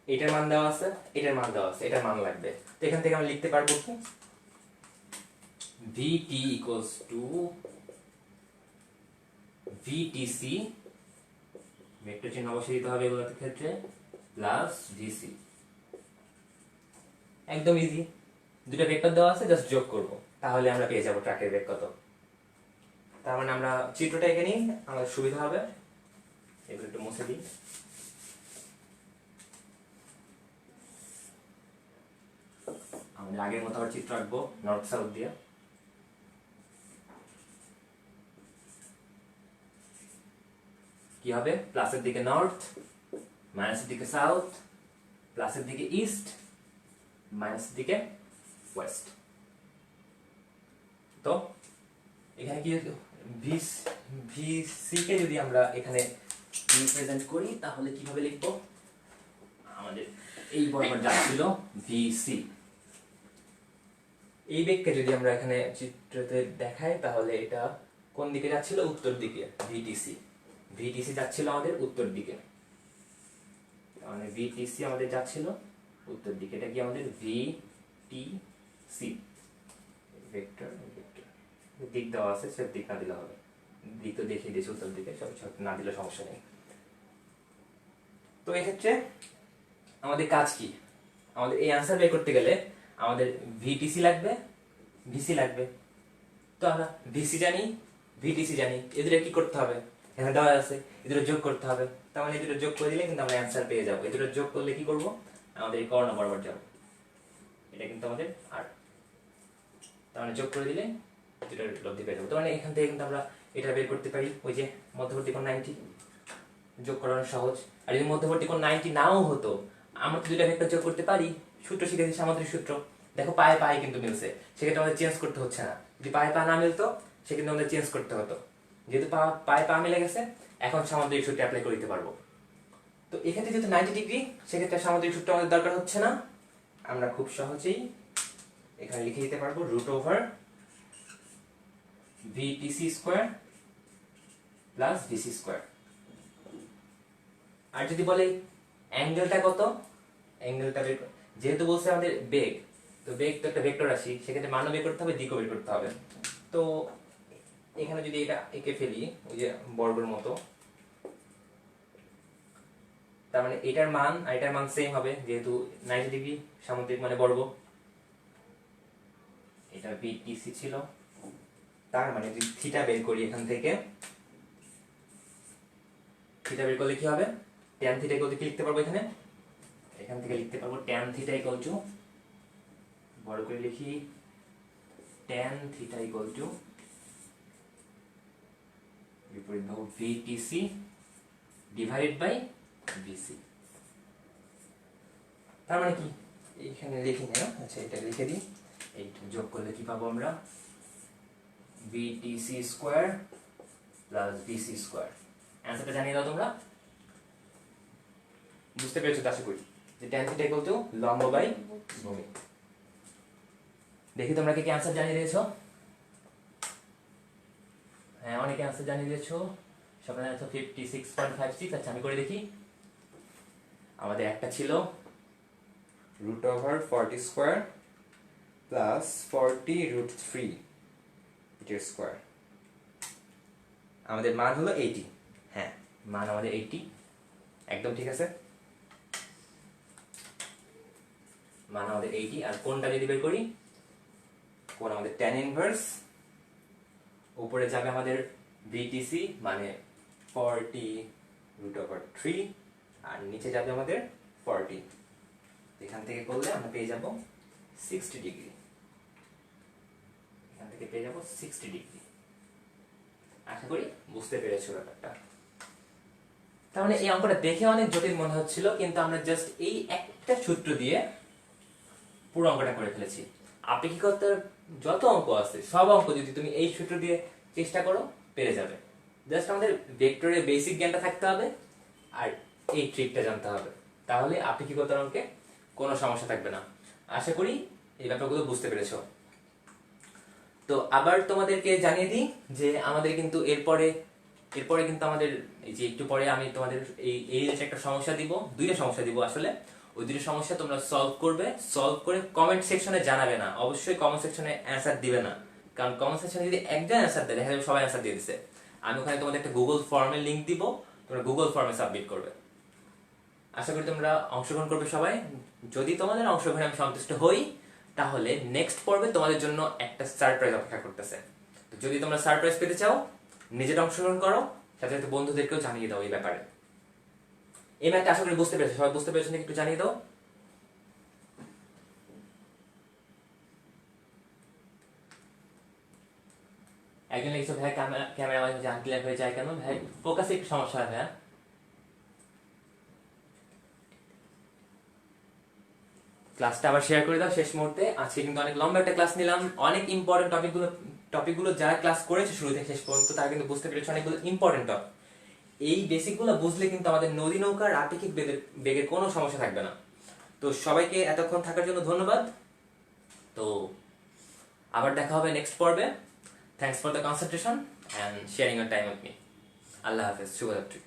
Speaker 1: এটার মান দেওয়া আছে, এটার মান দেওয়া আছে, এটার মান লাগবে। তো এখান থেকে আমরা লিখতে পারবো কি, VT equals to VTC, vector চিহ্ন অবশ্যই দিতে হবে এগুলোর ক্ষেত্রে, প্লাস ভিসি। একদম ইজি, দুটো ভেক্টর দেওয়া আছে, জাস্ট যোগ করব, তাহলে আমরা পেয়ে যাব ট্র্যাকের বেগ কত। তার মানে আমরা চিত্রটা এঁকে নিই, আমাদের সুবিধা হবে। এগুলো একটু মুছে দিই। আমাদের আগের মতো আবার চিত্র আঁকবো নর্থ সাউথ দিয়ে। কি হবে? প্লাসের দিকে নর্থ, মাইনাসের দিকে সাউথ, প্লাসের দিকে ইস্ট, মাইনাসের দিকে ওয়েস্ট। তো এখানে কি ভিসি কে যদি আমরা এখানে রিপ্রেজেন্ট করি তাহলে কিভাবে লিখবো? আমাদের এই বরাবর যাচ্ছিল ভিসি, এই বেগকে যদি আমরা এখানে চিত্রতে দেখাই তাহলে এটা কোন দিকে যাচ্ছিল? উত্তর দিকে। ভিটিসি, ভিটিসি যাচ্ছিল আমাদের উত্তর দিকে, মানে ভিটিসি আমাদের যাচ্ছিল উত্তর দিকে। এটা কি আমাদের ভিটিসি ভেক্টর, দিক দেওয়া আছে, সে দিক না দিলে হবে, দিক তো দেখিয়ে দিয়েছে উত্তর দিকে, সব না দিলে সমস্যা নেই। তো এক্ষেত্রে আমাদের কাজ কি? আমাদের এই আনসার বের করতে গেলে আমাদের ভিটিসি লাগবে, ভিসি লাগবে। তো আমরা ভিসি জানি, ভিটিসি জানি, এদের কি করতে হবে? এখানে দেওয়া আছে, এদের যোগ করতে হবে। তার মানে এদের যোগ করে দিলে কিন্তু আমরা অ্যান্সার পেয়ে যাবো। এদের যোগ করলে কি করব? আমাদের এই কর্ণ বরাবর যাব, এটা কিন্তু আমাদের আর, তার মানে যোগ করে দিলে দুটোর লব্ধি পেয়ে যাবো। তার মানে এখান থেকে কিন্তু আমরা এটা বের করতে পারি, ওই যে মধ্যবর্তী কোণ 90, যোগ করানো সহজ। আর যদি মধ্যবর্তী কোণ 90 নাও হতো, আমরা তো দুইটা ভেক্টর যোগ করতে পারি। সূত্র শিখেছি, সামুদ্রিক সূত্র। দেখো পায়ে পায়ে কিন্তু মিলছে, সেক্ষেত্রে আমাদের চেঞ্জ করতে হচ্ছে না। যদি পায়ে পা না মিলতো সেক্ষেত্রে আমাদের চেঞ্জ করতে হতো। যেহেতু পায়ে পা মিলে গেছে, এখন সামুদ্রিক সূত্র অ্যাপ্লাই করে দিতে পারবো। তো এক্ষেত্রে যেহেতু 90 ডিগ্রি, সেক্ষেত্রে সামুদ্রিক সূত্র আমাদের দরকার হচ্ছে না। আমরা খুব সহজেই এখানে লিখে দিতে পারবো √ওভার VTC square plus VC square. আর যদি বলে অ্যাঙ্গেলটা কত, অ্যাঙ্গেলটা যেহেতু বলছে আমাদের বেগ, তো বেগ তো একটা ভেক্টর রাশি, সেক্ষেত্রে মানও বের করতে হবে, দিকও বের করতে হবে। তো এখানে যদি এটা এঁকে ফেলি ওই যে বর্গের মতো, তার মানে এটার মান আর এটার মান সেম হবে, যেহেতু 90 ডিগ্রি সামুদ্রিক মানে বর্গ। এটা ভিটিসি ছিল, তার মানে যদি থিটা বের করি এখান থেকে, থিটা বের করলে কি হবে? ট্যান থিটা ইকুয়াল টু কি লিখতে পারবো? এখান থেকে লিখতে পারবো ট্যান থিটা ইকুয়াল টু, বড় করে লিখি, ট্যান থিটা ইকুয়াল টু বিপরীত বাহু ভিটিসি ডিভাইডেড বাই ভিসি। তার মানে কি? এখানে লিখে নিও, আচ্ছা এটা লিখে দিই। এইটা যোগ করলে কি পাবো আমরা? VTC square plus VC square. অ্যান্সারটা জানিয়ে দাও তোমরা। বুঝতে পেরেছো তো আশা করি, যে ট্যান থিটা ইকুয়াল টু লম্ব বাই ভূমি। দেখি তোমরা কি অ্যান্সার জানিয়ে দিয়েছো? হ্যাঁ, অনেকে অ্যান্সার জানিয়ে দিয়েছো, সবাই জানিয়েছো 56.56। আচ্ছা আমি করে দেখি। আমাদের একটা ছিল √40 স্কোয়ার প্লাস 40√3 এটার স্কোয়ার। আমাদের মান হলো 80। হ্যাঁ, মান আমাদের 80, একদম ঠিক আছে, মান আমাদের 80। আর কোনটা যদি বের করি, কোন আমাদের tan ইনভার্স, উপরে যাবে আমাদের ভিটিসি মানে 40√3, আর নিচে যাবে আমাদের 40। এখান থেকে করলে আমরা পেয়ে যাব 60 ডিগ্রি, এখান থেকে পেয়ে যাব 60 ডিগ্রি। আশা করি বুঝতে পেরেছো ব্যাপারটা। তার মানে এই অঙ্কটা দেখে অনেক জটিল মনে হচ্ছিল, কিন্তু আমরা জাস্ট এই একটা সূত্র দিয়ে পুরো অঙ্কটা করে ফেলেছি। আপেক্ষিকতার যত অঙ্ক আছে সব অঙ্ক যদি তুমি এই সূত্র দিয়ে চেষ্টা করো পেরে যাবে। জাস্ট আমাদের ভেক্টরের বেসিক জ্ঞানটা থাকতে হবে আর এই ট্রিকটা জানতে হবে, তাহলে আপেক্ষিকতার অঙ্কে কোনো সমস্যা থাকবে না। আশা করি এই ব্যাপারগুলো বুঝতে পেরেছো। তো আবার তোমাদেরকে জানিয়ে দিই যে আমাদের কিন্তু এরপরে কিন্তু আমাদের এই যে একটু পরে আমি তোমাদের এই একটা সমস্যা দিব, দুইটা সমস্যা দিব আসলে। ওই দুটো সমস্যা তোমরা সলভ করে কমেন্ট সেকশনে জানাবে না, অবশ্যই কমেন্ট সেকশনে অ্যান্সার দিবে না, কারণ কমেন্ট সেকশনে যদি একজন অ্যান্সার দেয় দেখা যাবে সবাই অ্যান্সার দিয়ে দিছে। আমি ওখানে তোমাদের একটা গুগল ফর্মের লিংক দিব, তোমরা গুগল ফর্মে সাবমিট করবে। আশা করি তোমরা অংশগ্রহণ করবে সবাই। যদি তোমাদের অংশগ্রহণে আমি সন্তুষ্ট হই, তাহলে নেক্সট পর্বে তোমাদের জন্য একটা সারপ্রাইজ অপেক্ষা করতেছে। তো যদি তোমরা সারপ্রাইজ পেতে চাও, নিজের অংশগ্রহণ করো, সাথে সাথে বন্ধুদেরকেও জানিয়ে দাও এই ব্যাপারে। এই ম্যাথটা আশা করি বুঝতে পেরেছো, সবাই বুঝতে পেরেছো নাকি একটু জানিয়ে দাও। একজন লিখছো ভাই ক্যামেরা মাঝে মাঝে আনক্লিয়ার হয়ে যায় কেন? ভাই ফোকাসে একটু সমস্যা হয় ভাইয়া। ক্লাসটা আবার শেয়ার করে দাও শেষ মুহূর্তে। আজকে কিন্তু অনেক লম্বা একটা ক্লাস নিলাম, অনেক ইম্পর্টেন্ট টপিকগুলো যারা ক্লাস করেছে শুরু থেকে শেষ পর্যন্ত তারা কিন্তু বুঝতে পেরেছে অনেকগুলো ইম্পর্টেন্ট টপিক। এই বেসিকগুলো বুঝলে কিন্তু আমাদের নদী নৌকার আপেক্ষিক বেগের কোনো সমস্যা থাকবে না। তো সবাইকে এতক্ষণ থাকার জন্য ধন্যবাদ। তো আবার দেখা হবে নেক্সট পর্বে। Thanks for the concentration and sharing your time with me. আল্লাহ হাফেজ, শুভরাত্রি।